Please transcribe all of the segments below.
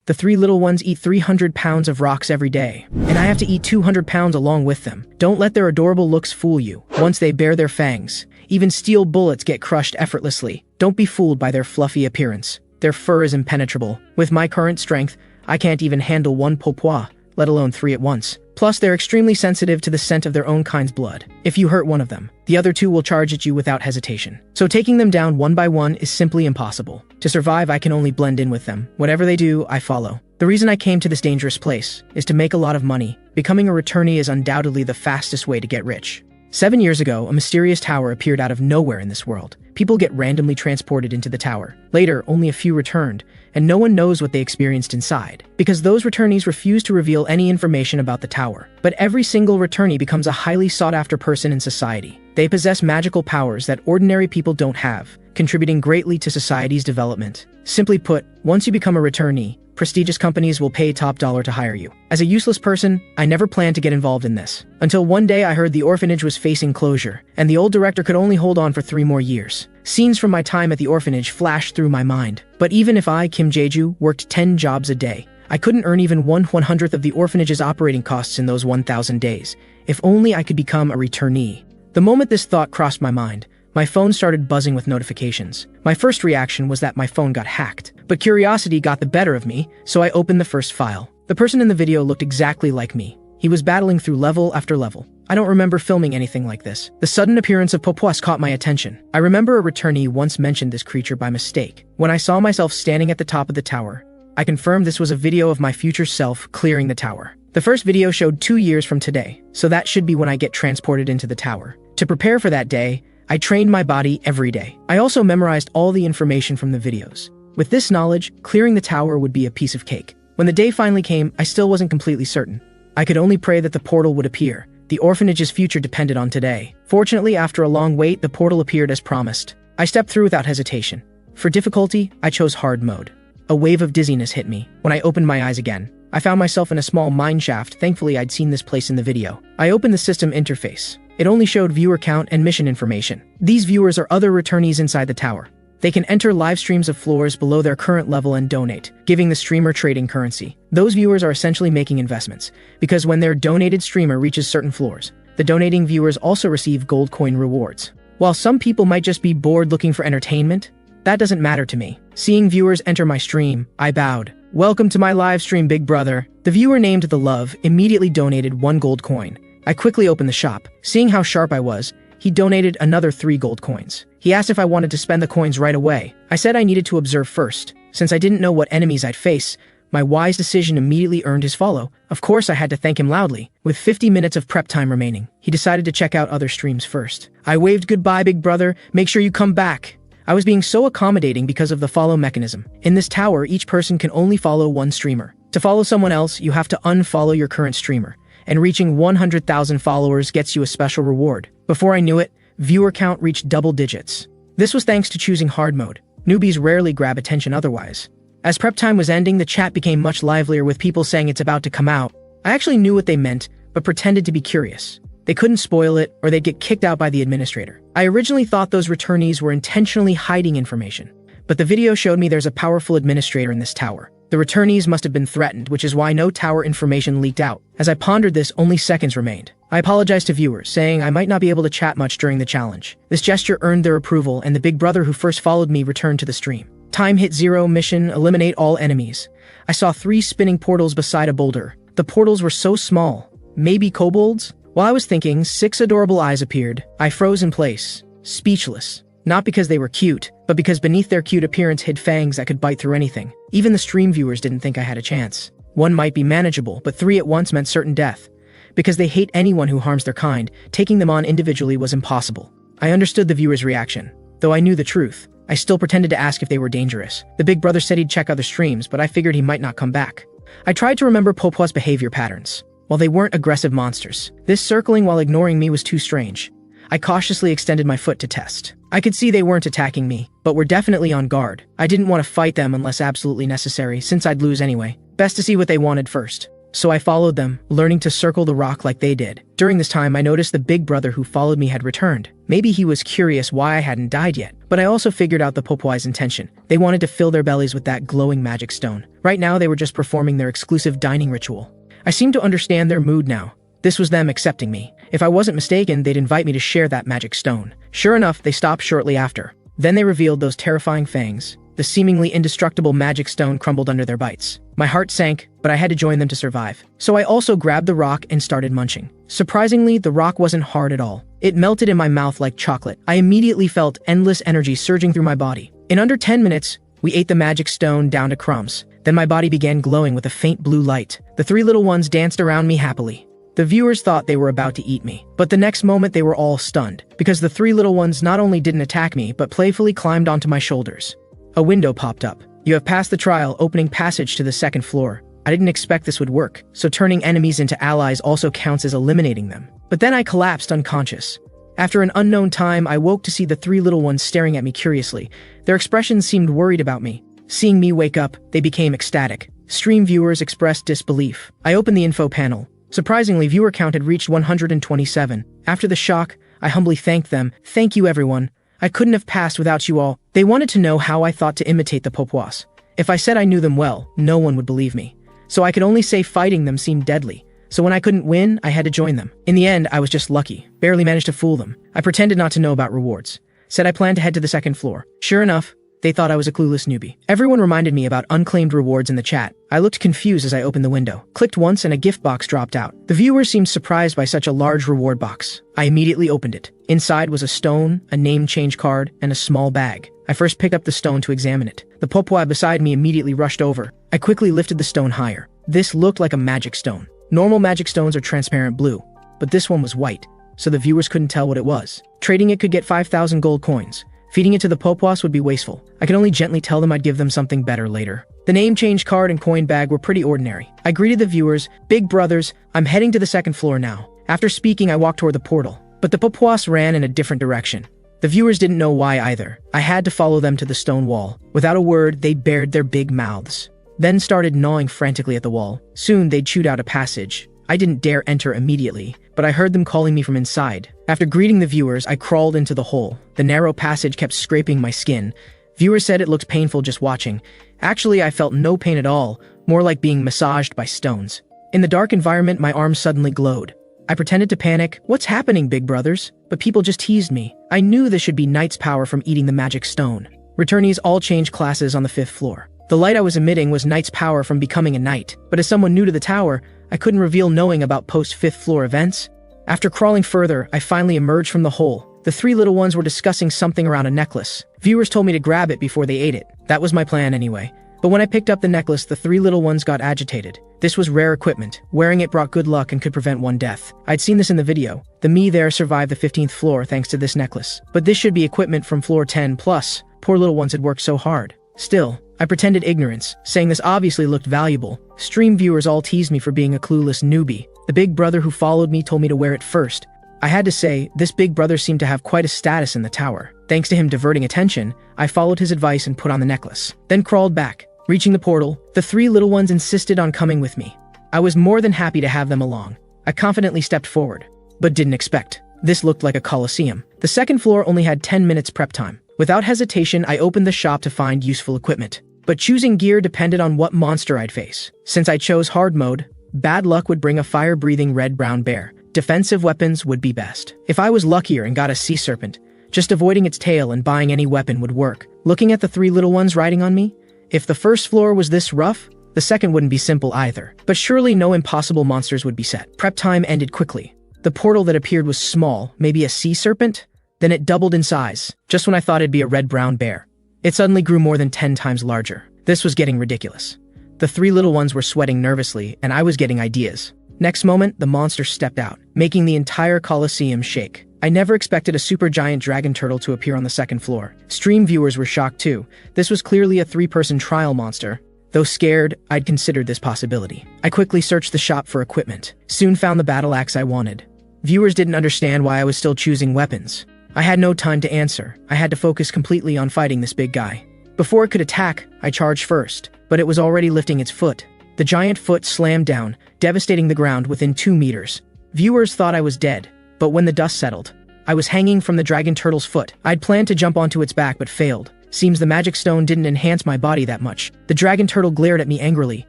The three little ones eat 300 pounds of rocks every day, and I have to eat 200 pounds along with them. Don't let their adorable looks fool you. Once they bare their fangs, even steel bullets get crushed effortlessly. Don't be fooled by their fluffy appearance. Their fur is impenetrable. With my current strength, I can't even handle one popois, let alone three at once. Plus, they're extremely sensitive to the scent of their own kind's blood. If you hurt one of them, the other two will charge at you without hesitation. So taking them down one by one is simply impossible. To survive, I can only blend in with them. Whatever they do, I follow. The reason I came to this dangerous place is to make a lot of money. Becoming a returnee is undoubtedly the fastest way to get rich. 7 years ago, a mysterious tower appeared out of nowhere in this world. People get randomly transported into the tower. Later, only a few returned, and no one knows what they experienced inside, because those returnees refuse to reveal any information about the tower. But every single returnee becomes a highly sought-after person in society. They possess magical powers that ordinary people don't have, contributing greatly to society's development. Simply put, once you become a returnee, prestigious companies will pay top dollar to hire you. As a useless person, I never planned to get involved in this. Until one day I heard the orphanage was facing closure, and the old director could only hold on for 3 more years. Scenes from my time at the orphanage flashed through my mind. But even if I, Kim Jae-ju, worked 10 jobs a day, I couldn't earn even 1/100th of the orphanage's operating costs in those 1,000 days. If only I could become a returnee. The moment this thought crossed my mind, my phone started buzzing with notifications. My first reaction was that my phone got hacked, but curiosity got the better of me, so I opened the first file. The person in the video looked exactly like me. He was battling through level after level. I don't remember filming anything like this. The sudden appearance of Popois caught my attention. I remember a returnee once mentioned this creature by mistake. When I saw myself standing at the top of the tower, I confirmed this was a video of my future self clearing the tower. The first video showed 2 years from today, so that should be when I get transported into the tower. To prepare for that day, I trained my body every day. I also memorized all the information from the videos. With this knowledge, clearing the tower would be a piece of cake. When the day finally came, I still wasn't completely certain. I could only pray that the portal would appear. The orphanage's future depended on today. Fortunately, after a long wait, the portal appeared as promised. I stepped through without hesitation. For difficulty, I chose hard mode. A wave of dizziness hit me. When I opened my eyes again, I found myself in a small mine shaft. Thankfully, I'd seen this place in the video. I opened the system interface. It only showed viewer count and mission information. These viewers are other returnees inside the tower. They can enter live streams of floors below their current level and donate, giving the streamer trading currency. Those viewers are essentially making investments, because when their donated streamer reaches certain floors, the donating viewers also receive gold coin rewards. While some people might just be bored looking for entertainment, that doesn't matter to me. Seeing viewers enter my stream, I bowed. "Welcome to my live stream, big brother." The viewer named The Love immediately donated 1 gold coin. I quickly opened the shop. Seeing how sharp I was, he donated another 3 gold coins. He asked if I wanted to spend the coins right away. I said I needed to observe first. Since I didn't know what enemies I'd face, my wise decision immediately earned his follow. Of course, I had to thank him loudly. With 50 minutes of prep time remaining, he decided to check out other streams first. I waved goodbye, big brother. Make sure you come back. I was being so accommodating because of the follow mechanism. In this tower, each person can only follow one streamer. To follow someone else, you have to unfollow your current streamer, and reaching 100,000 followers gets you a special reward. Before I knew it, viewer count reached double digits. This was thanks to choosing hard mode. Newbies rarely grab attention otherwise. As prep time was ending, the chat became much livelier with people saying it's about to come out. I actually knew what they meant, but pretended to be curious. They couldn't spoil it, or they'd get kicked out by the administrator. I originally thought those returnees were intentionally hiding information, but the video showed me there's a powerful administrator in this tower. The returnees must have been threatened, which is why no tower information leaked out. As I pondered this, only seconds remained. I apologized to viewers, saying I might not be able to chat much during the challenge. This gesture earned their approval, and the big brother who first followed me returned to the stream. Time hit 0, mission, eliminate all enemies. I saw 3 spinning portals beside a boulder. The portals were so small. Maybe kobolds? While I was thinking, 6 adorable eyes appeared. I froze in place, speechless. Not because they were cute, but because beneath their cute appearance hid fangs that could bite through anything. Even the stream viewers didn't think I had a chance. 1 might be manageable, but 3 at once meant certain death. Because they hate anyone who harms their kind, taking them on individually was impossible. I understood the viewers' reaction. Though I knew the truth, I still pretended to ask if they were dangerous. The big brother said he'd check other streams, but I figured he might not come back. I tried to remember Popois' behavior patterns. While they weren't aggressive monsters, this circling while ignoring me was too strange. I cautiously extended my foot to test. I could see they weren't attacking me, but were definitely on guard. I didn't want to fight them unless absolutely necessary, since I'd lose anyway. Best to see what they wanted first. So I followed them, learning to circle the rock like they did. During this time, I noticed the big brother who followed me had returned. Maybe he was curious why I hadn't died yet. But I also figured out the Popwai's intention. They wanted to fill their bellies with that glowing magic stone. Right now, they were just performing their exclusive dining ritual. I seemed to understand their mood now. This was them accepting me. If I wasn't mistaken, they'd invite me to share that magic stone. Sure enough, they stopped shortly after. Then they revealed those terrifying fangs. The seemingly indestructible magic stone crumbled under their bites. My heart sank, but I had to join them to survive. So I also grabbed the rock and started munching. Surprisingly, the rock wasn't hard at all. It melted in my mouth like chocolate. I immediately felt endless energy surging through my body. In under 10 minutes, we ate the magic stone down to crumbs. Then my body began glowing with a faint blue light. The three little ones danced around me happily. The viewers thought they were about to eat me, but the next moment they were all stunned, because the three little ones not only didn't attack me, but playfully climbed onto my shoulders. A window popped up. You have passed the trial, opening passage to the second floor. I didn't expect this would work, so turning enemies into allies also counts as eliminating them. But then I collapsed unconscious. After an unknown time, I woke to see the three little ones staring at me curiously. Their expressions seemed worried about me. Seeing me wake up, they became ecstatic. Stream viewers expressed disbelief. I opened the info panel. Surprisingly, viewer count had reached 127. After the shock, I humbly thanked them. Thank you, everyone. I couldn't have passed without you all. They wanted to know how I thought to imitate the Popwais. If I said I knew them well, no one would believe me. So I could only say fighting them seemed deadly. So when I couldn't win, I had to join them. In the end, I was just lucky. Barely managed to fool them. I pretended not to know about rewards. Said I planned to head to the second floor. Sure enough, they thought I was a clueless newbie. Everyone reminded me about unclaimed rewards in the chat. I looked confused as I opened the window. Clicked once and a gift box dropped out. The viewers seemed surprised by such a large reward box. I immediately opened it. Inside was a stone, a name change card, and a small bag. I first picked up the stone to examine it. The Popwai beside me immediately rushed over. I quickly lifted the stone higher. This looked like a magic stone. Normal magic stones are transparent blue, but this one was white, so the viewers couldn't tell what it was. Trading it could get 5,000 gold coins. Feeding it to the Popwais would be wasteful. I could only gently tell them I'd give them something better later. The name change card and coin bag were pretty ordinary. I greeted the viewers. Big brothers, I'm heading to the second floor now. After speaking, I walked toward the portal, but the Popwais ran in a different direction. The viewers didn't know why either. I had to follow them to the stone wall. Without a word, they bared their big mouths, then started gnawing frantically at the wall. Soon, they'd chewed out a passage. I didn't dare enter immediately, but I heard them calling me from inside. After greeting the viewers, I crawled into the hole. The narrow passage kept scraping my skin. Viewers said it looked painful just watching. Actually, I felt no pain at all, more like being massaged by stones. In the dark environment, my arms suddenly glowed. I pretended to panic. What's happening, big brothers? But people just teased me. I knew this should be Knight's power from eating the magic stone. Returnees all changed classes on the 5th floor. The light I was emitting was Knight's power from becoming a knight, but as someone new to the tower, I couldn't reveal knowing about post-5th floor events. After crawling further, I finally emerged from the hole. The three little ones were discussing something around a necklace. Viewers told me to grab it before they ate it. That was my plan anyway. But when I picked up the necklace, the three little ones got agitated. This was rare equipment. Wearing it brought good luck and could prevent one death. I'd seen this in the video. The me there survived the 15th floor thanks to this necklace. But this should be equipment from floor 10 plus. Poor little ones had worked so hard. Still, I pretended ignorance, saying this obviously looked valuable. Stream viewers all teased me for being a clueless newbie. The big brother who followed me told me to wear it first. I had to say, this big brother seemed to have quite a status in the tower. Thanks to him diverting attention, I followed his advice and put on the necklace. Then crawled back. Reaching the portal, the three little ones insisted on coming with me. I was more than happy to have them along. I confidently stepped forward, but didn't expect. This looked like a coliseum. The second floor only had 10 minutes prep time. Without hesitation, I opened the shop to find useful equipment. But choosing gear depended on what monster I'd face. Since I chose hard mode, bad luck would bring a fire-breathing red-brown bear. Defensive weapons would be best. If I was luckier and got a sea serpent, just avoiding its tail and buying any weapon would work. Looking at the three little ones riding on me, if the first floor was this rough, the second wouldn't be simple either. But surely no impossible monsters would be set. Prep time ended quickly. The portal that appeared was small, maybe a sea serpent? Then it doubled in size. Just when I thought it'd be a red-brown bear, it suddenly grew more than 10 times larger. This was getting ridiculous. The three little ones were sweating nervously, and I was getting ideas. Next moment, the monster stepped out, making the entire coliseum shake. I never expected a super giant dragon turtle to appear on the second floor. Stream viewers were shocked too. This was clearly a 3-person trial monster. Though scared, I'd considered this possibility. I quickly searched the shop for equipment. Soon found the battle axe I wanted. Viewers didn't understand why I was still choosing weapons. I had no time to answer. I had to focus completely on fighting this big guy. Before it could attack, I charged first, but it was already lifting its foot. The giant foot slammed down, devastating the ground within 2 meters. Viewers thought I was dead, but when the dust settled, I was hanging from the dragon turtle's foot. I'd planned to jump onto its back but failed. Seems the magic stone didn't enhance my body that much. The dragon turtle glared at me angrily.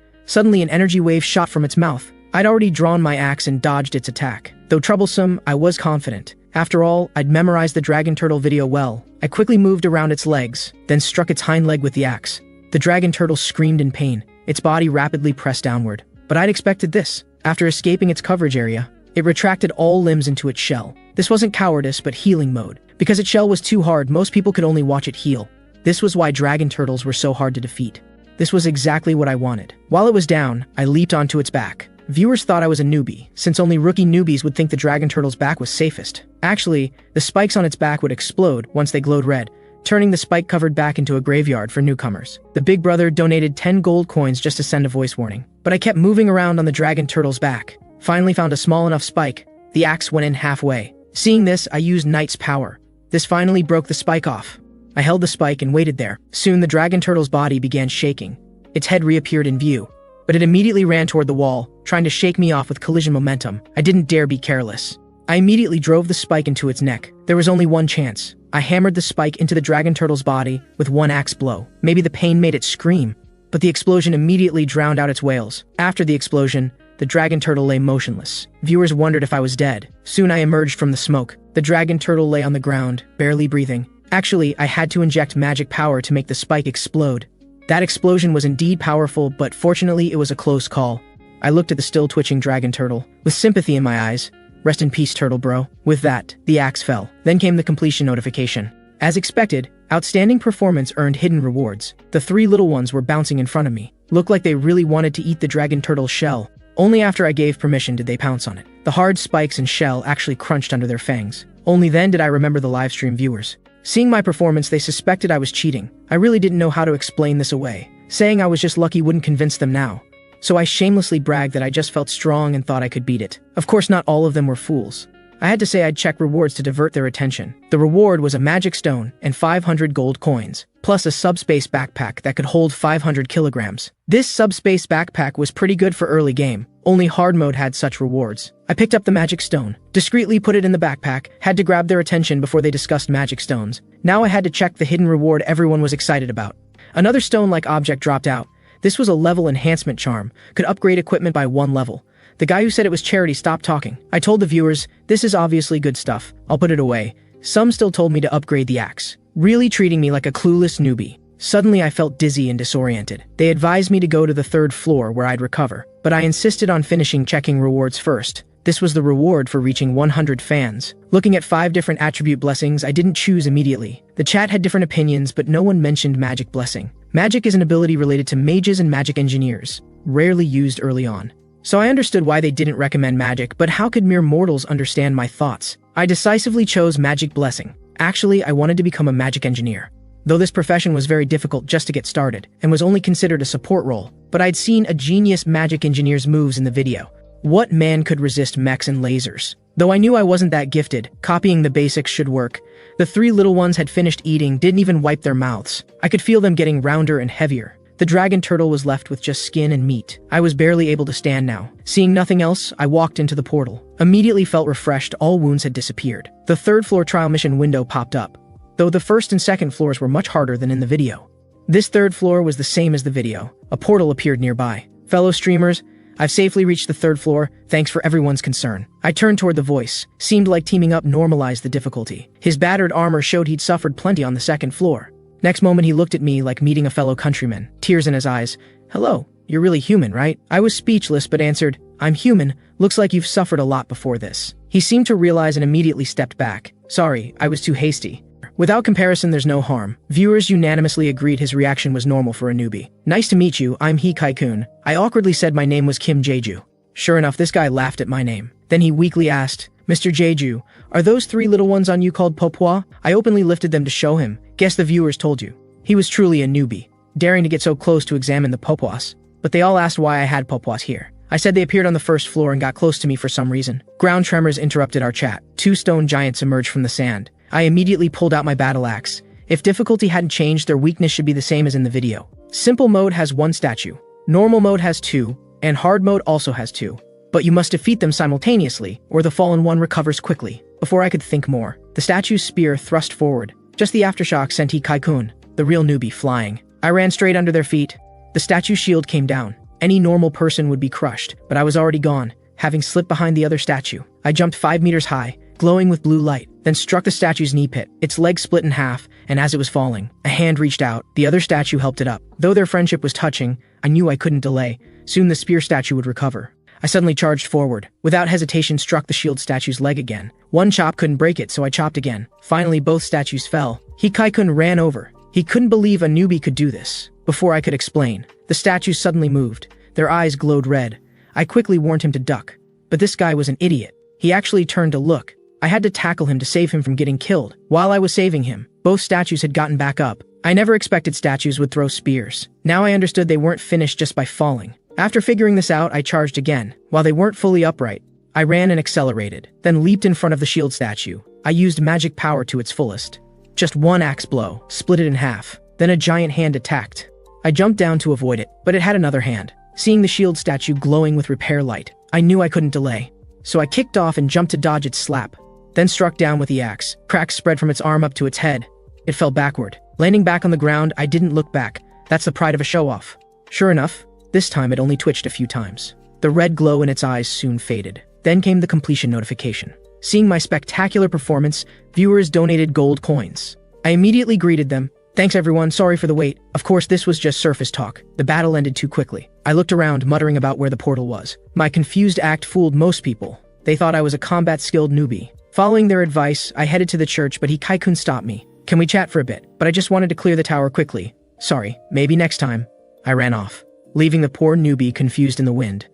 Suddenly an energy wave shot from its mouth. I'd already drawn my axe and dodged its attack. Though troublesome, I was confident. After all, I'd memorized the dragon turtle video well. I quickly moved around its legs, then struck its hind leg with the axe. The dragon turtle screamed in pain. Its body rapidly pressed downward. But I'd expected this. After escaping its coverage area, it retracted all limbs into its shell. This wasn't cowardice, but healing mode. Because its shell was too hard, most people could only watch it heal. This was why dragon turtles were so hard to defeat. This was exactly what I wanted. While it was down, I leaped onto its back. Viewers thought I was a newbie, since only rookie newbies would think the dragon turtle's back was safest. Actually, the spikes on its back would explode once they glowed red, turning the spike-covered back into a graveyard for newcomers. The big brother donated 10 gold coins just to send a voice warning. But I kept moving around on the dragon turtle's back. Finally found a small enough spike. The axe went in halfway. Seeing this, I used Knight's power. This finally broke the spike off. I held the spike and waited there. Soon the dragon turtle's body began shaking. Its head reappeared in view. But it immediately ran toward the wall, trying to shake me off with collision momentum. I didn't dare be careless. I immediately drove the spike into its neck. There was only one chance. I hammered the spike into the dragon turtle's body with one axe blow. Maybe the pain made it scream, but the explosion immediately drowned out its wails. After the explosion, the dragon turtle lay motionless. Viewers wondered if I was dead. Soon I emerged from the smoke. The dragon turtle lay on the ground, barely breathing. Actually, I had to inject magic power to make the spike explode. That explosion was indeed powerful, but fortunately it was a close call. I looked at the still twitching dragon turtle, with sympathy in my eyes. Rest in peace, turtle bro. With that, the axe fell. Then came the completion notification. As expected, outstanding performance earned hidden rewards. The 3 little ones were bouncing in front of me. Looked like they really wanted to eat the dragon turtle's shell. Only after I gave permission did they pounce on it. The hard spikes and shell actually crunched under their fangs. Only then did I remember the livestream viewers. Seeing my performance, they suspected I was cheating. I really didn't know how to explain this away. Saying I was just lucky wouldn't convince them now. So I shamelessly bragged that I just felt strong and thought I could beat it. Of course, not all of them were fools. I had to say I'd check rewards to divert their attention. The reward was a magic stone and 500 gold coins, plus a subspace backpack that could hold 500 kilograms. This subspace backpack was pretty good for early game. Only hard mode had such rewards. I picked up the magic stone, discreetly put it in the backpack, had to grab their attention before they discussed magic stones. Now I had to check the hidden reward everyone was excited about. Another stone-like object dropped out. This was a level enhancement charm, could upgrade equipment by 1 level. The guy who said it was charity stopped talking. I told the viewers, this is obviously good stuff, I'll put it away. Some still told me to upgrade the axe, really treating me like a clueless newbie. Suddenly I felt dizzy and disoriented. They advised me to go to the 3rd floor where I'd recover, but I insisted on finishing checking rewards first. This was the reward for reaching 100 fans. Looking at 5 different attribute blessings, I didn't choose immediately. The chat had different opinions, but no one mentioned magic blessing. Magic is an ability related to mages and magic engineers, rarely used early on. So I understood why they didn't recommend magic, but how could mere mortals understand my thoughts? I decisively chose magic blessing. Actually, I wanted to become a magic engineer. Though this profession was very difficult just to get started, and was only considered a support role, but I'd seen a genius magic engineer's moves in the video. What man could resist mechs and lasers? Though I knew I wasn't that gifted, copying the basics should work. The 3 little ones had finished eating, didn't even wipe their mouths. I could feel them getting rounder and heavier. The dragon turtle was left with just skin and meat. I was barely able to stand now. Seeing nothing else, I walked into the portal. Immediately felt refreshed, all wounds had disappeared. The 3rd floor trial mission window popped up, though the 1st and 2nd floors were much harder than in the video. This 3rd floor was the same as the video. A portal appeared nearby. Fellow streamers, I've safely reached the 3rd floor, thanks for everyone's concern. I turned toward the voice. Seemed like teaming up normalized the difficulty. His battered armor showed he'd suffered plenty on the 2nd floor. Next moment he looked at me like meeting a fellow countryman, tears in his eyes. Hello, you're really human, right? I was speechless but answered, I'm human, looks like you've suffered a lot before this. He seemed to realize and immediately stepped back. Sorry, I was too hasty. Without comparison, there's no harm. Viewers unanimously agreed his reaction was normal for a newbie. Nice to meet you, I'm Hee Kai-kun. I awkwardly said my name was Kim Jeju. Sure enough, this guy laughed at my name. Then he weakly asked, Mr. Jeju, are those 3 little ones on you called Popwa? I openly lifted them to show him. Guess the viewers told you. He was truly a newbie, daring to get so close to examine the Popwas. But they all asked why I had Popwas here. I said they appeared on the 1st floor and got close to me for some reason. Ground tremors interrupted our chat. 2 stone giants emerged from the sand. I immediately pulled out my battle axe. If difficulty hadn't changed, their weakness should be the same as in the video. Simple mode has 1 statue. Normal mode has 2, and hard mode also has 2. But you must defeat them simultaneously, or the fallen one recovers quickly. Before I could think more, the statue's spear thrust forward. Just the aftershock sent Kai-kun, the real newbie, flying. I ran straight under their feet. The statue's shield came down. Any normal person would be crushed, but I was already gone, having slipped behind the other statue. I jumped 5 meters high, glowing with blue light, then struck the statue's knee pit. Its legs split in half, and as it was falling, a hand reached out. The other statue helped it up. Though their friendship was touching, I knew I couldn't delay. Soon the spear statue would recover. I suddenly charged forward. Without hesitation, struck the shield statue's leg again. One chop couldn't break it, so I chopped again. Finally, both statues fell. Kai-kun ran over. He couldn't believe a newbie could do this. Before I could explain, the statues suddenly moved. Their eyes glowed red. I quickly warned him to duck. But this guy was an idiot. He actually turned to look. I had to tackle him to save him from getting killed. While I was saving him, both statues had gotten back up. I never expected statues would throw spears. Now I understood they weren't finished just by falling. After figuring this out, I charged again. While they weren't fully upright, I ran and accelerated, then leaped in front of the shield statue. I used magic power to its fullest. Just one axe blow, split it in half. Then a giant hand attacked. I jumped down to avoid it, but it had another hand. Seeing the shield statue glowing with repair light, I knew I couldn't delay. So I kicked off and jumped to dodge its slap, then struck down with the axe. Cracks spread from its arm up to its head. It fell backward. Landing back on the ground, I didn't look back. That's the pride of a show-off. Sure enough, this time it only twitched a few times. The red glow in its eyes soon faded. Then came the completion notification. Seeing my spectacular performance, viewers donated gold coins. I immediately greeted them. Thanks everyone, sorry for the wait. Of course, this was just surface talk. The battle ended too quickly. I looked around, muttering about where the portal was. My confused act fooled most people. They thought I was a combat-skilled newbie. Following their advice, I headed to the church, but Kai-kun stopped me. Can we chat for a bit? But I just wanted to clear the tower quickly. Sorry, maybe next time. I ran off, leaving the poor newbie confused in the wind.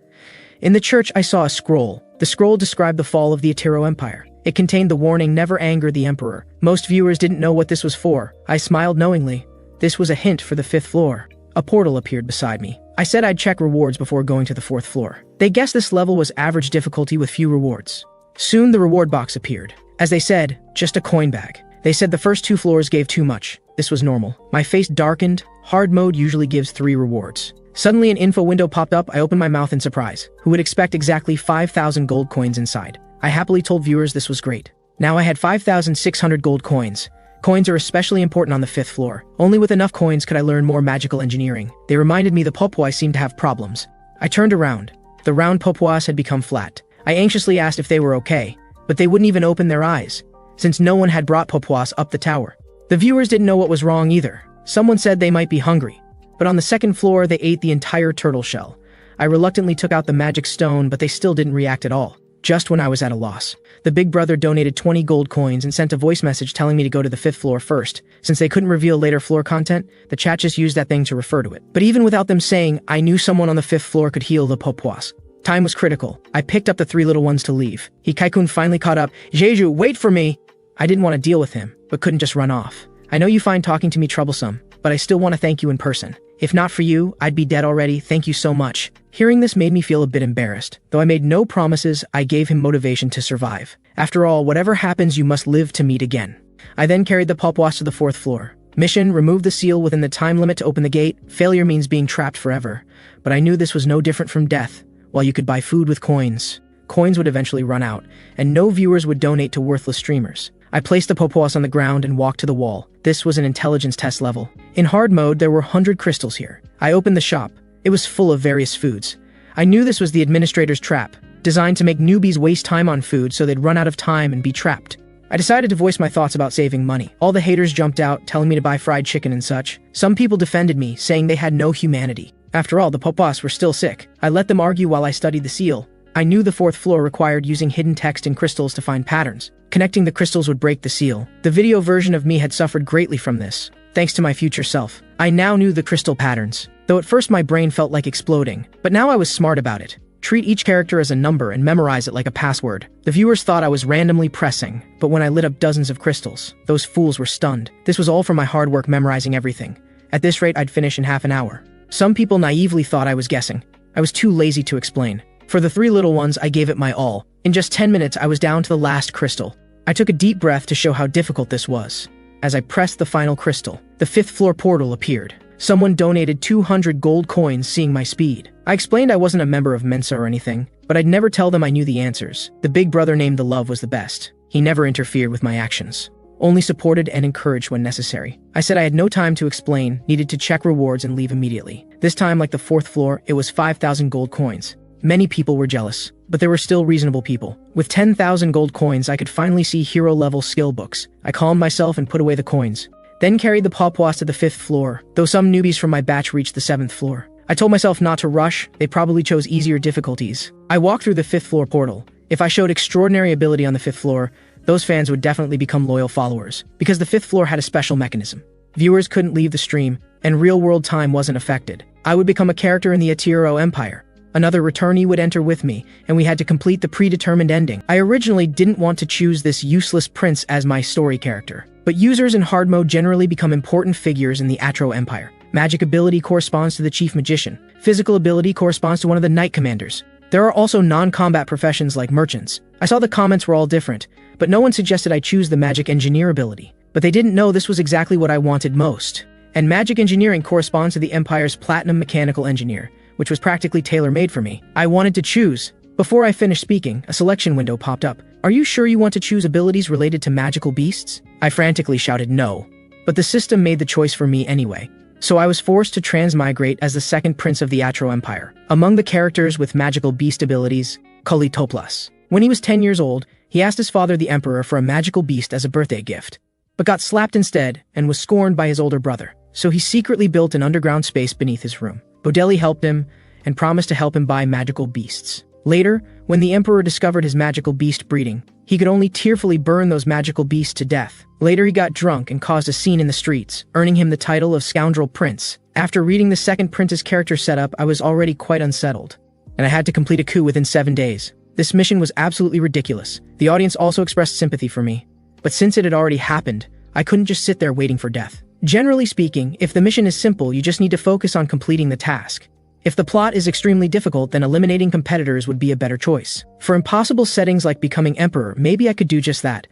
In the church, I saw a scroll. The scroll described the fall of the Atiro Empire. It contained the warning, never anger the emperor. Most viewers didn't know what this was for. I smiled knowingly. This was a hint for the 5th floor. A portal appeared beside me. I said I'd check rewards before going to the 4th floor. They guessed this level was average difficulty with few rewards. Soon the reward box appeared. As they said, just a coin bag. They said the first 2 floors gave too much. This was normal. My face darkened. Hard mode usually gives 3 rewards. Suddenly an info window popped up. I opened my mouth in surprise. Who would expect exactly 5,000 gold coins inside? I happily told viewers this was great. Now I had 5,600 gold coins. Coins are especially important on the 5th floor. Only with enough coins could I learn more magical engineering. They reminded me the Popois seemed to have problems. I turned around. The round Popois had become flat. I anxiously asked if they were okay, but they wouldn't even open their eyes, since no one had brought Popois up the tower. The viewers didn't know what was wrong either. Someone said they might be hungry, but on the 2nd floor they ate the entire turtle shell. I reluctantly took out the magic stone, but they still didn't react at all. Just when I was at a loss, the big brother donated 20 gold coins and sent a voice message telling me to go to the 5th floor first. Since they couldn't reveal later floor content, the chat just used that thing to refer to it. But even without them saying, I knew someone on the 5th floor could heal the Popois. Time was critical. I picked up the 3 little ones to leave. Kai-kun finally caught up. Jeju, wait for me! I didn't want to deal with him, but couldn't just run off. I know you find talking to me troublesome, but I still want to thank you in person. If not for you, I'd be dead already. Thank you so much. Hearing this made me feel a bit embarrassed. Though I made no promises, I gave him motivation to survive. After all, whatever happens, you must live to meet again. I then carried the Popois to the 4th floor. Mission, remove the seal within the time limit to open the gate. Failure means being trapped forever. But I knew this was no different from death. While you could buy food with coins, coins would eventually run out, and no viewers would donate to worthless streamers. I placed the Popois on the ground and walked to the wall. This was an intelligence test level. In hard mode, there were 100 crystals here. I opened the shop. It was full of various foods. I knew this was the administrator's trap, designed to make newbies waste time on food so they'd run out of time and be trapped. I decided to voice my thoughts about saving money. All the haters jumped out, telling me to buy fried chicken and such. Some people defended me, saying they had no humanity. After all, the Popois were still sick. I let them argue while I studied the seal. I knew the 4th floor required using hidden text and crystals to find patterns. Connecting the crystals would break the seal. The video version of me had suffered greatly from this, thanks to my future self. I now knew the crystal patterns, though at first my brain felt like exploding. But now I was smart about it. Treat each character as a number and memorize it like a password. The viewers thought I was randomly pressing, but when I lit up dozens of crystals, those fools were stunned. This was all from my hard work memorizing everything. At this rate, I'd finish in half an hour. Some people naively thought I was guessing. I was too lazy to explain. For the 3 little ones, I gave it my all. In just 10 minutes, I was down to the last crystal. I took a deep breath to show how difficult this was. As I pressed the final crystal, the 5th floor portal appeared. Someone donated 200 gold coins seeing my speed. I explained I wasn't a member of Mensa or anything, but I'd never tell them I knew the answers. The big brother named the love was the best. He never interfered with my actions, only supported and encouraged when necessary. I said I had no time to explain, needed to check rewards and leave immediately. This time, like the 4th floor, it was 5,000 gold coins. Many people were jealous, but there were still reasonable people. With 10,000 gold coins, I could finally see hero-level skill books. I calmed myself and put away the coins, then carried the paupoise to the 5th floor, though some newbies from my batch reached the 7th floor. I told myself not to rush, they probably chose easier difficulties. I walked through the 5th floor portal. If I showed extraordinary ability on the 5th floor, those fans would definitely become loyal followers, because the 5th floor had a special mechanism. Viewers couldn't leave the stream, and real-world time wasn't affected. I would become a character in the Atiro Empire. Another returnee would enter with me, and we had to complete the predetermined ending. I originally didn't want to choose this useless prince as my story character, but users in hard mode generally become important figures in the Atro Empire. Magic ability corresponds to the chief magician. Physical ability corresponds to one of the knight commanders. There are also non-combat professions like merchants. I saw the comments were all different, but no one suggested I choose the magic engineer ability. But they didn't know this was exactly what I wanted most. And magic engineering corresponds to the Empire's platinum mechanical engineer, which was practically tailor-made for me. I wanted to choose. Before I finished speaking, a selection window popped up. Are you sure you want to choose abilities related to magical beasts? I frantically shouted no. But the system made the choice for me anyway. So I was forced to transmigrate as the second prince of the Atro Empire. Among the characters with magical beast abilities, Kulitoplas. When he was 10 years old, he asked his father the emperor for a magical beast as a birthday gift, but got slapped instead and was scorned by his older brother. So he secretly built an underground space beneath his room. Bodeli helped him and promised to help him buy magical beasts. Later, when the emperor discovered his magical beast breeding, he could only tearfully burn those magical beasts to death. Later he got drunk and caused a scene in the streets, earning him the title of Scoundrel Prince. After reading the second prince's character setup, I was already quite unsettled, and I had to complete a coup within 7 days. This mission was absolutely ridiculous. The audience also expressed sympathy for me, but since it had already happened, I couldn't just sit there waiting for death. Generally speaking, if the mission is simple, you just need to focus on completing the task. If the plot is extremely difficult, then eliminating competitors would be a better choice. For impossible settings like becoming emperor, maybe I could do just that.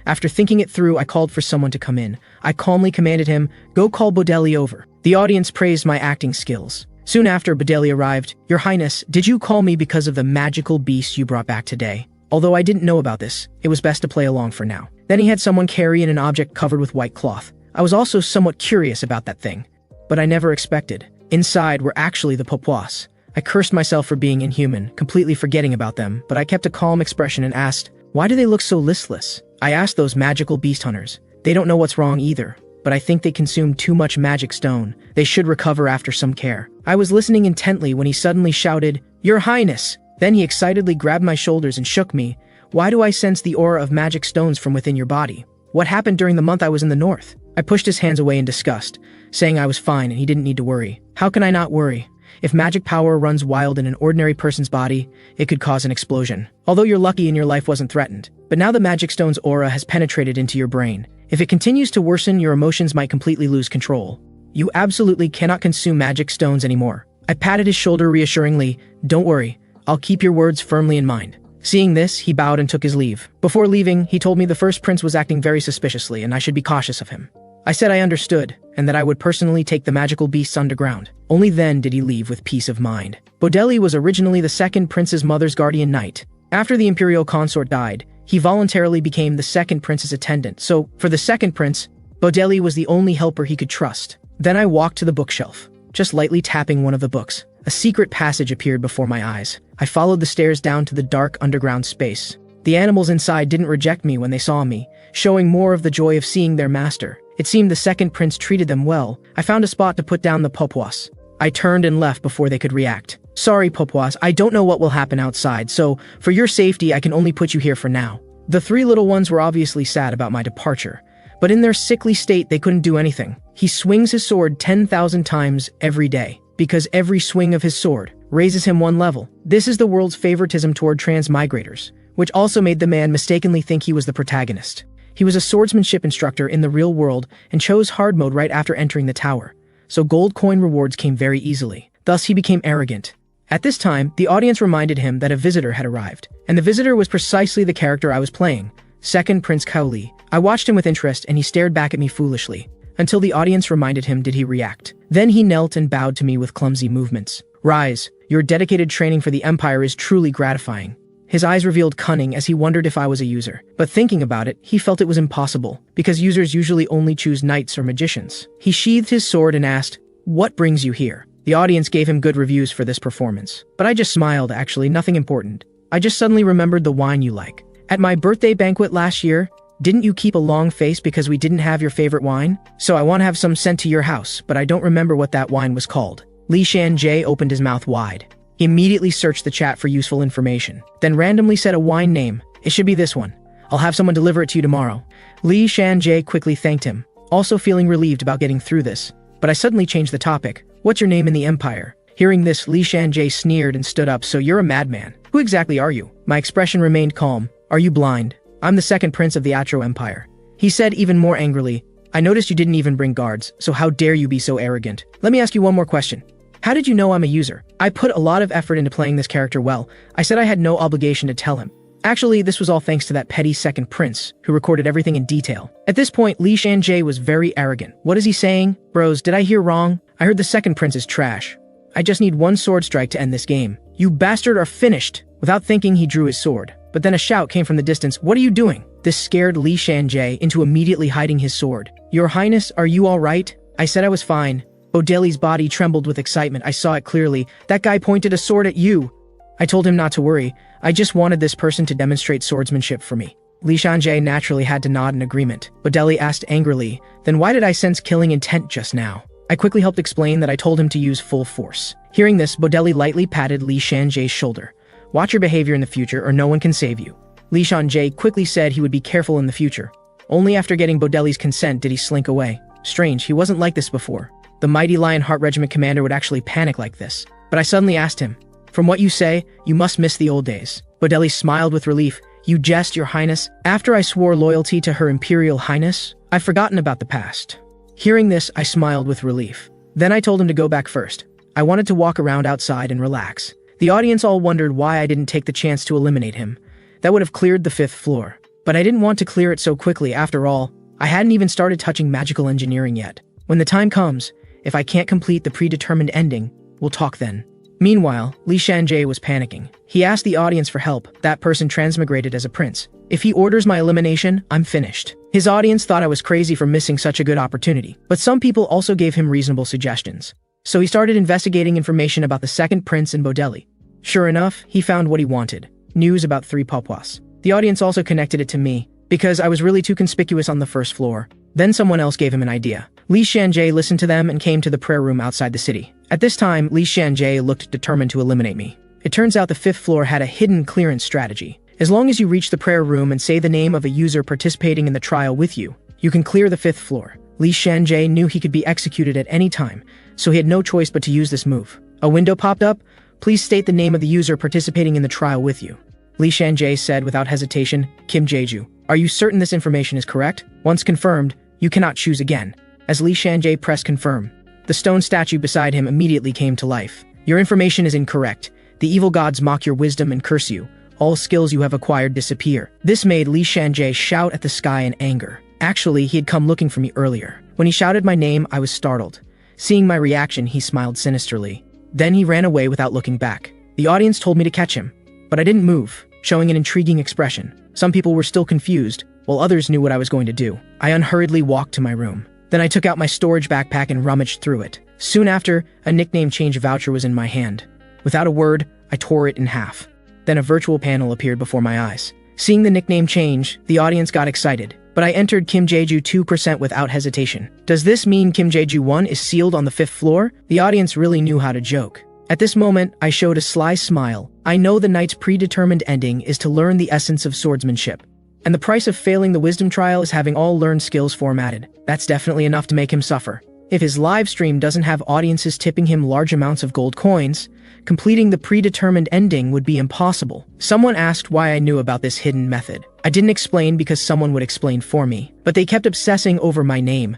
After thinking it through, I called for someone to come in. I calmly commanded him, "Go call Bodeli over." The audience praised my acting skills. Soon after, Bodeli arrived. "Your Highness, did you call me because of the magical beast you brought back today?" Although I didn't know about this, it was best to play along for now. Then he had someone carry in an object covered with white cloth. I was also somewhat curious about that thing, but I never expected. Inside were actually the paupoise. I cursed myself for being inhuman, completely forgetting about them, but I kept a calm expression and asked, "Why do they look so listless?" I asked those magical beast hunters. They don't know what's wrong either, but I think they consumed too much magic stone. They should recover after some care. I was listening intently when he suddenly shouted, "Your Highness!" Then he excitedly grabbed my shoulders and shook me. "Why do I sense the aura of magic stones from within your body? What happened during the month I was in the north?" I pushed his hands away in disgust, saying I was fine and he didn't need to worry. How can I not worry? If magic power runs wild in an ordinary person's body, it could cause an explosion. Although you're lucky and your life wasn't threatened. But now the magic stone's aura has penetrated into your brain. If it continues to worsen, your emotions might completely lose control. You absolutely cannot consume magic stones anymore. I patted his shoulder reassuringly. "Don't worry, I'll keep your words firmly in mind." Seeing this, he bowed and took his leave. Before leaving, he told me the first prince was acting very suspiciously and I should be cautious of him. I said I understood, and that I would personally take the magical beasts underground. Only then did he leave with peace of mind. Bodeli was originally the second prince's mother's guardian knight. After the imperial consort died, he voluntarily became the second prince's attendant, so for the second prince, Bodeli was the only helper he could trust. Then I walked to the bookshelf, just lightly tapping one of the books. A secret passage appeared before my eyes. I followed the stairs down to the dark underground space. The animals inside didn't reject me when they saw me, showing more of the joy of seeing their master. It seemed the second prince treated them well. I found a spot to put down the paupoise. I turned and left before they could react. "Sorry, paupoise, I don't know what will happen outside, so for your safety I can only put you here for now." The three little ones were obviously sad about my departure, but in their sickly state they couldn't do anything. He swings his sword 10,000 times every day, because every swing of his sword raises him one level. This is the world's favoritism toward transmigrators, which also made the man mistakenly think he was the protagonist. He was a swordsmanship instructor in the real world and chose hard mode right after entering the tower, so gold coin rewards came very easily. Thus he became arrogant. At this time, the audience reminded him that a visitor had arrived, and the visitor was precisely the character I was playing, second Prince Kaoli. I watched him with interest and he stared back at me foolishly. Until the audience reminded him did he react. Then he knelt and bowed to me with clumsy movements. Rise, your dedicated training for the Empire is truly gratifying. His eyes revealed cunning as he wondered if I was a user. But thinking about it, he felt it was impossible, because users usually only choose knights or magicians. He sheathed his sword and asked, "What brings you here?" The audience gave him good reviews for this performance. But I just smiled, actually, nothing important. I just suddenly remembered the wine you like. At my birthday banquet last year, didn't you keep a long face because we didn't have your favorite wine? So I want to have some sent to your house, but I don't remember what that wine was called. Li Shanjie opened his mouth wide. He immediately searched the chat for useful information, then randomly said a wine name. It should be this one. I'll have someone deliver it to you tomorrow. Li Shanjie quickly thanked him, also feeling relieved about getting through this. But I suddenly changed the topic. What's your name in the Empire? Hearing this, Li Shanjie sneered and stood up. So you're a madman. Who exactly are you? My expression remained calm. Are you blind? I'm the second prince of the Atro Empire. He said even more angrily, I noticed you didn't even bring guards, so how dare you be so arrogant? Let me ask you one more question. How did you know I'm a user? I put a lot of effort into playing this character well. I said I had no obligation to tell him. Actually, this was all thanks to that petty second prince, who recorded everything in detail. At this point, Li Shanjie was very arrogant. What is he saying? Bros, did I hear wrong? I heard the second prince is trash. I just need one sword strike to end this game. You bastard are finished. Without thinking, he drew his sword. But then a shout came from the distance. What are you doing? This scared Li Shanjie into immediately hiding his sword. Your Highness, are you all right? I said I was fine. Bodeli's body trembled with excitement. I saw it clearly. That guy pointed a sword at you. I told him not to worry. I just wanted this person to demonstrate swordsmanship for me. Li Shanjie naturally had to nod in agreement. Bodeli asked angrily, then why did I sense killing intent just now? I quickly helped explain that I told him to use full force. Hearing this, Bodeli lightly patted Li Shanjie's shoulder. Watch your behavior in the future or no one can save you. Li Shanjie quickly said he would be careful in the future. Only after getting Bodeli's consent did he slink away. Strange, he wasn't like this before. The mighty Lionheart Regiment commander would actually panic like this. But I suddenly asked him, from what you say, you must miss the old days. Bodeli smiled with relief. You jest, your highness. After I swore loyalty to her imperial highness, I've forgotten about the past. Hearing this, I smiled with relief. Then I told him to go back first. I wanted to walk around outside and relax. The audience all wondered why I didn't take the chance to eliminate him. That would have cleared the 5th floor. But I didn't want to clear it so quickly. After all, I hadn't even started touching magical engineering yet. When the time comes, if I can't complete the predetermined ending, we'll talk then. Meanwhile, Li Shanjie was panicking. He asked the audience for help. That person transmigrated as a prince. If he orders my elimination, I'm finished. His audience thought I was crazy for missing such a good opportunity. But some people also gave him reasonable suggestions. So he started investigating information about the second prince and Bodeli. Sure enough, he found what he wanted. News about 3 Papuas. The audience also connected it to me, because I was really too conspicuous on the 1st floor. Then someone else gave him an idea. Li Shanjie listened to them and came to the prayer room outside the city. At this time, Li Shanjie looked determined to eliminate me. It turns out the 5th floor had a hidden clearance strategy. As long as you reach the prayer room and say the name of a user participating in the trial with you, you can clear the 5th floor. Li Shanjie knew he could be executed at any time, so he had no choice but to use this move. A window popped up. Please state the name of the user participating in the trial with you. Li Shanjie said without hesitation, Kim Jeju. Are you certain this information is correct? Once confirmed, you cannot choose again. As Li Shanjie pressed confirm, the stone statue beside him immediately came to life. Your information is incorrect. The evil gods mock your wisdom and curse you. All skills you have acquired disappear. This made Li Shanjie shout at the sky in anger. Actually, he had come looking for me earlier. When he shouted my name, I was startled. Seeing my reaction, he smiled sinisterly. Then he ran away without looking back. The audience told me to catch him, but I didn't move, showing an intriguing expression. Some people were still confused, while others knew what I was going to do. I unhurriedly walked to my room. Then I took out my storage backpack and rummaged through it. Soon after, a nickname change voucher was in my hand. Without a word, I tore it in half. Then a virtual panel appeared before my eyes. Seeing the nickname change, the audience got excited, but I entered Kim Jeju 2% without hesitation. Does this mean Kim Jeju 1 is sealed on the 5th floor? The audience really knew how to joke. At this moment, I showed a sly smile. I know the knight's predetermined ending is to learn the essence of swordsmanship. And the price of failing the wisdom trial is having all learned skills formatted. That's definitely enough to make him suffer. If his live stream doesn't have audiences tipping him large amounts of gold coins, completing the predetermined ending would be impossible. Someone asked why I knew about this hidden method. I didn't explain because someone would explain for me, but they kept obsessing over my name.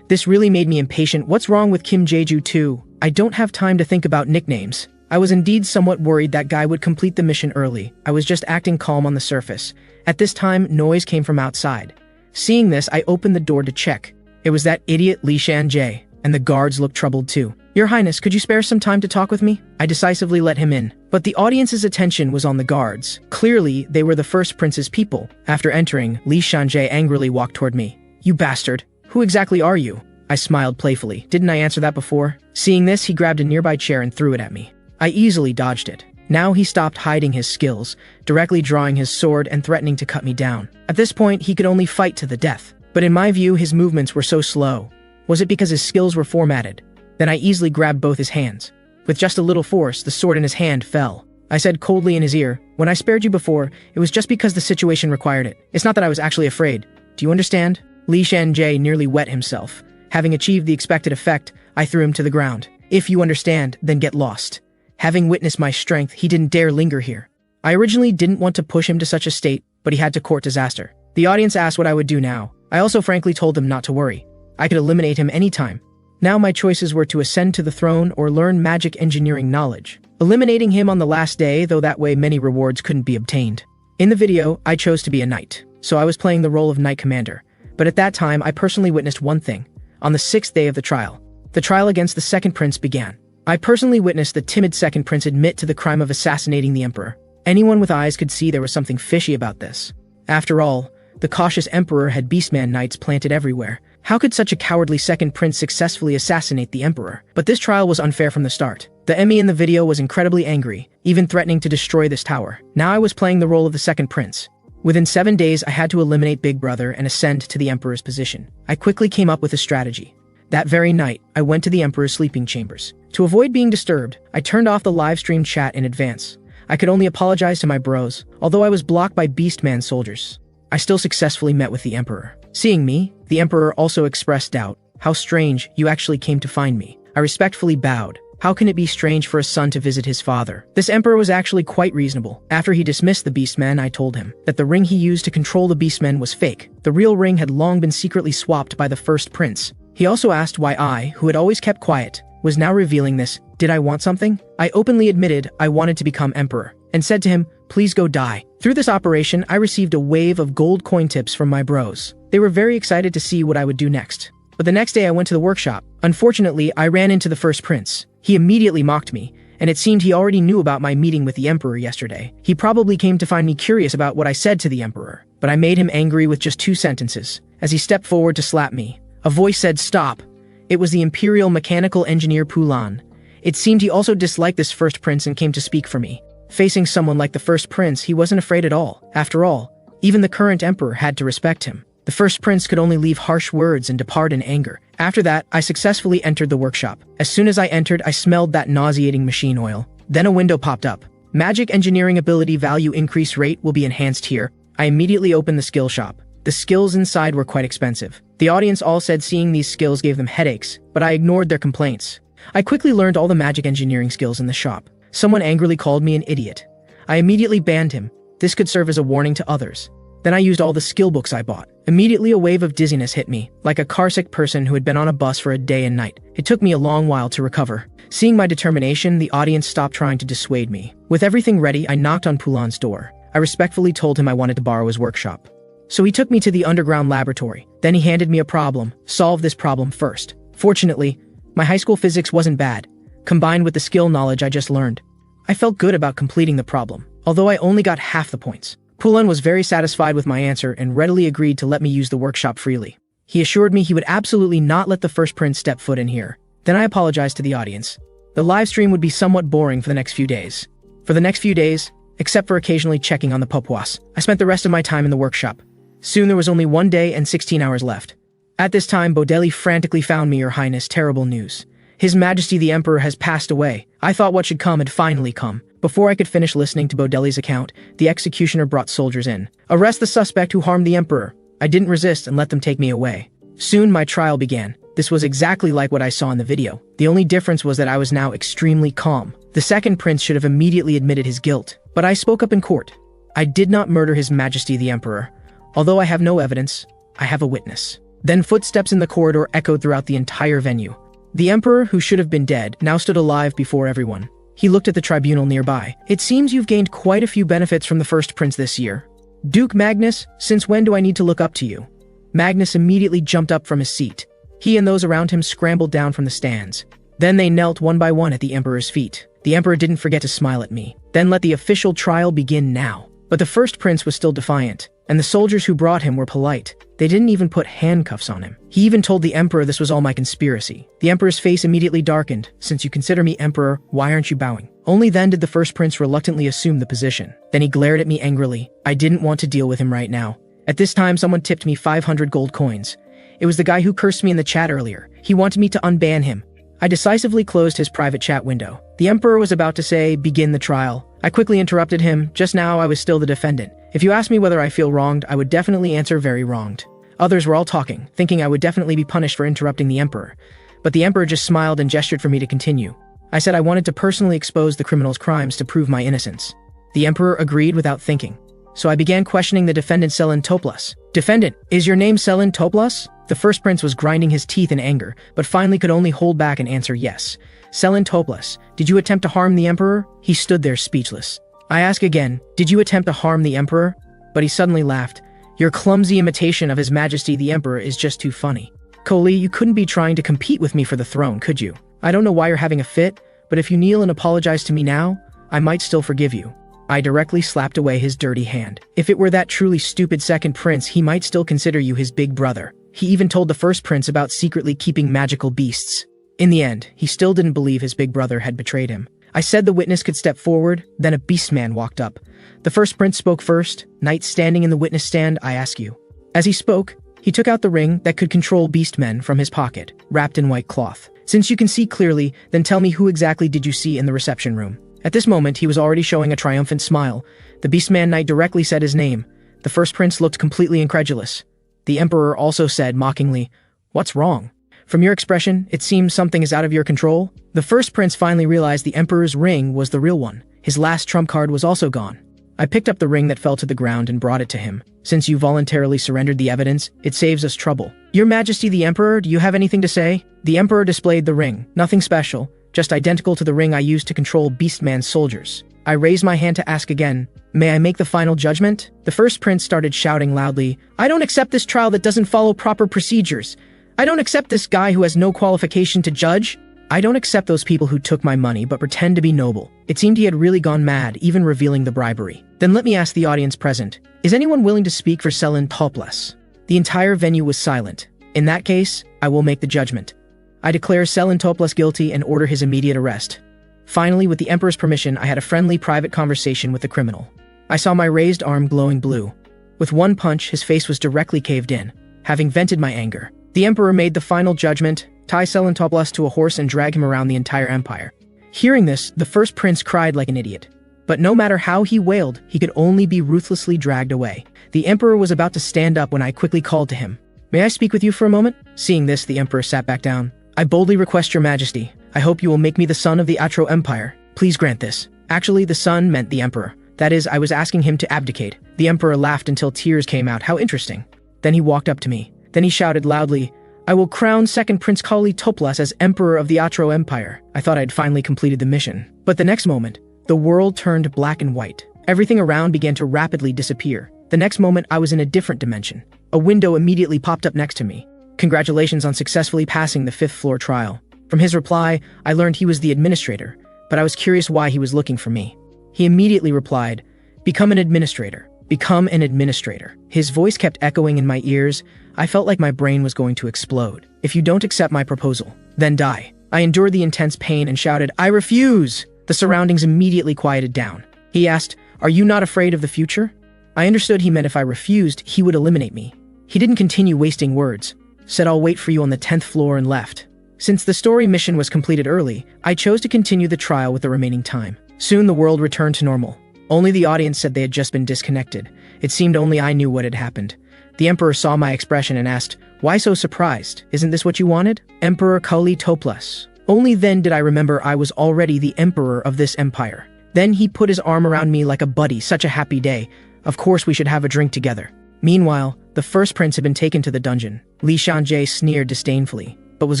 This really made me impatient. What's wrong with Kim Jeju 2? I don't have time to think about nicknames. I was indeed somewhat worried that guy would complete the mission early. I was just acting calm on the surface. At this time, noise came from outside. Seeing this, I opened the door to check. It was that idiot Li Shanjie, and the guards looked troubled too. Your Highness, could you spare some time to talk with me? I decisively let him in. But the audience's attention was on the guards. Clearly, they were the first prince's people. After entering, Li Shanjie angrily walked toward me. You bastard. Who exactly are you? I smiled playfully. Didn't I answer that before? Seeing this, he grabbed a nearby chair and threw it at me. I easily dodged it. Now he stopped hiding his skills, directly drawing his sword and threatening to cut me down. At this point, he could only fight to the death. But in my view, his movements were so slow. Was it because his skills were formatted? Then I easily grabbed both his hands. With just a little force, the sword in his hand fell. I said coldly in his ear, when I spared you before, it was just because the situation required it. It's not that I was actually afraid. Do you understand? Li Shanjie nearly wet himself. Having achieved the expected effect, I threw him to the ground. If you understand, then get lost. Having witnessed my strength, he didn't dare linger here. I originally didn't want to push him to such a state, but he had to court disaster. The audience asked what I would do now. I also frankly told them not to worry. I could eliminate him anytime. Now my choices were to ascend to the throne or learn magic engineering knowledge. Eliminating him on the last day, though that way many rewards couldn't be obtained. In the video, I chose to be a knight, so I was playing the role of knight commander. But at that time, I personally witnessed one thing. On the 6th day of the trial against the second prince began. I personally witnessed the timid second prince admit to the crime of assassinating the emperor. Anyone with eyes could see there was something fishy about this. After all, the cautious emperor had beastman knights planted everywhere. How could such a cowardly second prince successfully assassinate the emperor? But this trial was unfair from the start. The Emmy in the video was incredibly angry, even threatening to destroy this tower. Now I was playing the role of the second prince. Within 7 days, I had to eliminate Big Brother and ascend to the emperor's position. I quickly came up with a strategy. That very night, I went to the emperor's sleeping chambers. To avoid being disturbed, I turned off the live stream chat in advance. I could only apologize to my bros, although I was blocked by beastman soldiers. I still successfully met with the emperor. Seeing me, the emperor also expressed doubt. How strange, you actually came to find me. I respectfully bowed. How can it be strange for a son to visit his father? This emperor was actually quite reasonable. After he dismissed the beastmen, I told him that the ring he used to control the beastmen was fake. The real ring had long been secretly swapped by the first prince. He also asked why I, who had always kept quiet, was now revealing this. Did I want something? I openly admitted I wanted to become emperor, and said to him, please go die. Through this operation, I received a wave of gold coin tips from my bros. They were very excited to see what I would do next. But the next day I went to the workshop. Unfortunately, I ran into the first prince. He immediately mocked me, and it seemed he already knew about my meeting with the emperor yesterday. He probably came to find me curious about what I said to the emperor, but I made him angry with just 2 sentences. As he stepped forward to slap me, a voice said, stop. It was the imperial mechanical engineer Pulan. It seemed he also disliked this first prince and came to speak for me. Facing someone like the first prince, he wasn't afraid at all. After all, even the current emperor had to respect him. The first prince could only leave harsh words and depart in anger. After that, I successfully entered the workshop. As soon as I entered, I smelled that nauseating machine oil. Then a window popped up. Magic engineering ability value increase rate will be enhanced here. I immediately opened the skill shop. The skills inside were quite expensive. The audience all said seeing these skills gave them headaches, but I ignored their complaints. I quickly learned all the magic engineering skills in the shop. Someone angrily called me an idiot. I immediately banned him. This could serve as a warning to others. Then I used all the skill books I bought. Immediately a wave of dizziness hit me, like a carsick person who had been on a bus for a day and night. It took me a long while to recover. Seeing my determination, the audience stopped trying to dissuade me. With everything ready, I knocked on Pulan's door. I respectfully told him I wanted to borrow his workshop. So he took me to the underground laboratory. Then he handed me a problem. Solve this problem first. Fortunately, my high school physics wasn't bad, combined with the skill knowledge I just learned. I felt good about completing the problem, although I only got half the points. Pulan was very satisfied with my answer and readily agreed to let me use the workshop freely. He assured me he would absolutely not let the first prince step foot in here. Then I apologized to the audience. The live stream would be somewhat boring for the next few days. For the next few days, except for occasionally checking on the Papuas, I spent the rest of my time in the workshop. Soon there was only 1 day and 16 hours left. At this time, Bodeli frantically found me, Your Highness, terrible news. His Majesty the Emperor has passed away. I thought what should come had finally come. Before I could finish listening to Bodeli's account, the executioner brought soldiers in. Arrest the suspect who harmed the Emperor. I didn't resist and let them take me away. Soon my trial began. This was exactly like what I saw in the video. The only difference was that I was now extremely calm. The second prince should have immediately admitted his guilt, but I spoke up in court. I did not murder His Majesty the Emperor. Although I have no evidence, I have a witness. Then footsteps in the corridor echoed throughout the entire venue. The Emperor, who should have been dead, now stood alive before everyone. He looked at the tribunal nearby. It seems you've gained quite a few benefits from the first prince this year. Duke Magnus, since when do I need to look up to you? Magnus immediately jumped up from his seat. He and those around him scrambled down from the stands. Then they knelt one by one at the emperor's feet. The emperor didn't forget to smile at me. Then let the official trial begin now. But the first prince was still defiant, and the soldiers who brought him were polite. They didn't even put handcuffs on him. He even told the emperor this was all my conspiracy. The emperor's face immediately darkened. Since you consider me emperor, why aren't you bowing? Only then did the first prince reluctantly assume the position. Then he glared at me angrily. I didn't want to deal with him right now. At this time, someone tipped me 500 gold coins. It was the guy who cursed me in the chat earlier. He wanted me to unban him. I decisively closed his private chat window. The emperor was about to say, begin the trial. I quickly interrupted him. Just now, I was still the defendant. If you ask me whether I feel wronged, I would definitely answer very wronged. Others were all talking, thinking I would definitely be punished for interrupting the emperor. But the emperor just smiled and gestured for me to continue. I said I wanted to personally expose the criminal's crimes to prove my innocence. The emperor agreed without thinking. So I began questioning the defendant Selin Toplas. Defendant, is your name Selin Toplas? The first prince was grinding his teeth in anger, but finally could only hold back and answer yes. Selin Toplas, did you attempt to harm the emperor? He stood there speechless. I ask again, did you attempt to harm the emperor? But he suddenly laughed. Your clumsy imitation of His Majesty the Emperor is just too funny. Koli, you couldn't be trying to compete with me for the throne, could you? I don't know why you're having a fit, but if you kneel and apologize to me now, I might still forgive you. I directly slapped away his dirty hand. If it were that truly stupid second prince, he might still consider you his big brother. He even told the first prince about secretly keeping magical beasts. In the end, he still didn't believe his big brother had betrayed him. I said the witness could step forward, then a beastman walked up. The first prince spoke first. Knight standing in the witness stand, I ask you. As he spoke, he took out the ring that could control beastmen from his pocket, wrapped in white cloth. Since you can see clearly, then tell me who exactly did you see in the reception room? At this moment, he was already showing a triumphant smile. The beastman knight directly said his name. The first prince looked completely incredulous. The emperor also said mockingly, "What's wrong? From your expression, it seems something is out of your control." The first prince finally realized the emperor's ring was the real one. His last trump card was also gone. I picked up the ring that fell to the ground and brought it to him. Since you voluntarily surrendered the evidence, it saves us trouble. Your Majesty the Emperor, do you have anything to say? The emperor displayed the ring. Nothing special, just identical to the ring I used to control Beastman's soldiers. I raised my hand to ask again, may I make the final judgment? The first prince started shouting loudly, I don't accept this trial that doesn't follow proper procedures. I don't accept this guy who has no qualification to judge. I don't accept those people who took my money but pretend to be noble. It seemed he had really gone mad, even revealing the bribery. Then let me ask the audience present, is anyone willing to speak for Selin Toplas? The entire venue was silent. In that case, I will make the judgment. I declare Selin Toplas guilty and order his immediate arrest. Finally, with the emperor's permission, I had a friendly private conversation with the criminal. I saw my raised arm glowing blue. With one punch, his face was directly caved in. Having vented my anger, the emperor made the final judgment, tie Selin Toplas to a horse and drag him around the entire empire. Hearing this, the first prince cried like an idiot. But no matter how he wailed, he could only be ruthlessly dragged away. The emperor was about to stand up when I quickly called to him. May I speak with you for a moment? Seeing this, the emperor sat back down. I boldly request your majesty. I hope you will make me the son of the Atro Empire. Please grant this. Actually, the son meant the emperor. That is, I was asking him to abdicate. The emperor laughed until tears came out. How interesting. Then he walked up to me. Then he shouted loudly, I will crown second Prince Kali Toplas as emperor of the Atro Empire. I thought I'd finally completed the mission. But the next moment, the world turned black and white. Everything around began to rapidly disappear. The next moment, I was in a different dimension. A window immediately popped up next to me. Congratulations on successfully passing the 5th floor trial. From his reply, I learned he was the administrator, but I was curious why he was looking for me. He immediately replied, become an administrator. Become an administrator. His voice kept echoing in my ears. I felt like my brain was going to explode. If you don't accept my proposal, then die. I endured the intense pain and shouted, I refuse! The surroundings immediately quieted down. He asked, are you not afraid of the future? I understood he meant if I refused, he would eliminate me. He didn't continue wasting words. Said I'll wait for you on the 10th floor and left. Since the story mission was completed early, I chose to continue the trial with the remaining time. Soon the world returned to normal. Only the audience said they had just been disconnected. It seemed only I knew what had happened. The emperor saw my expression and asked, why so surprised? Isn't this what you wanted? Emperor Kali Toplas. Only then did I remember I was already the emperor of this empire. Then he put his arm around me like a buddy. Such a happy day. Of course we should have a drink together. Meanwhile, the first prince had been taken to the dungeon. Li Shanjie sneered disdainfully, but was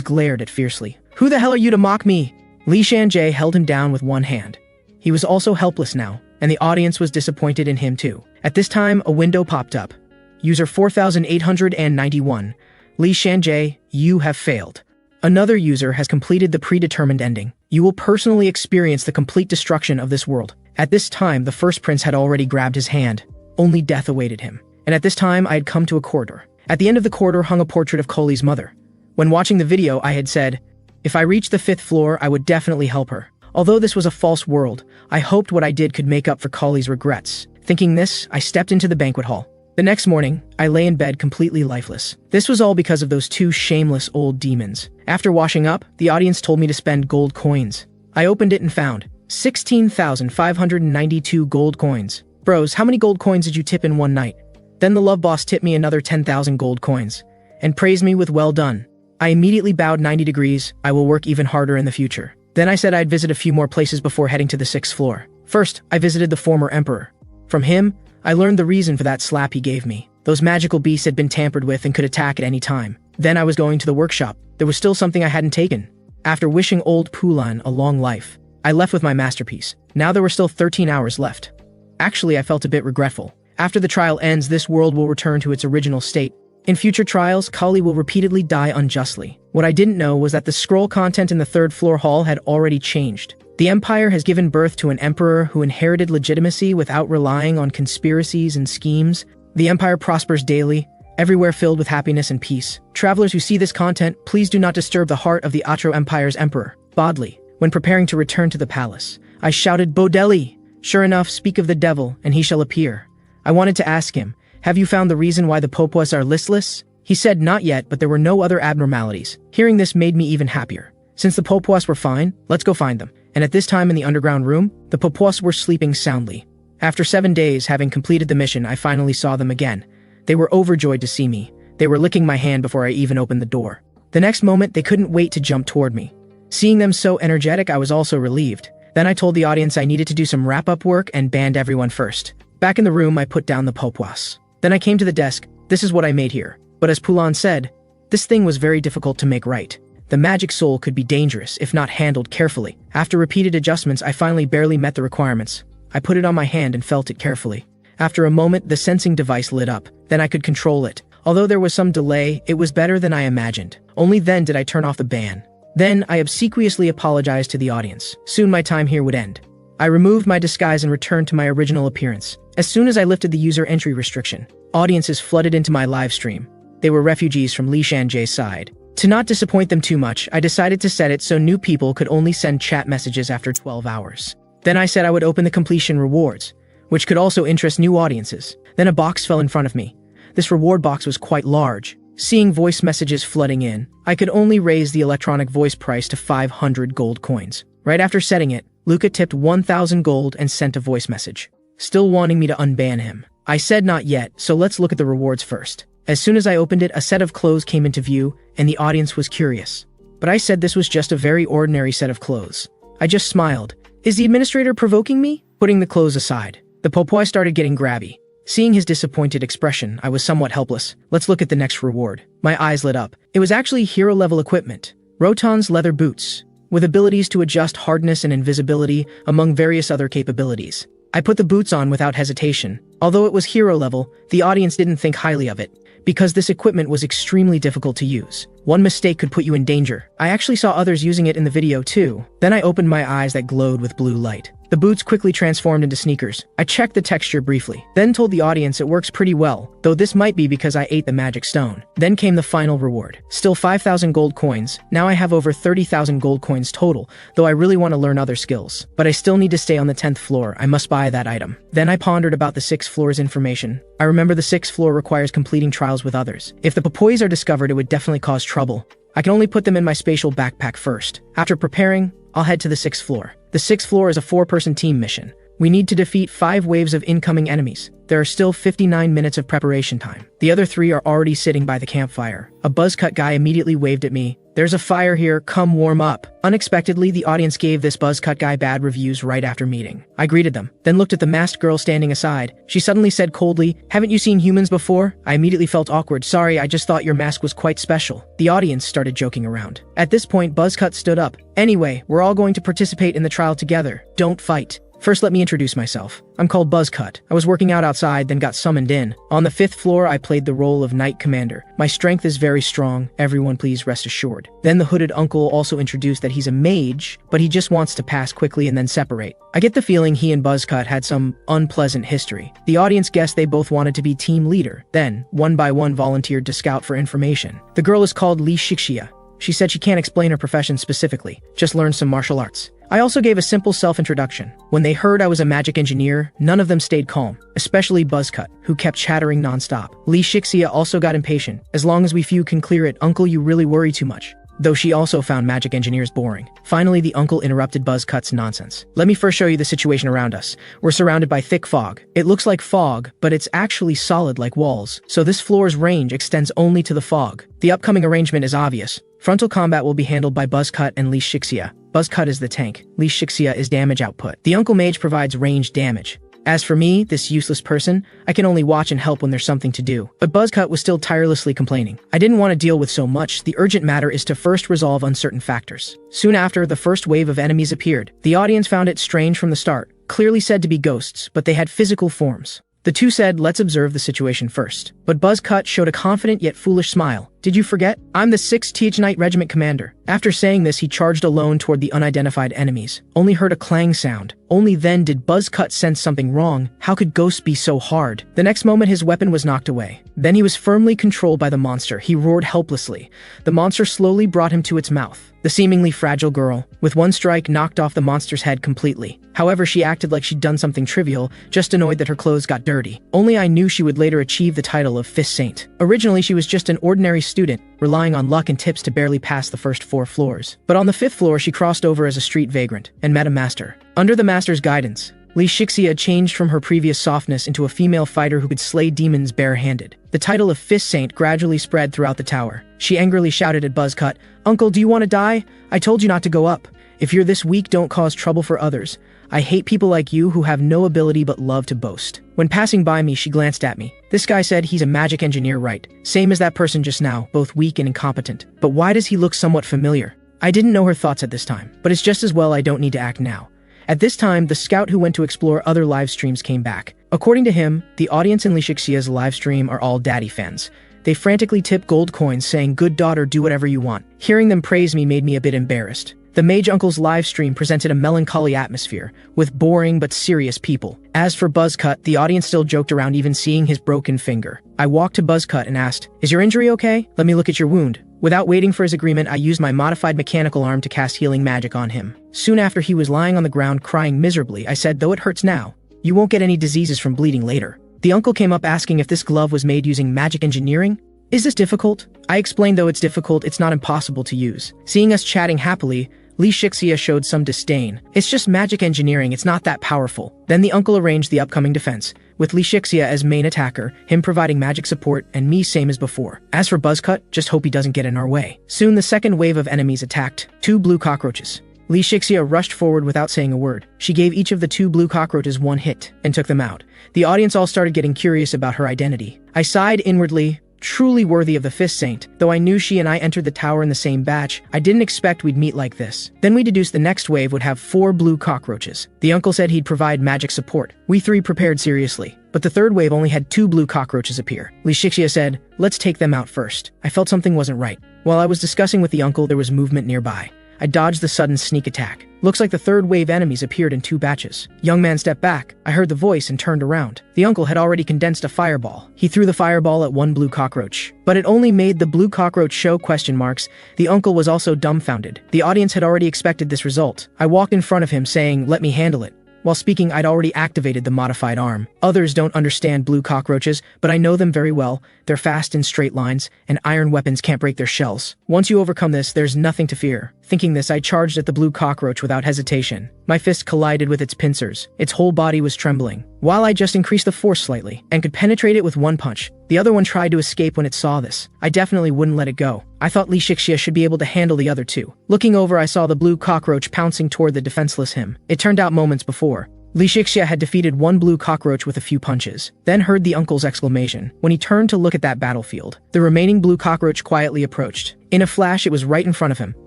glared at fiercely. Who the hell are you to mock me? Li Shanjie held him down with one hand. He was also helpless now, and the audience was disappointed in him too. At this time, a window popped up. User 4891. Lee Shanjae, you have failed. Another user has completed the predetermined ending. You will personally experience the complete destruction of this world. At this time, the first prince had already grabbed his hand. Only death awaited him. And at this time, I had come to a corridor. At the end of the corridor hung a portrait of Koli's mother. When watching the video, I had said, if I reached the 5th floor, I would definitely help her. Although this was a false world, I hoped what I did could make up for Koli's regrets. Thinking this, I stepped into the banquet hall. The next morning, I lay in bed completely lifeless. This was all because of those 2 shameless old demons. After washing up, the audience told me to spend gold coins. I opened it and found 16,592 gold coins. Bros, how many gold coins did you tip in one night? Then the love boss tipped me another 10,000 gold coins and praised me with well done. I immediately bowed 90 degrees. I will work even harder in the future. Then I said I'd visit a few more places before heading to the 6th floor. First, I visited the former emperor. From him, I learned the reason for that slap he gave me. Those magical beasts had been tampered with and could attack at any time. Then I was going to the workshop. There was still something I hadn't taken. After wishing old Pulan a long life, I left with my masterpiece. Now there were still 13 hours left. Actually, I felt a bit regretful. After the trial ends, this world will return to its original state. In future trials, Kali will repeatedly die unjustly. What I didn't know was that the scroll content in the 3rd floor hall had already changed. The Empire has given birth to an emperor who inherited legitimacy without relying on conspiracies and schemes. The Empire prospers daily, everywhere filled with happiness and peace. Travelers who see this content, please do not disturb the heart of the Atro Empire's emperor, Bodley. When preparing to return to the palace, I shouted, Bodeli! Sure enough, speak of the devil, and he shall appear. I wanted to ask him, have you found the reason why the Popuas are listless? He said not yet, but there were no other abnormalities. Hearing this made me even happier. Since the Popuas were fine, let's go find them. And at this time in the underground room, the Popuas were sleeping soundly. After 7 days, having completed the mission, I finally saw them again. They were overjoyed to see me. They were licking my hand before I even opened the door. The next moment, they couldn't wait to jump toward me. Seeing them so energetic, I was also relieved. Then I told the audience I needed to do some wrap-up work and banned everyone first. Back in the room, I put down the Popuas. Then I came to the desk. This is what I made here. But as Pulan said, this thing was very difficult to make right. The magic soul could be dangerous if not handled carefully. After repeated adjustments, I finally barely met the requirements. I put it on my hand and felt it carefully. After a moment, the sensing device lit up. Then I could control it. Although there was some delay, it was better than I imagined. Only then did I turn off the ban. Then I obsequiously apologized to the audience. Soon my time here would end. I removed my disguise and returned to my original appearance. As soon as I lifted the user entry restriction, audiences flooded into my live stream. They were refugees from Lee Shanjae's side. To not disappoint them too much, I decided to set it so new people could only send chat messages after 12 hours. Then I said I would open the completion rewards, which could also interest new audiences. Then a box fell in front of me. This reward box was quite large. Seeing voice messages flooding in, I could only raise the electronic voice price to 500 gold coins. Right after setting it, Luca tipped 1,000 gold and sent a voice message, still wanting me to unban him. I said not yet, so let's look at the rewards first. As soon as I opened it, a set of clothes came into view, and the audience was curious. But I said this was just a very ordinary set of clothes. I just smiled. Is the administrator provoking me? Putting the clothes aside, the Popoi started getting grabby. Seeing his disappointed expression, I was somewhat helpless. Let's look at the next reward. My eyes lit up. It was actually hero-level equipment. Roton's leather boots, with abilities to adjust hardness and invisibility, among various other capabilities. I put the boots on without hesitation. Although it was hero level, the audience didn't think highly of it, because this equipment was extremely difficult to use. One mistake could put you in danger. I actually saw others using it in the video too. Then I opened my eyes that glowed with blue light. The boots quickly transformed into sneakers. I checked the texture briefly, then told the audience it works pretty well, though this might be because I ate the magic stone. Then came the final reward. Still 5,000 gold coins. Now I have over 30,000 gold coins total, though I really want to learn other skills. But I still need to stay on the 10th floor. I must buy that item. Then I pondered about the 6th floor's information. I remember the 6th floor requires completing trials with others. If the Popois are discovered, it would definitely cause trouble. I can only put them in my spatial backpack first. After preparing, I'll head to the 6th floor. The 6th floor is a 4-person team mission. We need to defeat 5 waves of incoming enemies. There are still 59 minutes of preparation time. The other 3 are already sitting by the campfire. A buzzcut guy immediately waved at me. There's a fire here, come warm up. Unexpectedly, the audience gave this buzzcut guy bad reviews right after meeting. I greeted them, then looked at the masked girl standing aside. She suddenly said coldly, "Haven't you seen humans before?" I immediately felt awkward. "Sorry, I just thought your mask was quite special." The audience started joking around. At this point, Buzzcut stood up. "Anyway, we're all going to participate in the trial together. Don't fight. First, let me introduce myself. I'm called Buzzcut. I was working out outside, then got summoned in. On the 5th floor, I played the role of Knight Commander. My strength is very strong. Everyone please rest assured. Then the hooded uncle also introduced that he's a mage, but he just wants to pass quickly and then separate. I get the feeling he and Buzzcut had some unpleasant history. The audience guessed they both wanted to be team leader. Then, one by one volunteered to scout for information. The girl is called Li Shixia. She said she can't explain her profession specifically, just learned some martial arts. I also gave a simple self-introduction. When they heard I was a magic engineer, none of them stayed calm, especially Buzzcut, who kept chattering nonstop. Li Shixia also got impatient. As long as we few can clear it, uncle, you really worry too much. Though she also found magic engineers boring. Finally, the uncle interrupted Buzzcut's nonsense. Let me first show you the situation around us. We're surrounded by thick fog. It looks like fog, but it's actually solid like walls. So this floor's range extends only to the fog. The upcoming arrangement is obvious. Frontal combat will be handled by Buzzcut and Li Shixia. Buzzcut is the tank. Li Shixia is damage output. The uncle mage provides ranged damage. As for me, this useless person, I can only watch and help when there's something to do. But Buzzcut was still tirelessly complaining. I didn't want to deal with so much. The urgent matter is to first resolve uncertain factors. Soon after, the first wave of enemies appeared. The audience found it strange from the start. Clearly said to be ghosts, but they had physical forms. The two said, let's observe the situation first. But Buzzcut showed a confident yet foolish smile. Did you forget? I'm the 6th Th Knight Regiment commander. After saying this, he charged alone toward the unidentified enemies. Only heard a clang sound. Only then did Buzzcut sense something wrong. How could ghosts be so hard? The next moment his weapon was knocked away. Then he was firmly controlled by the monster. He roared helplessly. The monster slowly brought him to its mouth. The seemingly fragile girl, with one strike, knocked off the monster's head completely. However, she acted like she'd done something trivial, just annoyed that her clothes got dirty. Only I knew she would later achieve the title of Fist Saint. Originally, she was just an ordinary student, relying on luck and tips to barely pass the first 4 floors. But on the 5th floor, she crossed over as a street vagrant and met a master. Under the master's guidance, Li Shixia changed from her previous softness into a female fighter who could slay demons barehanded. The title of Fist Saint gradually spread throughout the tower. She angrily shouted at Buzzcut, "Uncle, do you want to die? I told you not to go up. If you're this weak, don't cause trouble for others. I hate people like you who have no ability but love to boast." When passing by me, she glanced at me. This guy said he's a magic engineer, right? Same as that person just now, both weak and incompetent. But why does he look somewhat familiar? I didn't know her thoughts at this time, but it's just as well I don't need to act now. At this time, the scout who went to explore other live streams came back. According to him, the audience in Li Shixia's live stream are all daddy fans. They frantically tip gold coins saying, "Good daughter, do whatever you want." Hearing them praise me made me a bit embarrassed. The Mage Uncle's live stream presented a melancholy atmosphere, with boring but serious people. As for Buzzcut, the audience still joked around even seeing his broken finger. I walked to Buzzcut and asked, "Is your injury okay? Let me look at your wound." Without waiting for his agreement, I used my modified mechanical arm to cast healing magic on him. Soon after he was lying on the ground crying miserably, I said, "Though it hurts now, you won't get any diseases from bleeding later." The uncle came up asking if this glove was made using magic engineering. Is this difficult? I explained though it's difficult, it's not impossible to use. Seeing us chatting happily, Li Shixia showed some disdain. It's just magic engineering, it's not that powerful. Then the uncle arranged the upcoming defense, with Li Shixia as main attacker, him providing magic support, and me same as before. As for Buzzcut, just hope he doesn't get in our way. Soon the second wave of enemies attacked, 2 blue cockroaches. Li Shixia rushed forward without saying a word. She gave each of the 2 blue cockroaches 1 hit, and took them out. The audience all started getting curious about her identity. I sighed inwardly. Truly worthy of the Fist Saint. Though I knew she and I entered the tower in the same batch, I didn't expect we'd meet like this. Then we deduced the next wave would have 4 blue cockroaches. The uncle said he'd provide magic support. We 3 prepared seriously. But the third wave only had 2 blue cockroaches appear. Li Shixia said, "Let's take them out first." I felt something wasn't right. While I was discussing with the uncle, there was movement nearby. I dodged the sudden sneak attack. Looks like the third wave enemies appeared in 2 batches. Young man stepped back. I heard the voice and turned around. The uncle had already condensed a fireball. He threw the fireball at 1 blue cockroach. But it only made the blue cockroach show question marks. The uncle was also dumbfounded. The audience had already expected this result. I walked in front of him saying, "Let me handle it." While speaking, I'd already activated the modified arm. Others don't understand blue cockroaches, but I know them very well. They're fast in straight lines, and iron weapons can't break their shells. Once you overcome this, there's nothing to fear. Thinking this, I charged at the blue cockroach without hesitation. My fist collided with its pincers. Its whole body was trembling. While I just increased the force slightly, and could penetrate it with 1 punch, the other one tried to escape when it saw this. I definitely wouldn't let it go. I thought Li Shixia should be able to handle the other 2. Looking over, I saw the blue cockroach pouncing toward the defenseless him. It turned out moments before, Li Shixia had defeated 1 blue cockroach with a few punches, then heard the uncle's exclamation. When he turned to look at that battlefield, the remaining blue cockroach quietly approached. In a flash, it was right in front of him.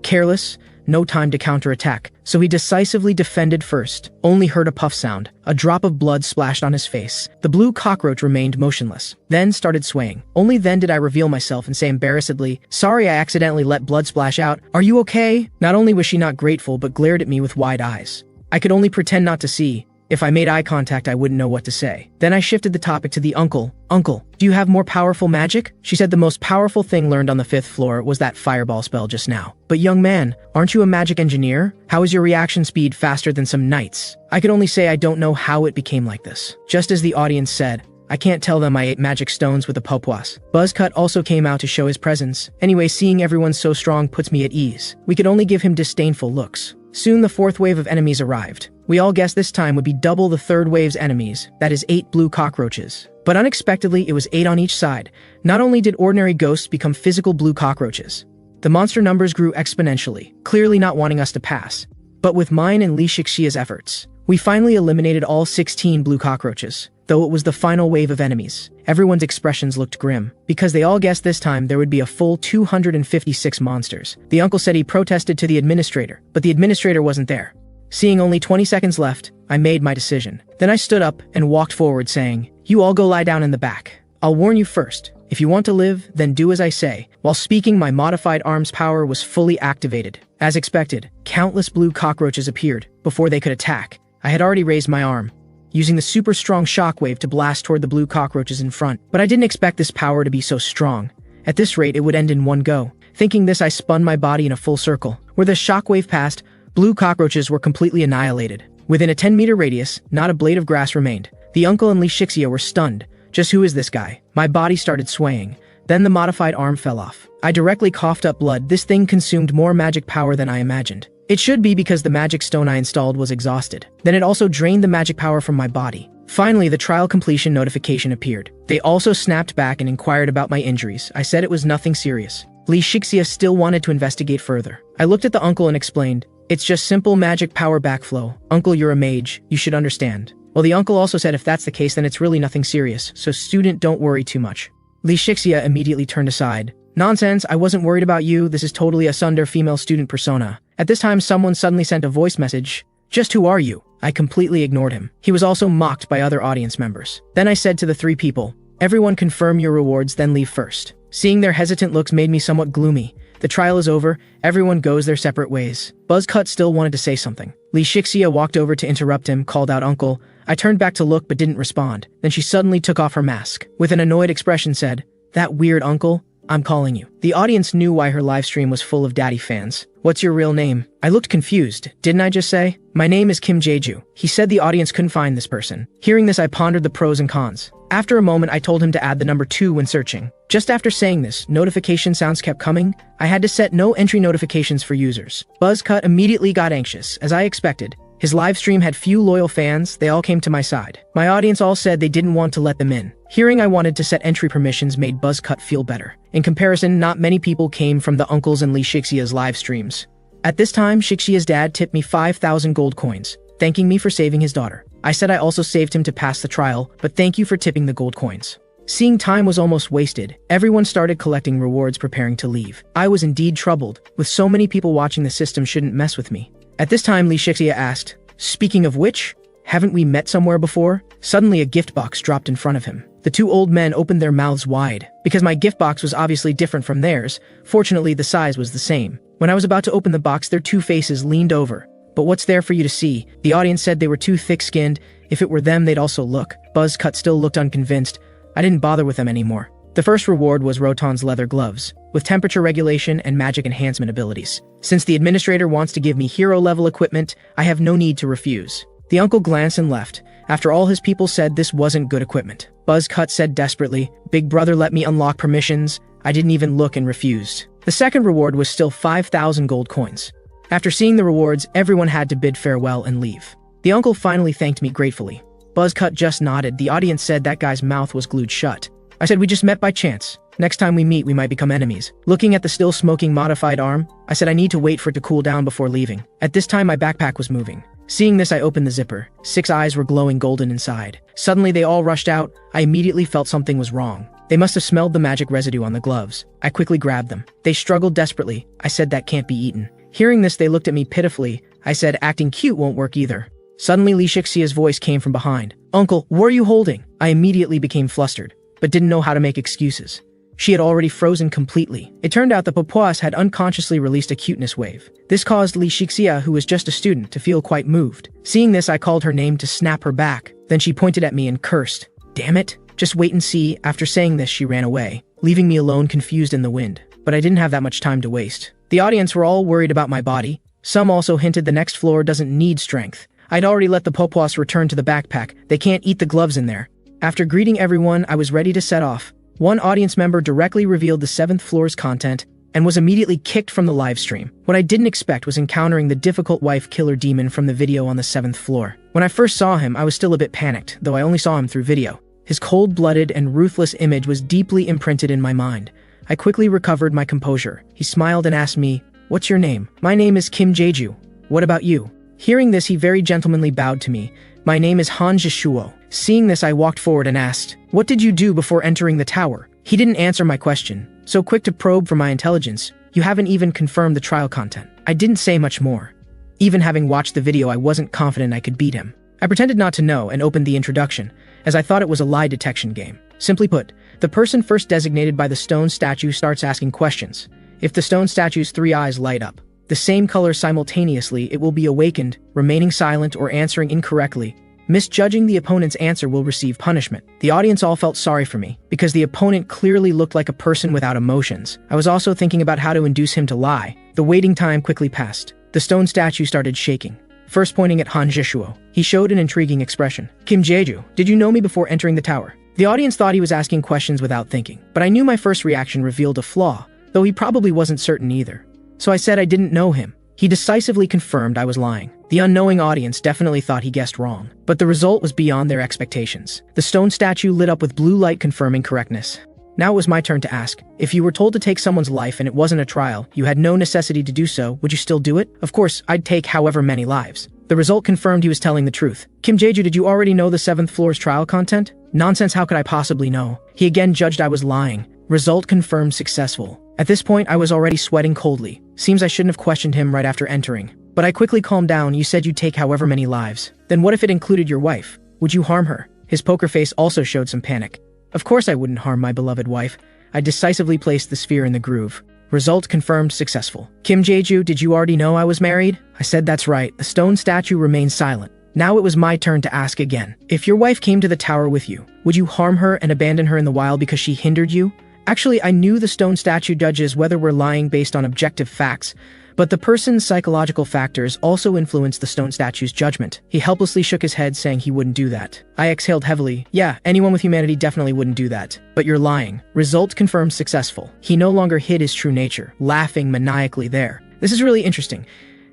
Careless, no time to counterattack, so he decisively defended first. Only heard a puff sound. A drop of blood splashed on his face. The blue cockroach remained motionless, then started swaying. Only then did I reveal myself and say embarrassedly, "Sorry, I accidentally let blood splash out. Are you okay?" Not only was she not grateful, but glared at me with wide eyes. I could only pretend not to see. If I made eye contact, I wouldn't know what to say. Then I shifted the topic to the uncle. "Uncle, do you have more powerful magic?" She said the most powerful thing learned on the 5th floor was that fireball spell just now. "But young man, aren't you a magic engineer? How is your reaction speed faster than some knights?" I could only say I don't know how it became like this. Just as the audience said, I can't tell them I ate magic stones with a pupwas. Buzzcut also came out to show his presence. Anyway, seeing everyone so strong puts me at ease. We could only give him disdainful looks. Soon the 4th wave of enemies arrived. We all guessed this time would be double the 3rd wave's enemies, that is 8 blue cockroaches. But unexpectedly, it was 8 on each side. Not only did ordinary ghosts become physical blue cockroaches, the monster numbers grew exponentially, clearly not wanting us to pass. But with mine and Li Shixia's efforts, we finally eliminated all 16 blue cockroaches. Though it was the final wave of enemies, everyone's expressions looked grim, because they all guessed this time there would be a full 256 monsters. The uncle said he protested to the administrator, but the administrator wasn't there. Seeing only 20 seconds left, I made my decision. Then I stood up and walked forward saying, "You all go lie down in the back. I'll warn you first. If you want to live, then do as I say." While speaking, my modified arm's power was fully activated. As expected, countless blue cockroaches appeared. Before they could attack, I had already raised my arm, using the super strong shockwave to blast toward the blue cockroaches in front. But I didn't expect this power to be so strong. At this rate, it would end in one go. Thinking this, I spun my body in a full circle. Where the shockwave passed, blue cockroaches were completely annihilated. Within a 10-meter radius, not a blade of grass remained. The uncle and Li Shixia were stunned. Just who is this guy? My body started swaying. Then the modified arm fell off. I directly coughed up blood. This thing consumed more magic power than I imagined. It should be because the magic stone I installed was exhausted. Then it also drained the magic power from my body. Finally, the trial completion notification appeared. They also snapped back and inquired about my injuries. I said it was nothing serious. Li Shixia still wanted to investigate further. I looked at the uncle and explained, "It's just simple magic power backflow. Uncle, you're a mage. You should understand." Well, the uncle also said if that's the case, then it's really nothing serious, so student, don't worry too much. Li Shixia immediately turned aside. "Nonsense, I wasn't worried about you. This is totally a Sunder female student persona." At this time, someone suddenly sent a voice message. "Just who are you?" I completely ignored him. He was also mocked by other audience members. Then I said to the 3 people, "Everyone confirm your rewards, then leave first." Seeing their hesitant looks made me somewhat gloomy. The trial is over, everyone goes their separate ways. Buzzcut still wanted to say something. Li Shixia walked over to interrupt him, called out "Uncle." I turned back to look but didn't respond. Then she suddenly took off her mask. With an annoyed expression said, "That weird uncle? I'm calling you." The audience knew why her livestream was full of daddy fans. "What's your real name?" I looked confused. Didn't I just say? "My name is Kim Jeju." He said the audience couldn't find this person. Hearing this, I pondered the pros and cons. After a moment, I told him to add the number 2 when searching. Just after saying this, notification sounds kept coming. I had to set no entry notifications for users. Buzzcut immediately got anxious, as I expected. His livestream had few loyal fans. They all came to my side. My audience all said they didn't want to let them in. Hearing I wanted to set entry permissions made Buzzcut feel better. In comparison, not many people came from the uncles and Li Shixia's live streams. At this time, Shixia's dad tipped me 5,000 gold coins, thanking me for saving his daughter. I said I also saved him to pass the trial, but thank you for tipping the gold coins. Seeing time was almost wasted, everyone started collecting rewards preparing to leave. I was indeed troubled. With so many people watching, the system shouldn't mess with me. At this time, Li Shixia asked, "Speaking of which, haven't we met somewhere before?" Suddenly a gift box dropped in front of him. The 2 old men opened their mouths wide, because my gift box was obviously different from theirs. Fortunately, the size was the same. When I was about to open the box, their 2 faces leaned over. "But what's there for you to see?" The audience said they were too thick-skinned. If it were them, they'd also look. Buzzcut still looked unconvinced. I didn't bother with them anymore. The first reward was Roton's leather gloves, with temperature regulation and magic enhancement abilities. Since the administrator wants to give me hero-level equipment, I have no need to refuse. The uncle glanced and left. After all his people said this wasn't good equipment. Buzzcut said desperately, "Big brother, let me unlock permissions." I didn't even look and refused. The second reward was still 5,000 gold coins. After seeing the rewards, everyone had to bid farewell and leave. The uncle finally thanked me gratefully. Buzzcut just nodded. The audience said that guy's mouth was glued shut. I said we just met by chance. Next time we meet, we might become enemies. Looking at the still smoking modified arm, I said I need to wait for it to cool down before leaving. At this time, my backpack was moving. Seeing this, I opened the zipper. 6 eyes were glowing golden inside. Suddenly, they all rushed out. I immediately felt something was wrong. They must have smelled the magic residue on the gloves. I quickly grabbed them. They struggled desperately. I said that can't be eaten. Hearing this, they looked at me pitifully. I said, acting cute won't work either. Suddenly, Li Shixia's voice came from behind. Uncle, what are you holding? I immediately became flustered, but didn't know how to make excuses. She had already frozen completely. It turned out the Papuas had unconsciously released a cuteness wave. This caused Li Shixia, who was just a student, to feel quite moved. Seeing this, I called her name to snap her back. Then she pointed at me and cursed. Damn it. Just wait and see. After saying this, she ran away, leaving me alone confused in the wind. But I didn't have that much time to waste. The audience were all worried about my body. Some also hinted the next floor doesn't need strength. I'd already let the Papuas return to the backpack. They can't eat the gloves in there. After greeting everyone, I was ready to set off. One audience member directly revealed the 7th floor's content and was immediately kicked from the live stream. What I didn't expect was encountering the difficult wife killer demon from the video on the 7th floor. When I first saw him, I was still a bit panicked, though I only saw him through video. His cold-blooded and ruthless image was deeply imprinted in my mind. I quickly recovered my composure. He smiled and asked me, "What's your name?" "My name is Kim Jeju. What about you?" Hearing this, he very gentlemanly bowed to me. "My name is Han Jishuo." Seeing this, I walked forward and asked, "What did you do before entering the tower?" He didn't answer my question, so quick to probe for my intelligence. "You haven't even confirmed the trial content." I didn't say much more. Even having watched the video, I wasn't confident I could beat him. I pretended not to know and opened the introduction, as I thought it was a lie detection game. Simply put, the person first designated by the stone statue starts asking questions. If the stone statue's 3 eyes light up, the same color simultaneously, it will be awakened, remaining silent or answering incorrectly. Misjudging the opponent's answer will receive punishment. The audience all felt sorry for me, because the opponent clearly looked like a person without emotions. I was also thinking about how to induce him to lie. The waiting time quickly passed. The stone statue started shaking, first pointing at Han Jishuo. He showed an intriguing expression. "Kim Jeju, did you know me before entering the tower?" The audience thought he was asking questions without thinking, but I knew my first reaction revealed a flaw, though he probably wasn't certain either. So I said I didn't know him. He decisively confirmed I was lying. The unknowing audience definitely thought he guessed wrong, but the result was beyond their expectations. The stone statue lit up with blue light confirming correctness. Now it was my turn to ask, if you were told to take someone's life and it wasn't a trial, you had no necessity to do so, would you still do it? Of course, I'd take however many lives. The result confirmed he was telling the truth. "Kim Jeju, did you already know the 7th floor's trial content?" "Nonsense, how could I possibly know?" He again judged I was lying. Result confirmed successful. At this point, I was already sweating coldly. Seems I shouldn't have questioned him right after entering. But I quickly calmed down. "You said you'd take however many lives. Then what if it included your wife? Would you harm her?" His poker face also showed some panic. Of course I wouldn't harm my beloved wife. I decisively placed the sphere in the groove. Result confirmed successful. "Kim Jeju, did you already know I was married?" I said that's right. The stone statue remained silent. Now it was my turn to ask again. "If your wife came to the tower with you, would you harm her and abandon her in the wild because she hindered you?" Actually, I knew the stone statue judges whether we're lying based on objective facts, but the person's psychological factors also influenced the stone statue's judgment. He helplessly shook his head, saying he wouldn't do that. I exhaled heavily. "Yeah, anyone with humanity definitely wouldn't do that. But you're lying." Result confirmed successful. He no longer hid his true nature, laughing maniacally there. "This is really interesting.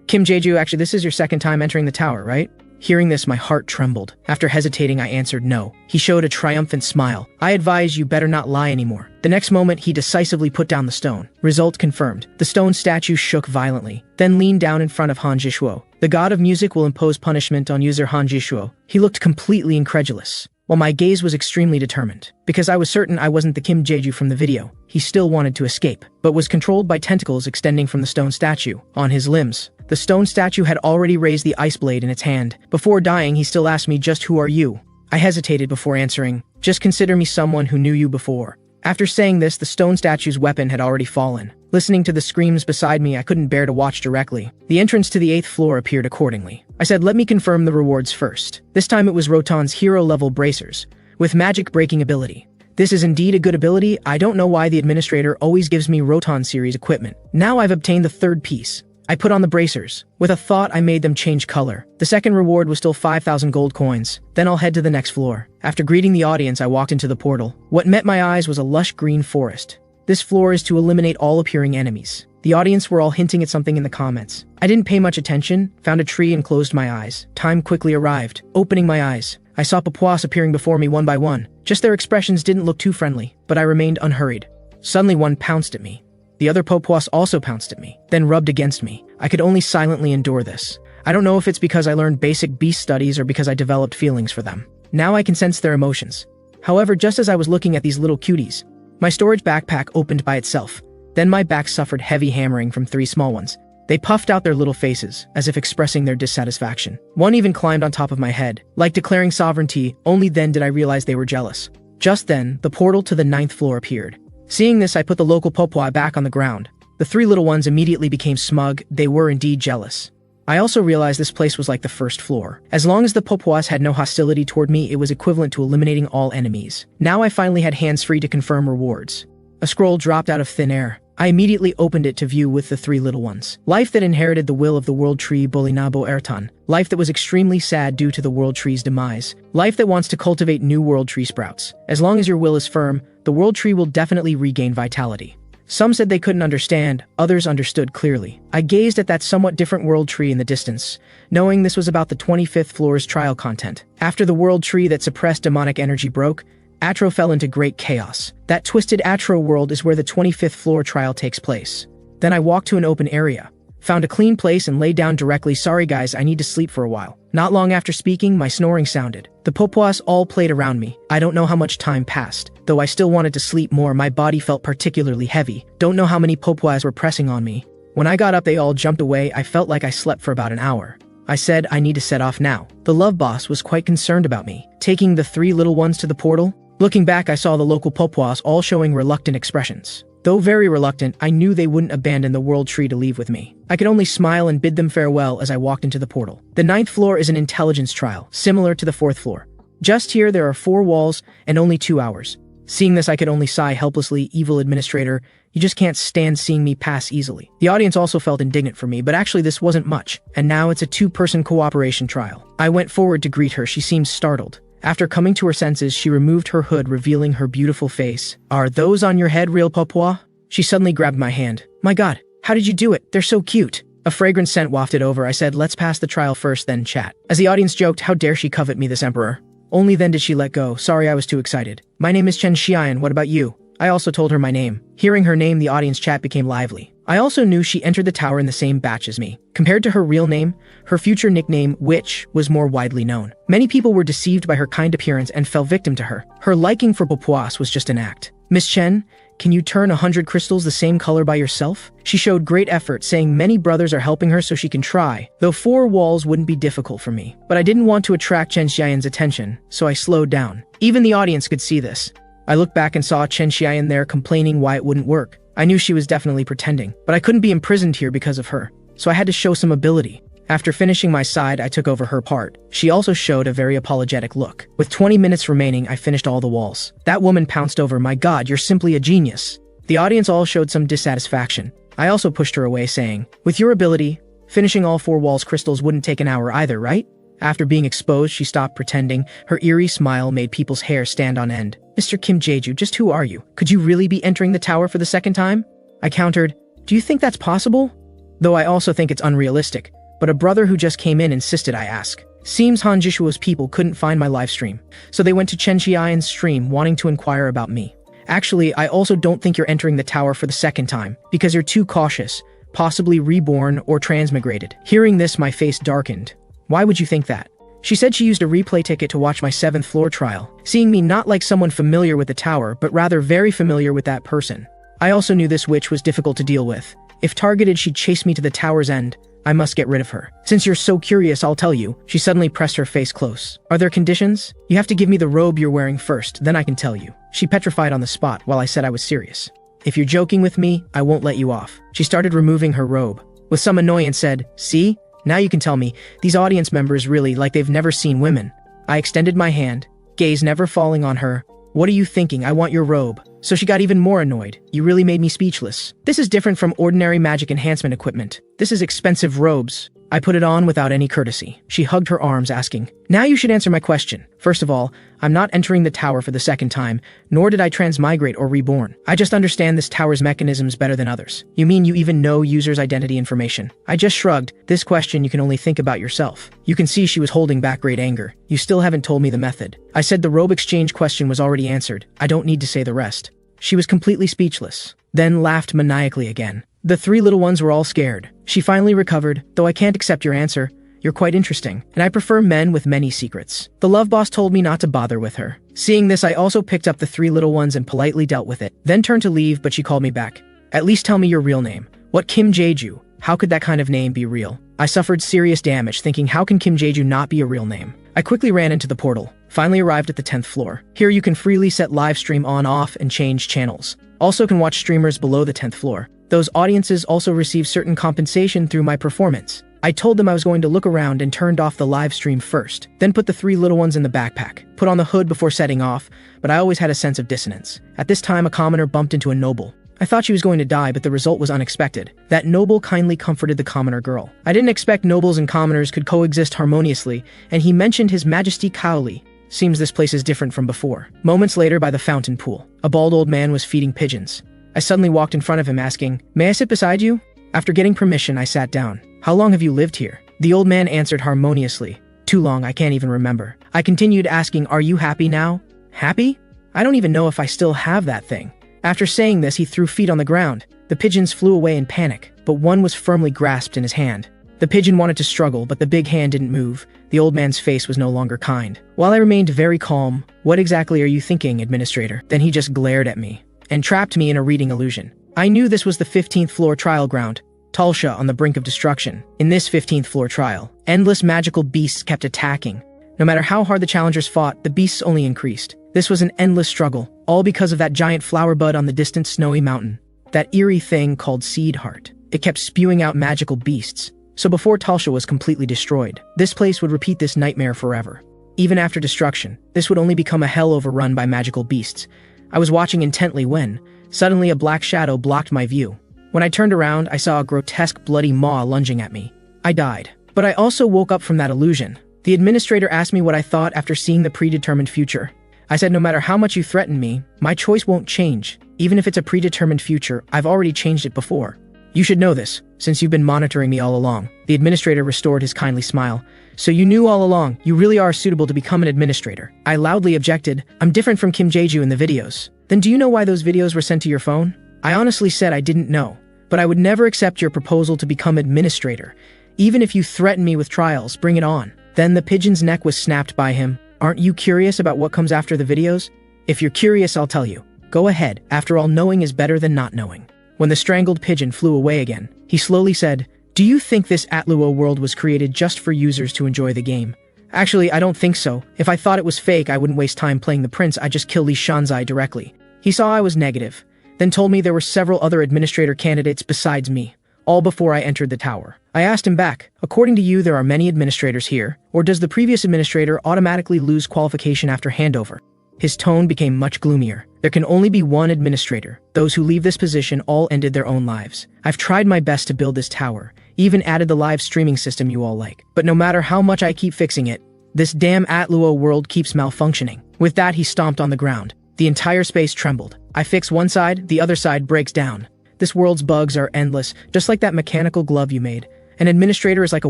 Kim Jeju, actually, this is your 2nd time entering the tower, right?" Hearing this, my heart trembled. After hesitating, I answered no. He showed a triumphant smile. "I advise you better not lie anymore." The next moment, he decisively put down the stone. Result confirmed. The stone statue shook violently, then leaned down in front of Han Jishuo. "The god of music will impose punishment on user Han Jishuo." He looked completely incredulous, while my gaze was extremely determined. Because I was certain I wasn't the Kim Jeju from the video, he still wanted to escape, but was controlled by tentacles extending from the stone statue on his limbs. The stone statue had already raised the ice blade in its hand. Before dying, he still asked me, "Just who are you?" I hesitated before answering, "Just consider me someone who knew you before." After saying this, the stone statue's weapon had already fallen. Listening to the screams beside me, I couldn't bear to watch directly. The entrance to the 8th floor appeared accordingly. I said, "Let me confirm the rewards first." This time it was Rotan's hero-level bracers, with magic-breaking ability. This is indeed a good ability. I don't know why the administrator always gives me Rotan series equipment. Now I've obtained the 3rd piece. I put on the bracers. With a thought, I made them change color. The second reward was still 5,000 gold coins. Then I'll head to the next floor. After greeting the audience, I walked into the portal. What met my eyes was a lush green forest. This floor is to eliminate all appearing enemies. The audience were all hinting at something in the comments. I didn't pay much attention, found a tree and closed my eyes. Time quickly arrived. Opening my eyes, I saw Papuas appearing before me one by one. Just their expressions didn't look too friendly, but I remained unhurried. Suddenly one pounced at me. The other Papuas also pounced at me, then rubbed against me. I could only silently endure this. I don't know if it's because I learned basic beast studies or because I developed feelings for them. Now I can sense their emotions. However, just as I was looking at these little cuties, my storage backpack opened by itself. Then my back suffered heavy hammering from 3 small ones. They puffed out their little faces, as if expressing their dissatisfaction. One even climbed on top of my head, like declaring sovereignty. Only then did I realize they were jealous. Just then, the portal to the 9th floor appeared. Seeing this, I put the local popwa back on the ground. The 3 little ones immediately became smug. They were indeed jealous. I also realized this place was like the 1st floor. As long as the popwas had no hostility toward me, it was equivalent to eliminating all enemies. Now I finally had hands free to confirm rewards. A scroll dropped out of thin air. I immediately opened it to view with the 3 little ones. Life that inherited the will of the world tree Bolinabo Ertan. Life that was extremely sad due to the world tree's demise. Life that wants to cultivate new world tree sprouts. As long as your will is firm, the world tree will definitely regain vitality. Some said they couldn't understand, others understood clearly. I gazed at that somewhat different world tree in the distance, knowing this was about the 25th floor's trial content. After the world tree that suppressed demonic energy broke, Atro fell into great chaos. That twisted Atro world is where the 25th floor trial takes place. Then I walked to an open area, found a clean place and laid down directly. Sorry guys, I need to sleep for a while. Not long after speaking, my snoring sounded. The popwas all played around me. I don't know how much time passed. Though I still wanted to sleep more, my body felt particularly heavy. Don't know how many popwas were pressing on me. When I got up, they all jumped away. I felt like I slept for about an hour. I said, I need to set off now. The love boss was quite concerned about me. Taking the 3 little ones to the portal? Looking back, I saw the local popwas all showing reluctant expressions. Though very reluctant, I knew they wouldn't abandon the world tree to leave with me. I could only smile and bid them farewell as I walked into the portal. The 9th floor is an intelligence trial, similar to the 4th floor. Just here, there are 4 walls and only 2 hours. Seeing this, I could only sigh helplessly. Evil administrator, you just can't stand seeing me pass easily. The audience also felt indignant for me, but actually this wasn't much. And now it's a 2-person cooperation trial. I went forward to greet her. She seemed startled. After coming to her senses, she removed her hood, revealing her beautiful face. Are those on your head real popwa? She suddenly grabbed my hand. My god, how did you do it? They're so cute. A fragrant scent wafted over. I said, let's pass the trial first, then chat. As the audience joked, how dare she covet me, this emperor? Only then did she let go. Sorry, I was too excited. My name is Chen Xian, what about you? I also told her my name. Hearing her name, the audience chat became lively. I also knew she entered the tower in the same batch as me. Compared to her real name, her future nickname, Witch, was more widely known. Many people were deceived by her kind appearance and fell victim to her. Her liking for popwas was just an act. Miss Chen, can you turn 100 crystals the same color by yourself? She showed great effort, saying many brothers are helping her so she can try, though 4 walls wouldn't be difficult for me. But I didn't want to attract Chen Xian's attention, so I slowed down. Even the audience could see this. I looked back and saw Chen Xian there complaining why it wouldn't work. I knew she was definitely pretending, but I couldn't be imprisoned here because of her, so I had to show some ability. After finishing my side, I took over her part. She also showed a very apologetic look. With 20 minutes remaining, I finished all the walls. That woman pounced over, my god, you're simply a genius. The audience all showed some dissatisfaction. I also pushed her away, saying, with your ability, finishing all 4 walls crystals wouldn't take an hour either, right? After being exposed, she stopped pretending. Her eerie smile made people's hair stand on end. Mr. Kim Jae-ju, just who are you? Could you really be entering the tower for the 2nd time? I countered, do you think that's possible? Though I also think it's unrealistic. But a brother who just came in insisted I ask. Seems Han Jishua's people couldn't find my live stream, so they went to Chen Xian's stream wanting to inquire about me. Actually, I also don't think you're entering the tower for the 2nd time, because you're too cautious, possibly reborn or transmigrated. Hearing this, my face darkened. Why would you think that? She said she used a replay ticket to watch my 7th floor trial, seeing me not like someone familiar with the tower, but rather very familiar with that person. I also knew this witch was difficult to deal with. If targeted, she'd chase me to the tower's end. I must get rid of her. Since you're so curious, I'll tell you. She suddenly pressed her face close. Are there conditions? You have to give me the robe you're wearing first, then I can tell you. She petrified on the spot while I said I was serious. If you're joking with me, I won't let you off. She started removing her robe. With some annoyance said, see? Now you can tell me, these audience members really like they've never seen women. I extended my hand, gaze never falling on her. What are you thinking? I want your robe. So she got even more annoyed. You really made me speechless. This is different from ordinary magic enhancement equipment. This is expensive robes. I put it on without any courtesy. She hugged her arms, asking, now you should answer my question. First of all, I'm not entering the tower for the 2nd time, nor did I transmigrate or reborn. I just understand this tower's mechanisms better than others. You mean you even know users' identity information? I just shrugged. This question you can only think about yourself. You can see she was holding back great anger. You still haven't told me the method. I said the robe exchange question was already answered. I don't need to say the rest. She was completely speechless, then laughed maniacally again. The 3 little ones were all scared. She finally recovered, though I can't accept your answer. You're quite interesting, and I prefer men with many secrets. The love boss told me not to bother with her. Seeing this, I also picked up the 3 little ones and politely dealt with it, then turned to leave, but she called me back. At least tell me your real name. What Kim Jae-ju? How could that kind of name be real? I suffered serious damage thinking, how can Kim Jae-ju not be a real name? I quickly ran into the portal, finally arrived at the 10th floor. Here you can freely set live stream on off and change channels. Also can watch streamers below the 10th floor. Those audiences also receive certain compensation through my performance. I told them I was going to look around and turned off the live stream first, then put the 3 little ones in the backpack, put on the hood before setting off, but I always had a sense of dissonance. At this time, a commoner bumped into a noble. I thought she was going to die, but the result was unexpected. That noble kindly comforted the commoner girl. I didn't expect nobles and commoners could coexist harmoniously, and he mentioned His Majesty Kaoli. Seems this place is different from before. Moments later, by the fountain pool, a bald old man was feeding pigeons. I suddenly walked in front of him asking, "May I sit beside you?" After getting permission, I sat down. "How long have you lived here?" The old man answered harmoniously, "Too long, I can't even remember." I continued asking, "Are you happy now?" "Happy? I don't even know if I still have that thing." After saying this, he threw feet on the ground. The pigeons flew away in panic, but one was firmly grasped in his hand. The pigeon wanted to struggle, but the big hand didn't move. The old man's face was no longer kind. While I remained very calm, "What exactly are you thinking, Administrator?" Then he just glared at me and trapped me in a reading illusion. I knew this was the 15th floor trial ground, Talsha on the brink of destruction. In this 15th floor trial, endless magical beasts kept attacking. No matter how hard the challengers fought, the beasts only increased. This was an endless struggle, all because of that giant flower bud on the distant snowy mountain. That eerie thing called Seed Heart. It kept spewing out magical beasts. So before Talsha was completely destroyed, this place would repeat this nightmare forever. Even after destruction, this would only become a hell overrun by magical beasts. I was watching intently when, suddenly a black shadow blocked my view. When I turned around, I saw a grotesque bloody maw lunging at me. I died. But I also woke up from that illusion. The administrator asked me what I thought after seeing the predetermined future. I said, "No matter how much you threaten me, my choice won't change. Even if it's a predetermined future, I've already changed it before. You should know this, since you've been monitoring me all along." The administrator restored his kindly smile. "So you knew all along, you really are suitable to become an administrator." I loudly objected, "I'm different from Kim Jae-ju in the videos." "Then do you know why those videos were sent to your phone?" I honestly said I didn't know, but I would never accept your proposal to become administrator. Even if you threaten me with trials, bring it on. Then the pigeon's neck was snapped by him. "Aren't you curious about what comes after the videos?" "If you're curious, I'll tell you. Go ahead. After all, knowing is better than not knowing." When the strangled pigeon flew away again, he slowly said, "Do you think this Atluo world was created just for users to enjoy the game?" "Actually, I don't think so. If I thought it was fake, I wouldn't waste time playing the prince. I'd just kill Li Shanzai directly." He saw I was negative, then told me there were several other administrator candidates besides me, all before I entered the tower. I asked him back, "According to you, there are many administrators here, or does the previous administrator automatically lose qualification after handover?" His tone became much gloomier. "There can only be one administrator. Those who leave this position all ended their own lives. I've tried my best to build this tower, even added the live streaming system you all like. But no matter how much I keep fixing it, this damn Atluo world keeps malfunctioning." With that, he stomped on the ground. The entire space trembled. I fix one side, the other side breaks down. This world's bugs are endless, just like that mechanical glove you made. An administrator is like a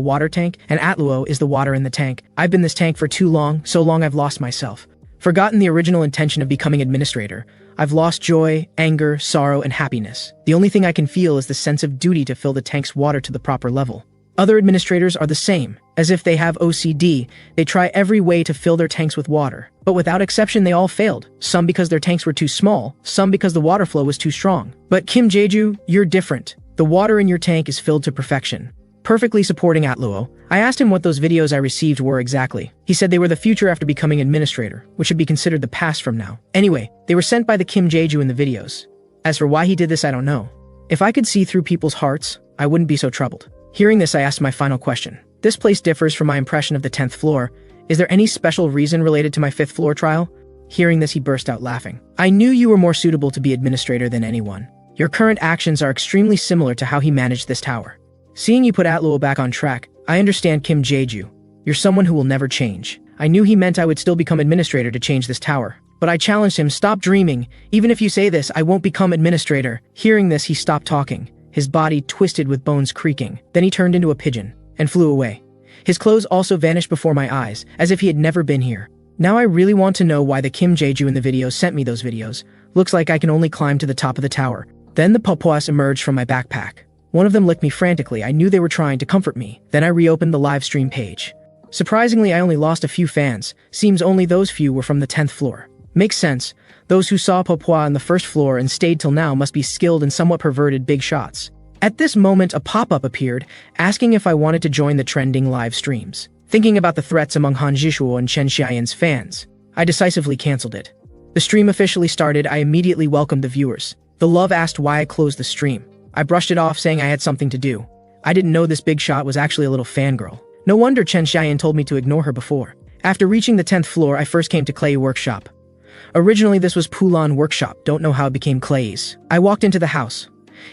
water tank, and Atluo is the water in the tank. I've been this tank for too long, so long I've lost myself. Forgotten the original intention of becoming administrator. I've lost joy, anger, sorrow, and happiness. The only thing I can feel is the sense of duty to fill the tank's water to the proper level. Other administrators are the same. As if they have OCD, they try every way to fill their tanks with water. But without exception, they all failed. Some because their tanks were too small, some because the water flow was too strong. But Kim Jae-ju, you're different. The water in your tank is filled to perfection, perfectly supporting Atluo. I asked him what those videos I received were exactly. He said they were the future after becoming administrator, which should be considered the past from now. Anyway, they were sent by the Kim Jae-ju in the videos. As for why he did this, I don't know. If I could see through people's hearts, I wouldn't be so troubled. Hearing this, I asked my final question. This place differs from my impression of the 10th floor. Is there any special reason related to my 5th floor trial? Hearing this, he burst out laughing. "I knew you were more suitable to be administrator than anyone. Your current actions are extremely similar to how he managed this tower. Seeing you put Atluo back on track, I understand Kim Jae-ju. You're someone who will never change. I knew he meant I would still become administrator to change this tower. But I challenged him, stop dreaming. Even if you say this, I won't become administrator." Hearing this, he stopped talking. His body twisted with bones creaking. Then he turned into a pigeon and flew away. His clothes also vanished before my eyes, as if he had never been here. Now I really want to know why the Kim Jae-ju in the video sent me those videos. Looks like I can only climb to the top of the tower. Then the popoas emerged from my backpack. One of them licked me frantically. I knew they were trying to comfort me. Then I reopened the live stream page. Surprisingly, I only lost a few fans. Seems only those few were from the 10th floor. Makes sense. Those who saw Popoa on the 1st floor and stayed till now must be skilled in somewhat perverted big shots. At this moment, a pop-up appeared, asking if I wanted to join the trending live streams. Thinking about the threats among Han Jishuo and Chen Xiaoyan's fans, I decisively canceled it. The stream officially started. I immediately welcomed the viewers. The love asked why I closed the stream. I brushed it off, saying I had something to do. I didn't know this big shot was actually a little fangirl. No wonder Chen Xiaoyan told me to ignore her before. After reaching the 10th floor, I first came to Clay Workshop. Originally, this was Pulan Workshop. Don't know how it became Clay's. I walked into the house.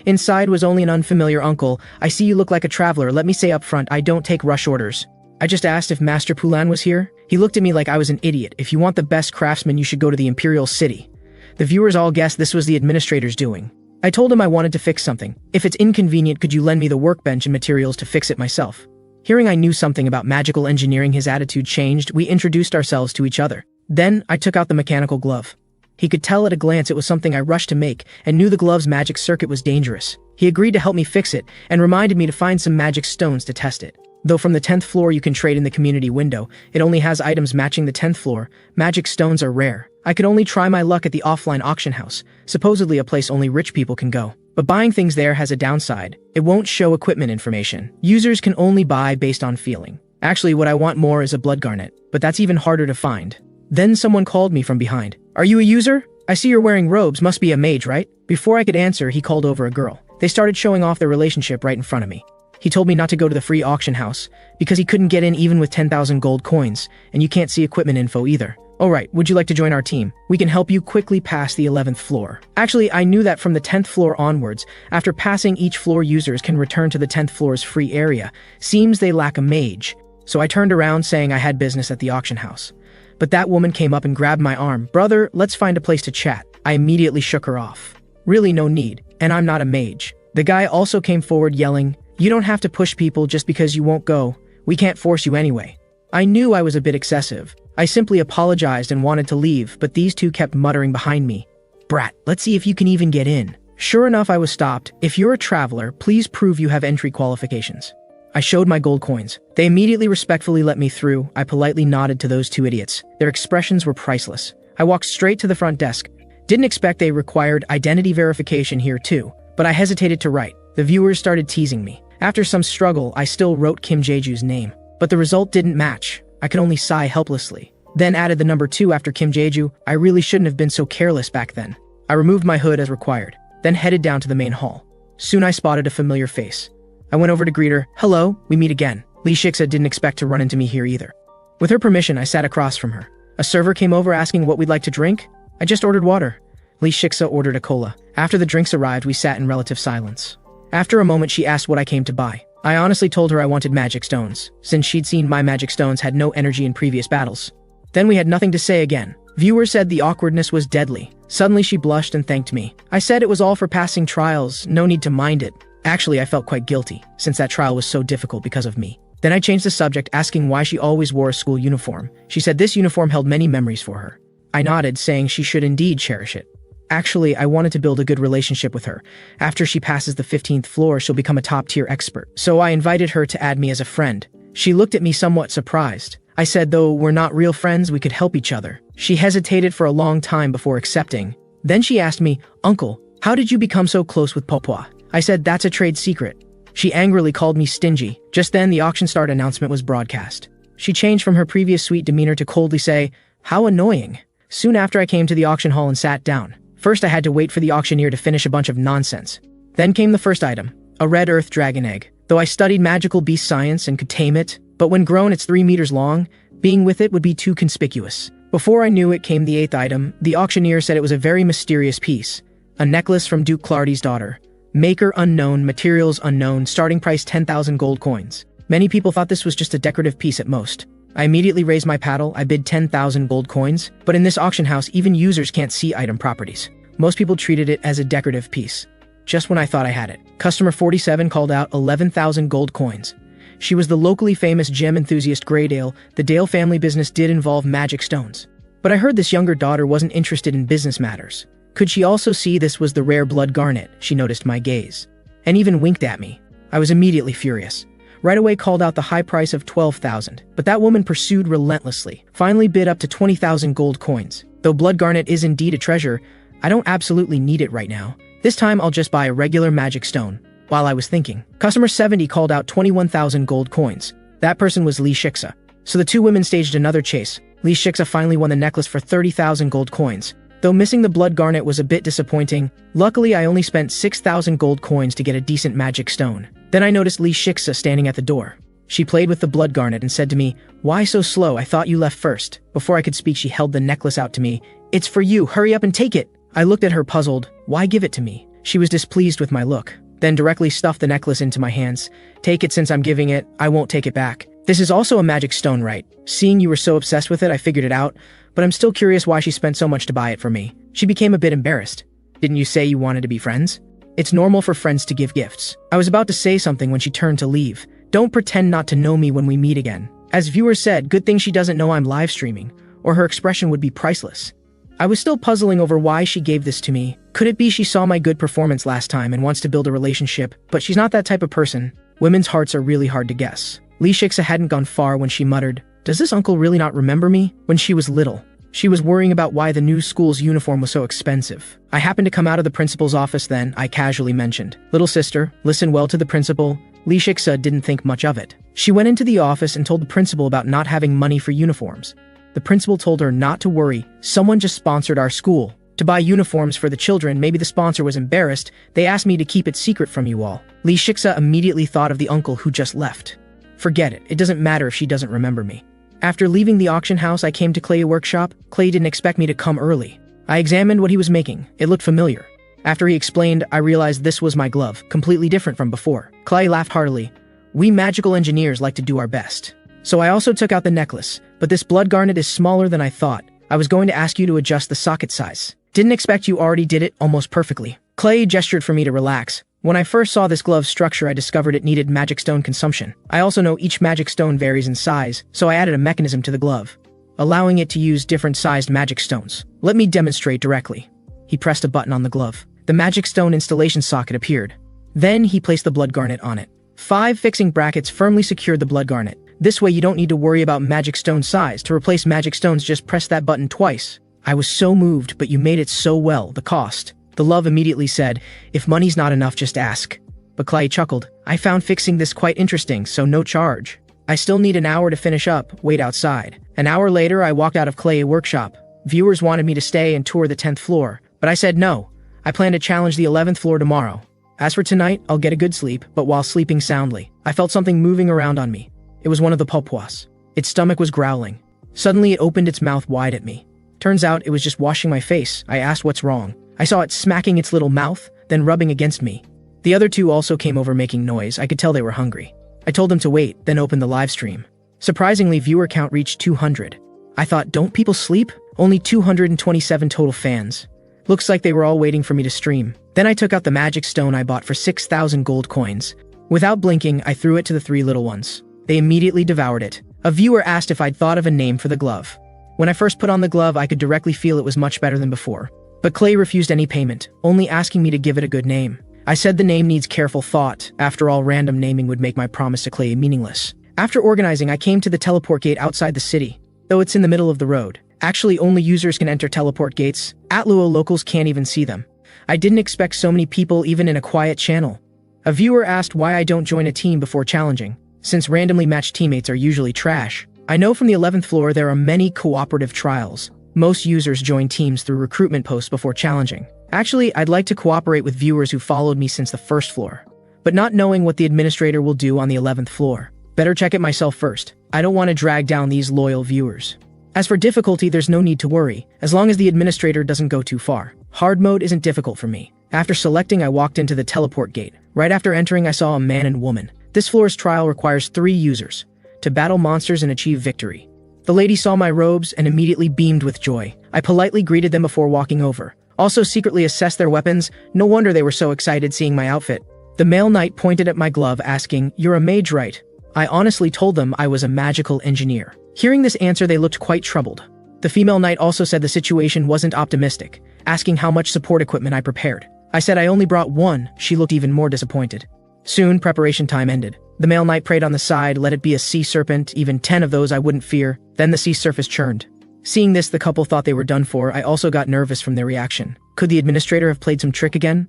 Inside was only an unfamiliar uncle. I see you look like a traveler. Let me say up front, I don't take rush orders. I just asked if Master Pulan was here. He looked at me like I was an idiot. If you want the best craftsman, you should go to the Imperial City. The viewers all guessed this was the administrator's doing. I told him I wanted to fix something. If it's inconvenient, could you lend me the workbench and materials to fix it myself? Hearing I knew something about magical engineering, his attitude changed. We introduced ourselves to each other. Then, I took out the mechanical glove. He could tell at a glance it was something I rushed to make, and knew the glove's magic circuit was dangerous. He agreed to help me fix it, and reminded me to find some magic stones to test it. Though from the 10th floor you can trade in the community window, it only has items matching the 10th floor. Magic stones are rare. I could only try my luck at the offline auction house, supposedly a place only rich people can go. But buying things there has a downside. It won't show equipment information. Users can only buy based on feeling. Actually, what I want more is a blood garnet, but that's even harder to find. Then someone called me from behind. Are you a user? I see you're wearing robes, must be a mage, right? Before I could answer, he called over a girl. They started showing off their relationship right in front of me. He told me not to go to the free auction house, because he couldn't get in even with 10,000 gold coins, and you can't see equipment info either. Alright, would you like to join our team? We can help you quickly pass the 11th floor. Actually, I knew that from the 10th floor onwards, after passing each floor, users can return to the 10th floor's free area. Seems they lack a mage. So I turned around saying I had business at the auction house. But that woman came up and grabbed my arm. Brother, let's find a place to chat. I immediately shook her off. Really no need, and I'm not a mage. The guy also came forward yelling, you don't have to push people just because you won't go. We can't force you anyway. I knew I was a bit excessive. I simply apologized and wanted to leave, but these two kept muttering behind me. Brat, let's see if you can even get in. Sure enough, I was stopped. If you're a traveler, please prove you have entry qualifications. I showed my gold coins. They immediately respectfully let me through. I politely nodded to those two idiots. Their expressions were priceless. I walked straight to the front desk. Didn't expect they required identity verification here too, but I hesitated to write. The viewers started teasing me. After some struggle, I still wrote Kim Jae-ju's name, but the result didn't match. I could only sigh helplessly. Then added the number 2 after Kim Jae-ju. I really shouldn't have been so careless back then. I removed my hood as required, then headed down to the main hall. Soon I spotted a familiar face. I went over to greet her. Hello, we meet again. Li Shiksa didn't expect to run into me here either. With her permission, I sat across from her. A server came over asking what we'd like to drink. I just ordered water. Li Shiksa ordered a cola. After the drinks arrived, we sat in relative silence. After a moment, she asked what I came to buy. I honestly told her I wanted magic stones, since she'd seen my magic stones had no energy in previous battles. Then we had nothing to say again. Viewers said the awkwardness was deadly. Suddenly she blushed and thanked me. I said it was all for passing trials, no need to mind it. Actually, I felt quite guilty, since that trial was so difficult because of me. Then I changed the subject, asking why she always wore a school uniform. She said this uniform held many memories for her. I nodded, saying she should indeed cherish it. Actually, I wanted to build a good relationship with her. After she passes the 15th floor, she'll become a top-tier expert. So I invited her to add me as a friend. She looked at me somewhat surprised. I said, though we're not real friends, we could help each other. She hesitated for a long time before accepting. Then she asked me, Uncle, how did you become so close with Popwa? I said, that's a trade secret. She angrily called me stingy. Just then, the auction start announcement was broadcast. She changed from her previous sweet demeanor to coldly say, how annoying. Soon after, I came to the auction hall and sat down. First, I had to wait for the auctioneer to finish a bunch of nonsense. Then came the first item, a red earth dragon egg. Though I studied magical beast science and could tame it, but when grown it's 3 meters long, being with it would be too conspicuous. Before I knew it came the 8th item. The auctioneer said it was a very mysterious piece. A necklace from Duke Clardy's daughter. Maker unknown, materials unknown, starting price 10,000 gold coins. Many people thought this was just a decorative piece at most. I immediately raised my paddle. I bid 10,000 gold coins, but in this auction house, even users can't see item properties. Most people treated it as a decorative piece. Just when I thought I had it, customer 47 called out 11,000 gold coins. She was the locally famous gem enthusiast Greydale. The Dale family business did involve magic stones. But I heard this younger daughter wasn't interested in business matters. Could she also see this was the rare blood garnet? She noticed my gaze, and even winked at me. I was immediately furious. Right away called out the high price of 12,000, but that woman pursued relentlessly, finally bid up to 20,000 gold coins. Though blood garnet is indeed a treasure, I don't absolutely need it right now. This time I'll just buy a regular magic stone. While I was thinking, customer 70 called out 21,000 gold coins. That person was Li Shiksa. So the two women staged another chase. Li Shiksa finally won the necklace for 30,000 gold coins. Though missing the blood garnet was a bit disappointing, luckily I only spent 6,000 gold coins to get a decent magic stone. Then I noticed Li Shiksa standing at the door. She played with the blood garnet and said to me, "Why so slow? I thought you left first." Before I could speak, she held the necklace out to me. "It's for you, hurry up and take it." I looked at her puzzled. Why give it to me? She was displeased with my look, then directly stuffed the necklace into my hands. "Take it since I'm giving it, I won't take it back. This is also a magic stone, right? Seeing you were so obsessed with it, I figured it out, but I'm still curious why she spent so much to buy it for me." She became a bit embarrassed. "Didn't you say you wanted to be friends? It's normal for friends to give gifts." I was about to say something when she turned to leave. "Don't pretend not to know me when we meet again." As viewers said, good thing she doesn't know I'm live streaming, or her expression would be priceless. I was still puzzling over why she gave this to me. Could it be she saw my good performance last time and wants to build a relationship, but she's not that type of person? Women's hearts are really hard to guess. Li Shiksa hadn't gone far when she muttered, "Does this uncle really not remember me?" When she was little, she was worrying about why the new school's uniform was so expensive. I happened to come out of the principal's office then, I casually mentioned, "Little sister, listen well to the principal." Li Shiksa didn't think much of it. She went into the office and told the principal about not having money for uniforms. The principal told her not to worry, someone just sponsored our school to buy uniforms for the children. Maybe the sponsor was embarrassed. They asked me to keep it secret from you all. Li Shiksa immediately thought of the uncle who just left. Forget it, it doesn't matter if she doesn't remember me. After leaving the auction house, I came to Clay's workshop. Clay didn't expect me to come early. I examined what he was making. It looked familiar. After he explained, I realized this was my glove, completely different from before. Clay laughed heartily. "We magical engineers like to do our best." So I also took out the necklace, but this blood garnet is smaller than I thought. I was going to ask you to adjust the socket size. Didn't expect you already did it almost perfectly. Clay gestured for me to relax. When I first saw this glove's structure, I discovered it needed magic stone consumption. I also know each magic stone varies in size, so I added a mechanism to the glove, allowing it to use different sized magic stones. Let me demonstrate directly. He pressed a button on the glove. The magic stone installation socket appeared. Then he placed the blood garnet on it. 5 fixing brackets firmly secured the blood garnet. This way you don't need to worry about magic stone size. To replace magic stones, just press that button twice. I was so moved, but you made it so well. The cost. The love immediately said, "If money's not enough, just ask." But Clay chuckled. "I found fixing this quite interesting, so no charge. I still need an hour to finish up. Wait outside." An hour later, I walked out of Clay's workshop. Viewers wanted me to stay and tour the 10th floor, but I said no. I plan to challenge the 11th floor tomorrow. As for tonight, I'll get a good sleep, but while sleeping soundly, I felt something moving around on me. It was one of the pulpwas. Its stomach was growling. Suddenly, it opened its mouth wide at me. Turns out it was just washing my face. I asked what's wrong. I saw it smacking its little mouth, then rubbing against me. The other two also came over making noise. I could tell they were hungry. I told them to wait, then opened the live stream. Surprisingly, viewer count reached 200. I thought, don't people sleep? Only 227 total fans. Looks like they were all waiting for me to stream. Then I took out the magic stone I bought for 6,000 gold coins. Without blinking, I threw it to the 3 little ones. They immediately devoured it. A viewer asked if I'd thought of a name for the glove. When I first put on the glove, I could directly feel it was much better than before. But Clay refused any payment, only asking me to give it a good name. I said the name needs careful thought. After all, random naming would make my promise to Clay meaningless. After organizing, I came to the teleport gate outside the city, though it's in the middle of the road. Actually, only users can enter teleport gates. At Luo, locals can't even see them. I didn't expect so many people even in a quiet channel. A viewer asked why I don't join a team before challenging, since randomly matched teammates are usually trash. I know from the 11th floor there are many cooperative trials. Most users join teams through recruitment posts before challenging. Actually, I'd like to cooperate with viewers who followed me since the 1st floor, but not knowing what the administrator will do on the 11th floor. Better check it myself first. I don't want to drag down these loyal viewers. As for difficulty, there's no need to worry, as long as the administrator doesn't go too far. Hard mode isn't difficult for me. After selecting, I walked into the teleport gate. Right after entering, I saw a man and woman. This floor's trial requires 3 users to battle monsters and achieve victory. The lady saw my robes and immediately beamed with joy. I politely greeted them before walking over. Also secretly assessed their weapons. No wonder they were so excited seeing my outfit. The male knight pointed at my glove, asking, "You're a mage, right?" I honestly told them I was a magical engineer. Hearing this answer, they looked quite troubled. The female knight also said the situation wasn't optimistic, asking how much support equipment I prepared. I said I only brought 1. She looked even more disappointed. Soon, preparation time ended. The male knight prayed on the side, let it be a sea serpent, even 10 of those I wouldn't fear. Then the sea surface churned. Seeing this, the couple thought they were done for. I also got nervous from their reaction. Could the administrator have played some trick again?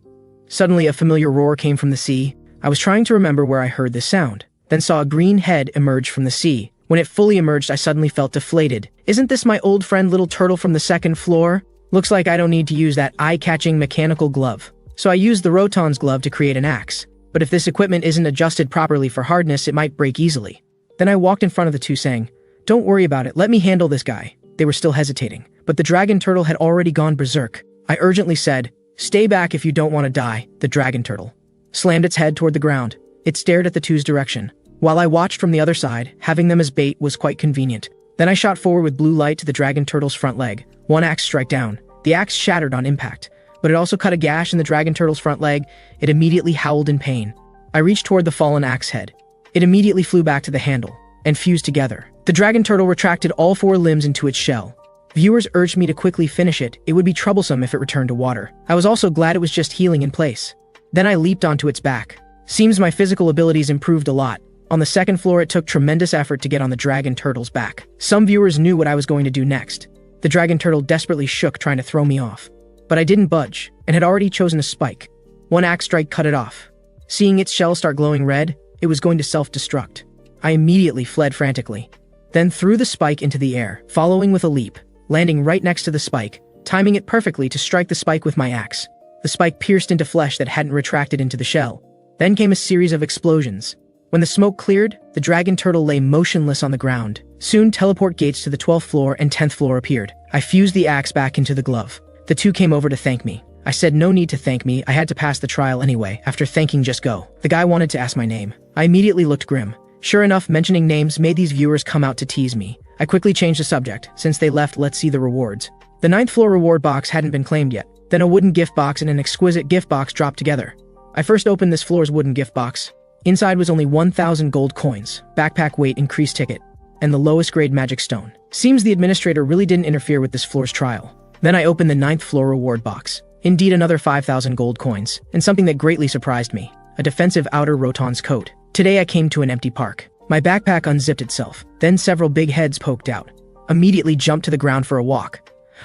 Suddenly, a familiar roar came from the sea. I was trying to remember where I heard this sound, then saw a green head emerge from the sea. When it fully emerged, I suddenly felt deflated. Isn't this my old friend Little Turtle from the second floor? Looks like I don't need to use that eye-catching mechanical glove. So I used the Roton's glove to create an axe. But if this equipment isn't adjusted properly for hardness, it might break easily. Then I walked in front of the two saying, "Don't worry about it, let me handle this guy." They were still hesitating, but the dragon turtle had already gone berserk. I urgently said, "Stay back if you don't want to die." The dragon turtle slammed its head toward the ground. It stared at the two's direction, while I watched from the other side. Having them as bait was quite convenient. Then I shot forward with blue light to the dragon turtle's front leg. One axe strike down. The axe shattered on impact, but it also cut a gash in the dragon turtle's front leg. It immediately howled in pain. I reached toward the fallen axe head. It immediately flew back to the handle and fused together. The dragon turtle retracted all four limbs into its shell. Viewers urged me to quickly finish it. It would be troublesome if it returned to water. I was also glad it was just healing in place. Then I leaped onto its back. Seems my physical abilities improved a lot. On the second floor, it took tremendous effort to get on the dragon turtle's back. Some viewers knew what I was going to do next. The dragon turtle desperately shook, trying to throw me off. But I didn't budge, and had already chosen a spike. One axe strike cut it off. Seeing its shell start glowing red, it was going to self-destruct. I immediately fled frantically, then threw the spike into the air, following with a leap, landing right next to the spike, timing it perfectly to strike the spike with my axe. The spike pierced into flesh that hadn't retracted into the shell. Then came a series of explosions. When the smoke cleared, the dragon turtle lay motionless on the ground. Soon, teleport gates to the 12th floor and 10th floor appeared. I fused the axe back into the glove. The two came over to thank me. I said no need to thank me, I had to pass the trial anyway. After thanking, just go. The guy wanted to ask my name. I immediately looked grim. Sure enough, mentioning names made these viewers come out to tease me. I quickly changed the subject. Since they left, let's see the rewards. The 9th floor reward box hadn't been claimed yet. Then a wooden gift box and an exquisite gift box dropped together. I first opened this floor's wooden gift box. Inside was only 1,000 gold coins, backpack weight increased ticket, and the lowest grade magic stone. Seems the administrator really didn't interfere with this floor's trial. Then I opened the 9th floor reward box. Indeed, another 5,000 gold coins, and something that greatly surprised me, a defensive outer Roton's coat. Today I came to an empty park. My backpack unzipped itself, then several big heads poked out. Immediately jumped to the ground for a walk.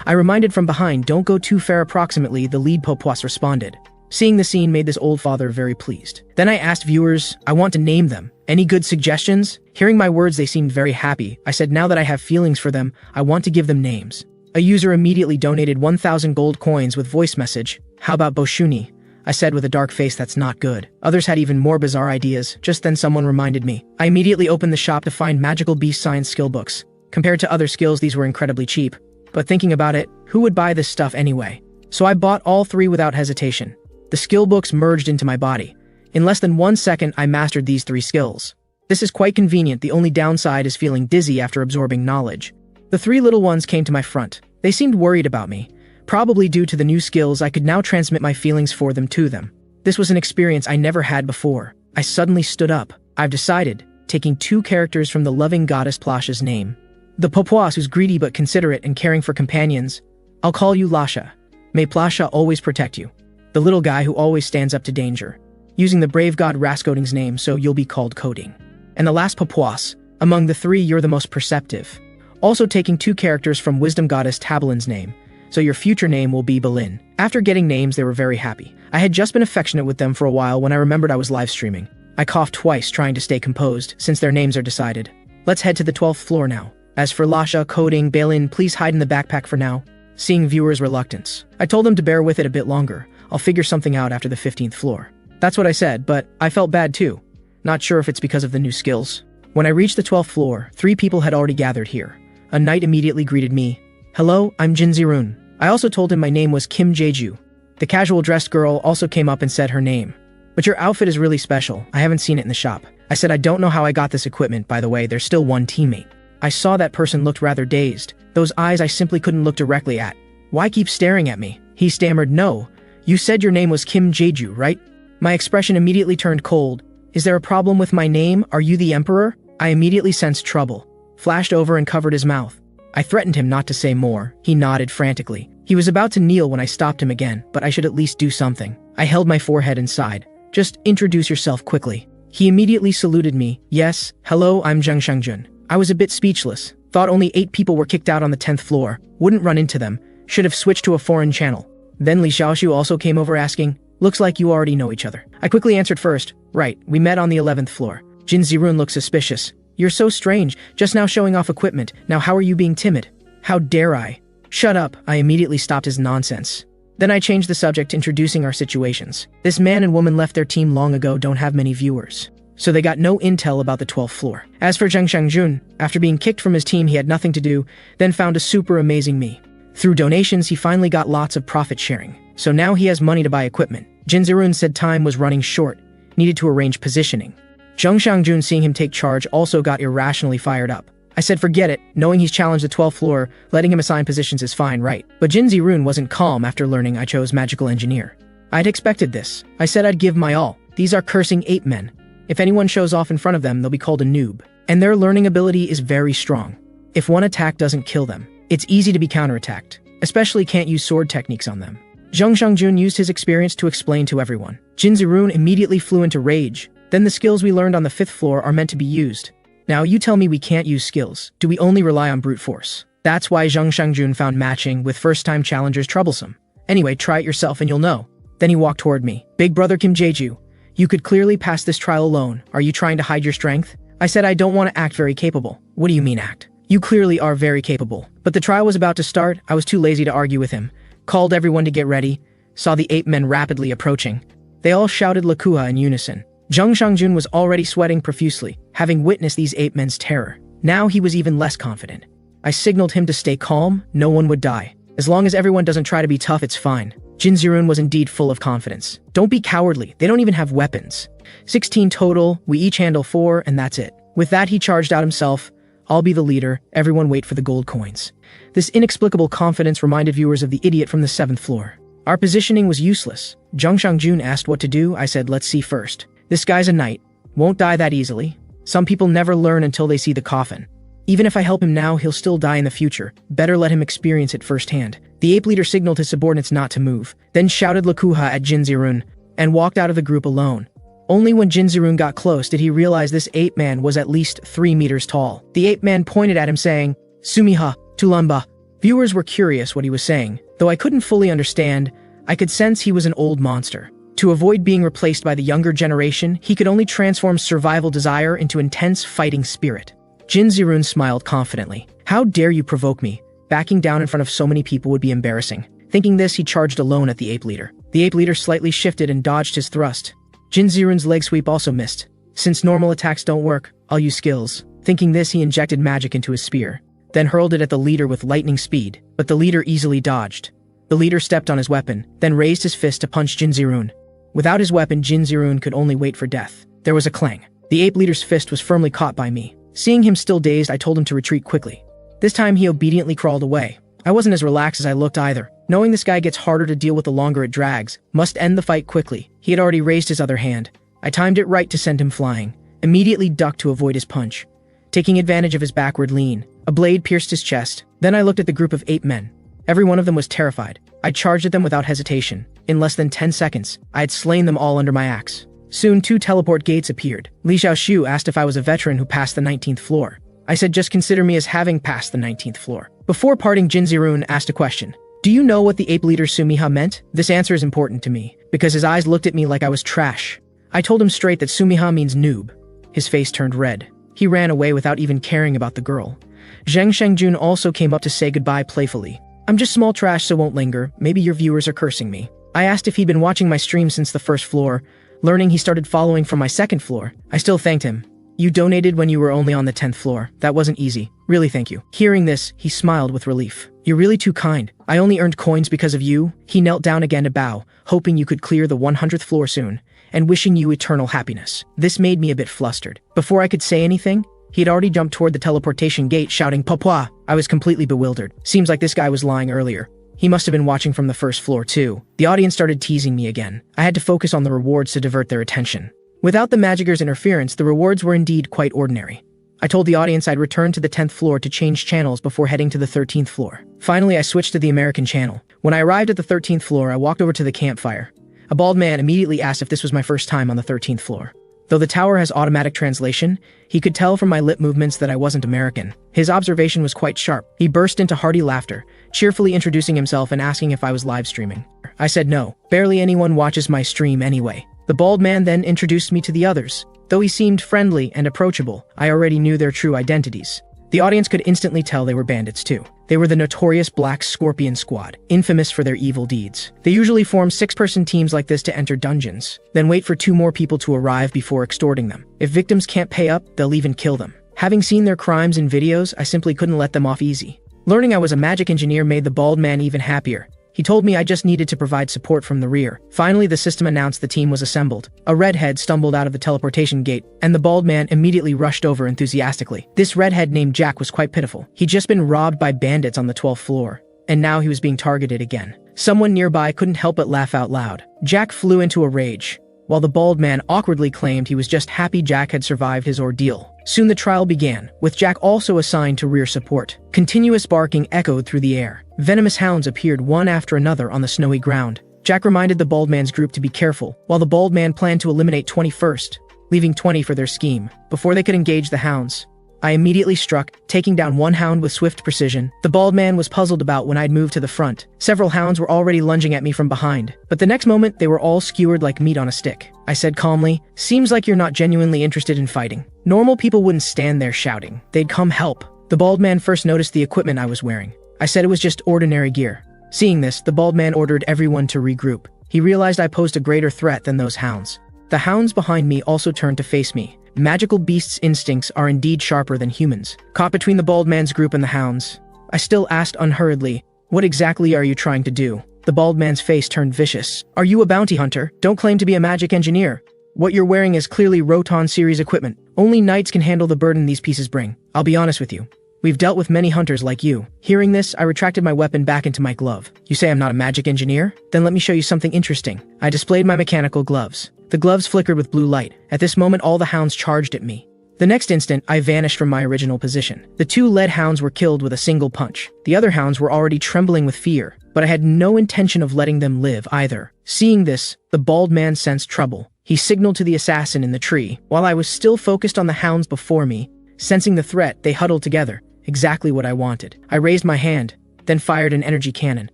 I reminded from behind, don't go too far. Approximately, the lead Popois responded. Seeing the scene made this old father very pleased. Then I asked viewers, I want to name them. Any good suggestions? Hearing my words, they seemed very happy. I said now that I have feelings for them, I want to give them names. A user immediately donated 1,000 gold coins with voice message. How about Boshuni? I said with a dark face, that's not good. Others had even more bizarre ideas. Just then someone reminded me. I immediately opened the shop to find magical beast science skill books. Compared to other skills, these were incredibly cheap. But thinking about it, who would buy this stuff anyway? So I bought all three without hesitation. The skill books merged into my body. In less than 1 second, I mastered these 3 skills. This is quite convenient. The only downside is feeling dizzy after absorbing knowledge. The 3 little ones came to my front. They seemed worried about me. Probably due to the new skills, I could now transmit my feelings for them to them. This was an experience I never had before. I suddenly stood up. I've decided, taking 2 characters from the loving goddess Plasha's name. The Popois who's greedy but considerate and caring for companions. I'll call you Lasha. May Plasha always protect you. The little guy who always stands up to danger. Using the brave god Rascoding's name, so you'll be called Coding. And the last Popois. Among the 3, you're the most perceptive. Also taking 2 characters from wisdom goddess Tabelin's name, so your future name will be Belin. After getting names, they were very happy. I had just been affectionate with them for a while when I remembered I was live streaming. I coughed twice, trying to stay composed, since their names are decided. Let's head to the 12th floor now. As for Lasha, Coding, Belin, please hide in the backpack for now. Seeing viewers' reluctance, I told them to bear with it a bit longer. I'll figure something out after the 15th floor. That's what I said, but I felt bad too. Not sure if it's because of the new skills. When I reached the 12th floor, 3 people had already gathered here. A knight immediately greeted me. Hello, I'm Jin Zirun. I also told him my name was Kim Jeju. The casual dressed girl also came up and said her name. But your outfit is really special. I haven't seen it in the shop. I said I don't know how I got this equipment. By the way, there's still one teammate. I saw that person looked rather dazed. Those eyes I simply couldn't look directly at. Why keep staring at me? He stammered, no. You said your name was Kim Jeju, right? My expression immediately turned cold. Is there a problem with my name? Are you the emperor? I immediately sensed trouble. Flashed over and covered his mouth. I threatened him not to say more. He nodded frantically. He was about to kneel when I stopped him again, but I should at least do something. I held my forehead and sighed. Just introduce yourself quickly. He immediately saluted me. Yes, hello, I'm Zheng Shengjun. I was a bit speechless. Thought only 8 people were kicked out on the 10th floor. Wouldn't run into them. Should have switched to a foreign channel. Then Li Xiaoxiu also came over asking, Looks like you already know each other. I quickly answered first. Right, we met on the 11th floor. Jin Zirun looked suspicious. You're so strange, just now showing off equipment. Now how are you being timid? How dare I? Shut up, I immediately stopped his nonsense. Then I changed the subject, introducing our situations. This man and woman left their team long ago, don't have many viewers, so they got no intel about the 12th floor. As for Zheng Shangjun, after being kicked from his team, he had nothing to do, then found a super amazing me. Through donations, he finally got lots of profit sharing, so now he has money to buy equipment. Jin Zirun said time was running short, needed to arrange positioning. Zheng Shangjun, seeing him take charge, also got irrationally fired up. I said forget it, knowing he's challenged the 12th floor, letting him assign positions is fine, right? But Jin Zirun wasn't calm after learning I chose magical engineer. I'd expected this. I said I'd give my all. These are cursing ape men. If anyone shows off in front of them, they'll be called a noob. And their learning ability is very strong. If one attack doesn't kill them, it's easy to be counterattacked. Especially can't use sword techniques on them. Zheng Shangjun used his experience to explain to everyone. Jin Zirun immediately flew into rage. Then the skills we learned on the 5th floor are meant to be used. Now you tell me we can't use skills. Do we only rely on brute force? That's why Zheng Shangjun found matching with first-time challengers troublesome. Anyway, try it yourself and you'll know. Then he walked toward me. Big brother Kim Jae-ju, you could clearly pass this trial alone. Are you trying to hide your strength? I said I don't want to act very capable. What do you mean act? You clearly are very capable. But the trial was about to start. I was too lazy to argue with him. Called everyone to get ready. Saw the ape men rapidly approaching. They all shouted Lakua in unison. Zheng Shangjun was already sweating profusely, having witnessed these ape men's terror. Now he was even less confident. I signaled him to stay calm, no one would die. As long as everyone doesn't try to be tough, it's fine. Jin Zirun was indeed full of confidence. Don't be cowardly, they don't even have weapons. 16 total, we each handle 4, and that's it. With that he charged out himself. I'll be the leader, everyone wait for the gold coins. This inexplicable confidence reminded viewers of the idiot from the 7th floor. Our positioning was useless. Zheng Shangjun asked what to do. I said let's see first. This guy's a knight. Won't die that easily. Some people never learn until they see the coffin. Even if I help him now, he'll still die in the future. Better let him experience it firsthand. The ape leader signaled his subordinates not to move, then shouted Lakuha at Jin Zirun, and walked out of the group alone. Only when Jin Zirun got close did he realize this ape man was at least 3 meters tall. The ape man pointed at him saying, Sumiha, Tulamba. Viewers were curious what he was saying. Though I couldn't fully understand, I could sense he was an old monster. To avoid being replaced by the younger generation, he could only transform survival desire into intense fighting spirit. Jin Zirun smiled confidently. How dare you provoke me? Backing down in front of so many people would be embarrassing. Thinking this, he charged alone at the ape leader. The ape leader slightly shifted and dodged his thrust. Jin Zirun's leg sweep also missed. Since normal attacks don't work, I'll use skills. Thinking this, he injected magic into his spear, then hurled it at the leader with lightning speed, but the leader easily dodged. The leader stepped on his weapon, then raised his fist to punch Jin Zirun. Without his weapon, Jin Zirun could only wait for death. There was a clang. The ape leader's fist was firmly caught by me. Seeing him still dazed, I told him to retreat quickly. This time he obediently crawled away. I wasn't as relaxed as I looked either. Knowing this guy gets harder to deal with the longer it drags, must end the fight quickly. He had already raised his other hand. I timed it right to send him flying. Immediately ducked to avoid his punch. Taking advantage of his backward lean, a blade pierced his chest. Then I looked at the group of 8 men. Every one of them was terrified. I charged at them without hesitation. In less than 10 seconds, I had slain them all under my axe. Soon 2 teleport gates appeared. Li Xiaoxiu asked if I was a veteran who passed the 19th floor. I said just consider me as having passed the 19th floor. Before parting, Jin Zirun asked a question. Do you know what the ape leader Sumiha meant? This answer is important to me, because his eyes looked at me like I was trash. I told him straight that Sumiha means noob. His face turned red. He ran away without even caring about the girl. Zheng Shangjun also came up to say goodbye playfully. I'm just small trash, so won't linger. Maybe your viewers are cursing me. I asked if he'd been watching my stream since the 1st floor. Learning he started following from my 2nd floor. I still thanked him. You donated when you were only on the 10th floor. That wasn't easy. Really, thank you. Hearing this, he smiled with relief. You're really too kind. I only earned coins because of you. He knelt down again to bow, hoping you could clear the 100th floor soon, and wishing you eternal happiness. This made me a bit flustered. Before I could say anything, he had already jumped toward the teleportation gate, shouting Papa. I was completely bewildered. Seems like this guy was lying earlier. He must have been watching from the 1st floor too. The audience started teasing me again. I had to focus on the rewards to divert their attention. Without the Magicker's interference, the rewards were indeed quite ordinary. I told the audience I'd return to the 10th floor to change channels before heading to the 13th floor. Finally, I switched to the American channel. When I arrived at the 13th floor, I walked over to the campfire. A bald man immediately asked if this was my first time on the 13th floor. Though the tower has automatic translation, he could tell from my lip movements that I wasn't American. His observation was quite sharp. He burst into hearty laughter, cheerfully introducing himself and asking if I was live streaming. I said no. Barely anyone watches my stream anyway. The bald man then introduced me to the others. Though he seemed friendly and approachable, I already knew their true identities. The audience could instantly tell they were bandits too. They were the notorious Black Scorpion Squad, infamous for their evil deeds. They usually form 6-person teams like this to enter dungeons, then wait for 2 more people to arrive before extorting them. If victims can't pay up, they'll even kill them. Having seen their crimes in videos, I simply couldn't let them off easy. Learning I was a magic engineer made the bald man even happier. He told me I just needed to provide support from the rear. Finally, the system announced the team was assembled. A redhead stumbled out of the teleportation gate, and the bald man immediately rushed over enthusiastically. This redhead named Jack was quite pitiful. He'd just been robbed by bandits on the 12th floor, and now he was being targeted again. Someone nearby couldn't help but laugh out loud. Jack flew into a rage, while the bald man awkwardly claimed he was just happy Jack had survived his ordeal. Soon the trial began, with Jack also assigned to rear support. Continuous barking echoed through the air. Venomous hounds appeared one after another on the snowy ground. Jack reminded the bald man's group to be careful, while the bald man planned to eliminate 20 first, leaving 20 for their scheme. Before they could engage the hounds, I immediately struck, taking down one hound with swift precision. The bald man was puzzled about when I'd moved to the front. Several hounds were already lunging at me from behind, but the next moment they were all skewered like meat on a stick. I said calmly, "Seems like you're not genuinely interested in fighting. Normal people wouldn't stand there shouting. They'd come help." The bald man first noticed the equipment I was wearing. I said it was just ordinary gear. Seeing this, the bald man ordered everyone to regroup. He realized I posed a greater threat than those hounds. The hounds behind me also turned to face me. Magical beasts' instincts are indeed sharper than humans. Caught between the bald man's group and the hounds, I still asked unhurriedly, "What exactly are you trying to do?" The bald man's face turned vicious. "Are you a bounty hunter? Don't claim to be a magic engineer. What you're wearing is clearly Roton series equipment. Only knights can handle the burden these pieces bring. I'll be honest with you. We've dealt with many hunters like you." Hearing this, I retracted my weapon back into my glove. "You say I'm not a magic engineer? Then let me show you something interesting." I displayed my mechanical gloves. The gloves flickered with blue light. At this moment, all the hounds charged at me. The next instant, I vanished from my original position. The 2 lead hounds were killed with a single punch. The other hounds were already trembling with fear, but I had no intention of letting them live either. Seeing this, the bald man sensed trouble. He signaled to the assassin in the tree. While I was still focused on the hounds before me, sensing the threat, they huddled together. Exactly what I wanted. I raised my hand, then fired an energy cannon.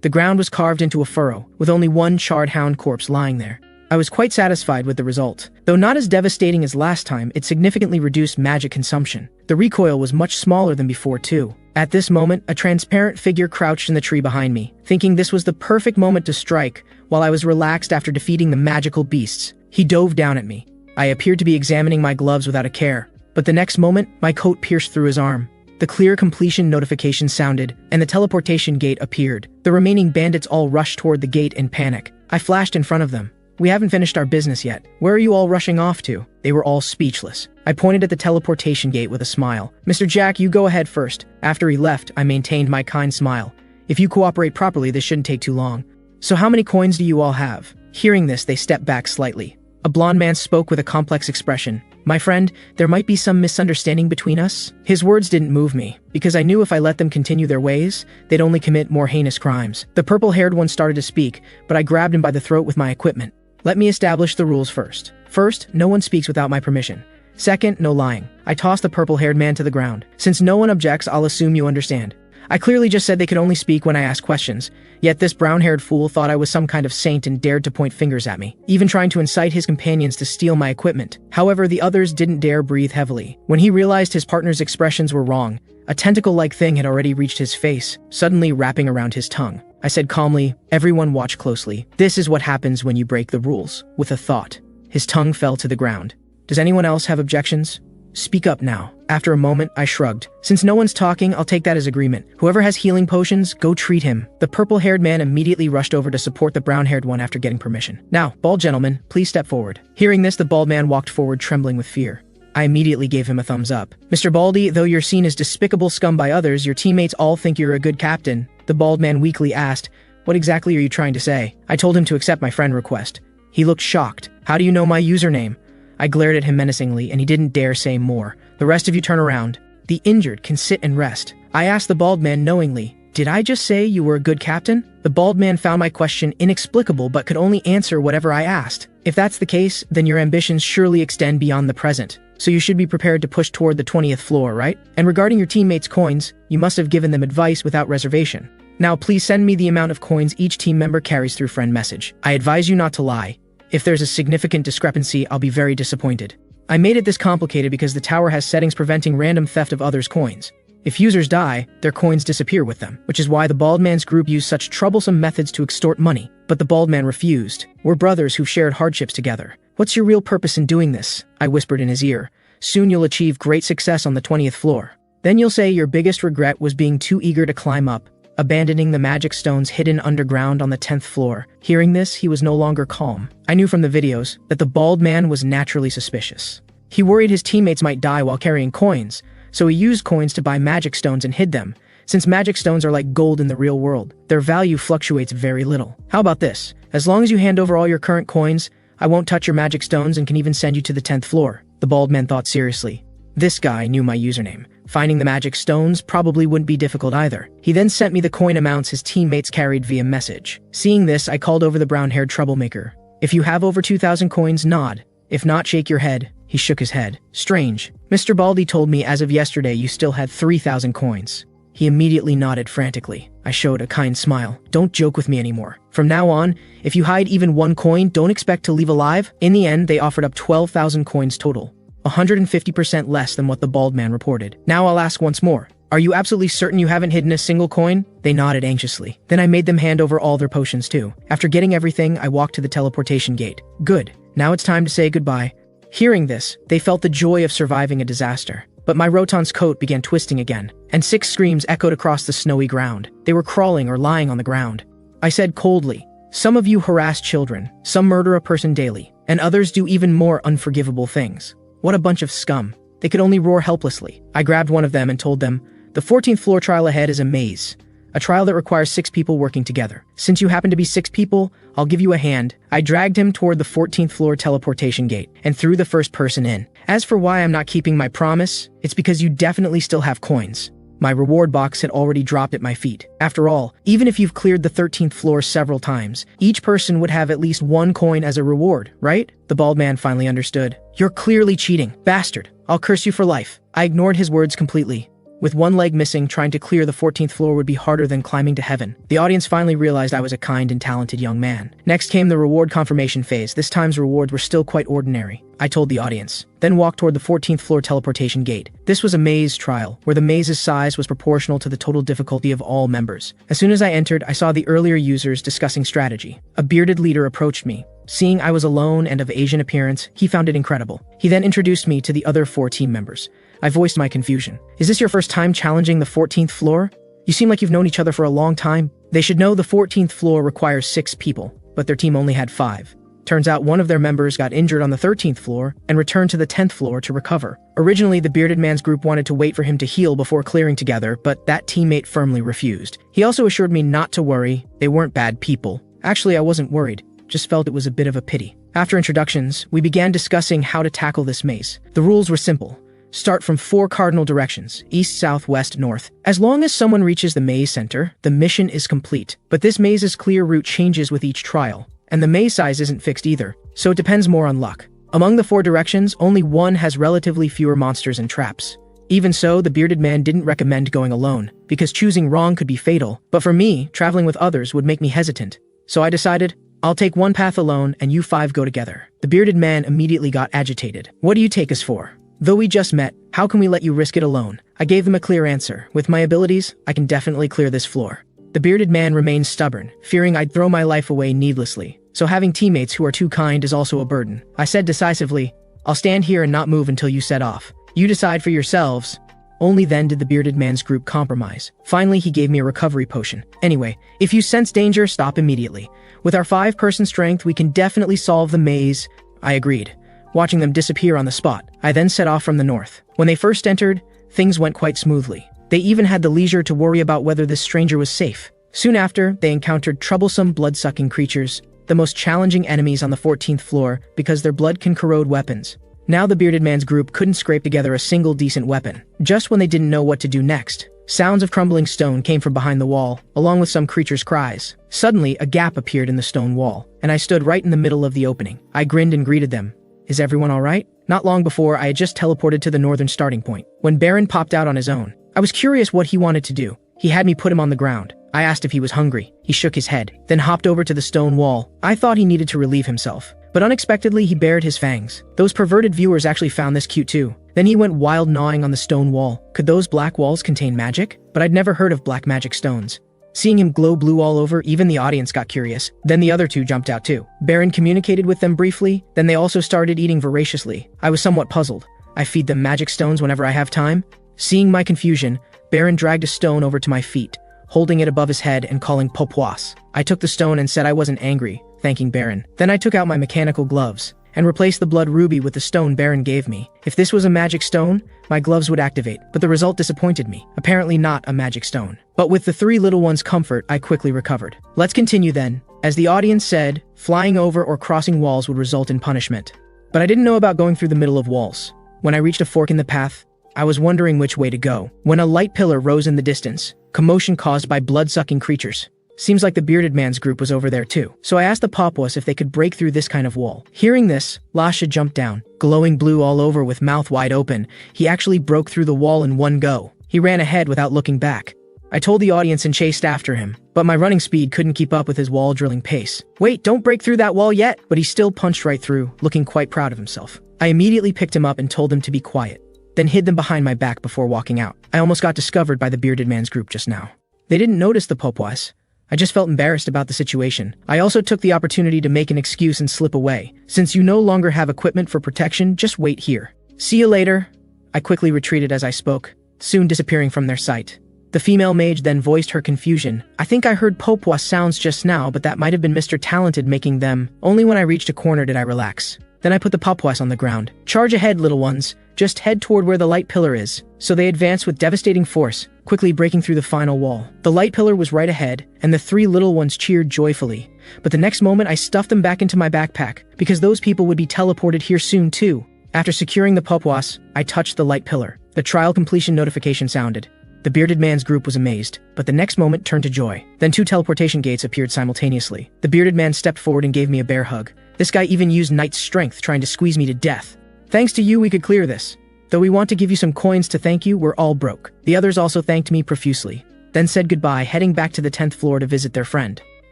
The ground was carved into a furrow, with only one charred hound corpse lying there. I was quite satisfied with the result. Though not as devastating as last time, it significantly reduced magic consumption. The recoil was much smaller than before too. At this moment, a transparent figure crouched in the tree behind me. Thinking this was the perfect moment to strike, while I was relaxed after defeating the magical beasts, he dove down at me. I appeared to be examining my gloves without a care, but the next moment, my coat pierced through his arm. The clear completion notification sounded, and the teleportation gate appeared. The remaining bandits all rushed toward the gate in panic. I flashed in front of them. "We haven't finished our business yet. Where are you all rushing off to?" They were all speechless. I pointed at the teleportation gate with a smile. "Mr. Jack, you go ahead first." After he left, I maintained my kind smile. "If you cooperate properly, this shouldn't take too long. So how many coins do you all have?" Hearing this, they stepped back slightly. A blond man spoke with a complex expression. "My friend, there might be some misunderstanding between us." His words didn't move me, because I knew if I let them continue their ways, they'd only commit more heinous crimes. The purple-haired one started to speak, but I grabbed him by the throat with my equipment. "Let me establish the rules first. First, no one speaks without my permission. Second, no lying." I tossed the purple-haired man to the ground. "Since no one objects, I'll assume you understand. I clearly just said they could only speak when I asked questions, yet this brown-haired fool thought I was some kind of saint and dared to point fingers at me, even trying to incite his companions to steal my equipment." However, the others didn't dare breathe heavily. When he realized his partner's expressions were wrong, a tentacle-like thing had already reached his face, suddenly wrapping around his tongue. I said calmly, "Everyone watch closely. This is what happens when you break the rules." With a thought, his tongue fell to the ground. "Does anyone else have objections? Speak up now." After a moment, I shrugged. "Since no one's talking, I'll take that as agreement. Whoever has healing potions, go treat him." The purple-haired man immediately rushed over to support the brown-haired one after getting permission. "Now, bald gentleman, please step forward." Hearing this, the bald man walked forward, trembling with fear. I immediately gave him a thumbs up. "Mr. Baldy, though you're seen as despicable scum by others, your teammates all think you're a good captain." The bald man weakly asked, "What exactly are you trying to say?" I told him to accept my friend request. He looked shocked. "How do you know my username?" I glared at him menacingly, and he didn't dare say more. "The rest of you turn around. The injured can sit and rest." I asked the bald man knowingly, "Did I just say you were a good captain?" The bald man found my question inexplicable but could only answer whatever I asked. "If that's the case, then your ambitions surely extend beyond the present. So you should be prepared to push toward the 20th floor, right? And regarding your teammates' coins, you must have given them advice without reservation." Now please send me the amount of coins each team member carries through friend message. I advise you not to lie. If there's a significant discrepancy, I'll be very disappointed. I made it this complicated because the tower has settings preventing random theft of others' coins. If users die, their coins disappear with them, which is why the bald man's group used such troublesome methods to extort money. But the bald man refused. We're brothers who've shared hardships together. What's your real purpose in doing this? I whispered in his ear. Soon you'll achieve great success on the 20th floor. Then you'll say your biggest regret was being too eager to climb up, abandoning the magic stones hidden underground on the 10th floor. Hearing this, he was no longer calm. I knew from the videos that the bald man was naturally suspicious. He worried his teammates might die while carrying coins, so he used coins to buy magic stones and hid them. Since magic stones are like gold in the real world, their value fluctuates very little. How about this? As long as you hand over all your current coins, I won't touch your magic stones and can even send you to the 10th floor. The bald man thought seriously. This guy knew my username. Finding the magic stones probably wouldn't be difficult either. He then sent me the coin amounts his teammates carried via message. Seeing this, I called over the brown-haired troublemaker. If you have over 2,000 coins, nod. If not, shake your head. He shook his head. Strange. Mr. Baldy told me as of yesterday you still had 3,000 coins. He immediately nodded frantically. I showed a kind smile. Don't joke with me anymore. From now on, if you hide even one coin, don't expect to leave alive. In the end, they offered up 12,000 coins total. 150% less than what the bald man reported. Now I'll ask once more. Are you absolutely certain you haven't hidden a single coin? They nodded anxiously. Then I made them hand over all their potions too. After getting everything, I walked to the teleportation gate. Good. Now it's time to say goodbye. Hearing this, they felt the joy of surviving a disaster. But my Roton's coat began twisting again, and 6 screams echoed across the snowy ground. They were crawling or lying on the ground. I said coldly, some of you harass children, some murder a person daily, and others do even more unforgivable things. What a bunch of scum. They could only roar helplessly. I grabbed one of them and told them, the 14th floor trial ahead is a maze. A trial that requires 6 people working together. Since you happen to be 6 people, I'll give you a hand. I dragged him toward the 14th floor teleportation gate and threw the first person in. As for why I'm not keeping my promise, it's because you definitely still have coins. My reward box had already dropped at my feet. After all, even if you've cleared the 13th floor several times, each person would have at least 1 coin as a reward, right? The bald man finally understood. You're clearly cheating. Bastard. I'll curse you for life. I ignored his words completely. With 1 leg missing, trying to clear the 14th floor would be harder than climbing to heaven. The audience finally realized I was a kind and talented young man. Next came the reward confirmation phase. This time's rewards were still quite ordinary, I told the audience. Then walked toward the 14th floor teleportation gate. This was a maze trial, where the maze's size was proportional to the total difficulty of all members. As soon as I entered, I saw the earlier users discussing strategy. A bearded leader approached me. Seeing I was alone and of Asian appearance, he found it incredible. He then introduced me to the other 4 team members. I voiced my confusion. Is this your first time challenging the 14th floor? You seem like you've known each other for a long time. They should know the 14th floor requires 6 people, but their team only had 5. Turns out one of their members got injured on the 13th floor and returned to the 10th floor to recover. Originally, the bearded man's group wanted to wait for him to heal before clearing together, but that teammate firmly refused. He also assured me not to worry. They weren't bad people. Actually, I wasn't worried. Just felt it was a bit of a pity. After introductions, we began discussing how to tackle this maze. The rules were simple. Start from 4 cardinal directions, east, south, west, north. As long as someone reaches the maze center, the mission is complete. But this maze's clear route changes with each trial, and the maze size isn't fixed either, so it depends more on luck. Among the 4 directions, only one has relatively fewer monsters and traps. Even so, the bearded man didn't recommend going alone, because choosing wrong could be fatal. But for me, traveling with others would make me hesitant. So I decided, I'll take one path alone and you 5 go together. The bearded man immediately got agitated. What do you take us for? Though we just met, how can we let you risk it alone? I gave them a clear answer. With my abilities, I can definitely clear this floor. The bearded man remained stubborn, fearing I'd throw my life away needlessly. So having teammates who are too kind is also a burden. I said decisively, I'll stand here and not move until you set off. You decide for yourselves. Only then did the bearded man's group compromise. Finally, he gave me a recovery potion. Anyway, if you sense danger, stop immediately. With our 5-person strength, we can definitely solve the maze. I agreed, watching them disappear on the spot. I then set off from the north. When they first entered, things went quite smoothly. They even had the leisure to worry about whether this stranger was safe. Soon after, they encountered troublesome blood-sucking creatures, the most challenging enemies on the 14th floor because their blood can corrode weapons. Now the bearded man's group couldn't scrape together a single decent weapon. Just when they didn't know what to do next, sounds of crumbling stone came from behind the wall, along with some creatures' cries. Suddenly, a gap appeared in the stone wall, and I stood right in the middle of the opening. I grinned and greeted them. Is everyone all right? Not long before, I had just teleported to the northern starting point, when Baron popped out on his own. I was curious what he wanted to do. He had me put him on the ground. I asked if he was hungry. He shook his head, then hopped over to the stone wall. I thought he needed to relieve himself. But unexpectedly, he bared his fangs. Those perverted viewers actually found this cute too. Then he went wild gnawing on the stone wall. Could those black walls contain magic? But I'd never heard of black magic stones. Seeing him glow blue all over, even the audience got curious. Then the other two jumped out too. Baron communicated with them briefly, then they also started eating voraciously. I was somewhat puzzled. I feed them magic stones whenever I have time. Seeing my confusion, Baron dragged a stone over to my feet, holding it above his head and calling Popois. I took the stone and said I wasn't angry, thanking Baron. Then I took out my mechanical gloves and replaced the blood ruby with the stone Baron gave me. If this was a magic stone, my gloves would activate, but the result disappointed me. Apparently not a magic stone. But with the three little ones' comfort, I quickly recovered. Let's continue then. As the audience said, flying over or crossing walls would result in punishment. But I didn't know about going through the middle of walls. When I reached a fork in the path, I was wondering which way to go, when a light pillar rose in the distance, commotion caused by blood-sucking creatures. Seems like the bearded man's group was over there too. So I asked the Papuas if they could break through this kind of wall. Hearing this, Lasha jumped down, glowing blue all over with mouth wide open. He actually broke through the wall in one go. He ran ahead without looking back. I told the audience and chased after him, but my running speed couldn't keep up with his wall drilling pace. Wait, don't break through that wall yet! But he still punched right through, looking quite proud of himself. I immediately picked him up and told him to be quiet, then hid them behind my back before walking out. I almost got discovered by the bearded man's group just now. They didn't notice the Popois. I just felt embarrassed about the situation. I also took the opportunity to make an excuse and slip away. Since you no longer have equipment for protection, just wait here. See you later. I quickly retreated as I spoke, soon disappearing from their sight. The female mage then voiced her confusion. I think I heard Popois sounds just now, but that might have been Mr. Talented making them. Only when I reached a corner did I relax. Then I put the Popois on the ground. Charge ahead, little ones. Just head toward where the light pillar is. So they advanced with devastating force, quickly breaking through the final wall. The light pillar was right ahead, and the three little ones cheered joyfully. But the next moment I stuffed them back into my backpack, because those people would be teleported here soon too. After securing the Popois, I touched the light pillar. The trial completion notification sounded. The bearded man's group was amazed, but the next moment turned to joy. Then two teleportation gates appeared simultaneously. The bearded man stepped forward and gave me a bear hug. This guy even used knight's strength trying to squeeze me to death. Thanks to you, we could clear this. Though we want to give you some coins to thank you, we're all broke. The others also thanked me profusely, then said goodbye, heading back to the 10th floor to visit their friend.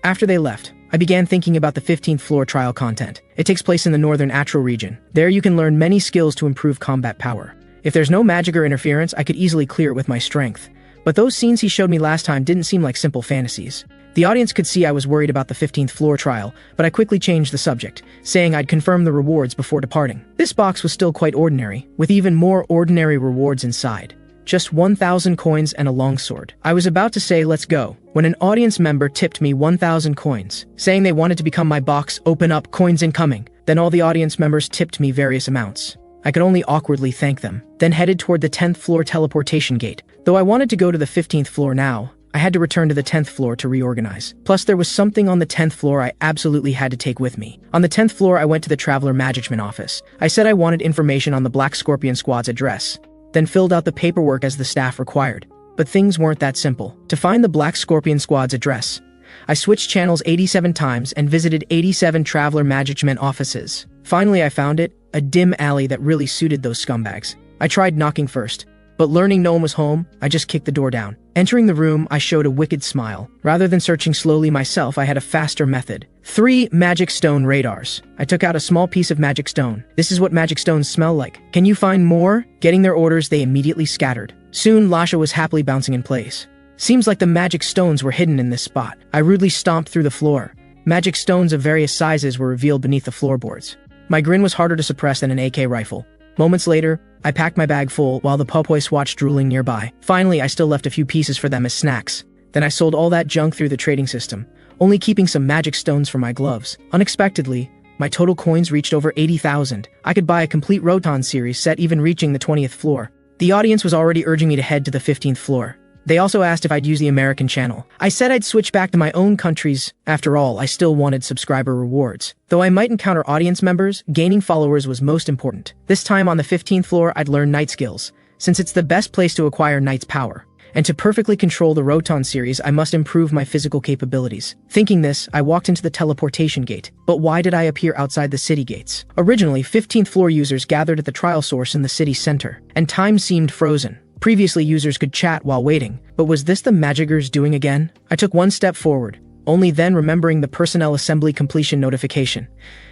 After they left, I began thinking about the 15th floor trial content. It takes place in the northern Atro region. There you can learn many skills to improve combat power. If there's no magic or interference, I could easily clear it with my strength. But those scenes he showed me last time didn't seem like simple fantasies. The audience could see I was worried about the 15th floor trial, but I quickly changed the subject, saying I'd confirm the rewards before departing. This box was still quite ordinary, with even more ordinary rewards inside. Just 1,000 coins and a longsword. I was about to say let's go, when an audience member tipped me 1,000 coins, saying they wanted to become my box. Open up, coins incoming. Then all the audience members tipped me various amounts. I could only awkwardly thank them, then headed toward the 10th floor teleportation gate. Though I wanted to go to the 15th floor now, I had to return to the 10th floor to reorganize. Plus, there was something on the 10th floor I absolutely had to take with me. On the 10th floor, I went to the Traveler Management office. I said I wanted information on the Black Scorpion Squad's address, then filled out the paperwork as the staff required. But things weren't that simple. To find the Black Scorpion Squad's address, I switched channels 87 times and visited 87 Traveler Management offices. Finally, I found it, a dim alley that really suited those scumbags. I tried knocking first, but learning no one was home, I just kicked the door down. Entering the room, I showed a wicked smile. Rather than searching slowly myself, I had a faster method. 3 magic stone radars. I took out a small piece of magic stone. This is what magic stones smell like. Can you find more? Getting their orders, they immediately scattered. Soon, Lasha was happily bouncing in place. Seems like the magic stones were hidden in this spot. I rudely stomped through the floor. Magic stones of various sizes were revealed beneath the floorboards. My grin was harder to suppress than an AK rifle. Moments later, I packed my bag full while the Popois watched drooling nearby. Finally, I still left a few pieces for them as snacks. Then I sold all that junk through the trading system, only keeping some magic stones for my gloves. Unexpectedly, my total coins reached over 80,000. I could buy a complete Roton series set, even reaching the 20th floor. The audience was already urging me to head to the 15th floor. They also asked if I'd use the American channel. I said I'd switch back to my own countries. After all, I still wanted subscriber rewards. Though I might encounter audience members, gaining followers was most important. This time on the 15th floor, I'd learn knight skills, since it's the best place to acquire knight's power. And to perfectly control the Roton series, I must improve my physical capabilities. Thinking this, I walked into the teleportation gate. But why did I appear outside the city gates? Originally, 15th floor users gathered at the trial source in the city center, and time seemed frozen. Previously, users could chat while waiting, but was this the Magicers doing again? I took one step forward, only then remembering the personnel assembly completion notification.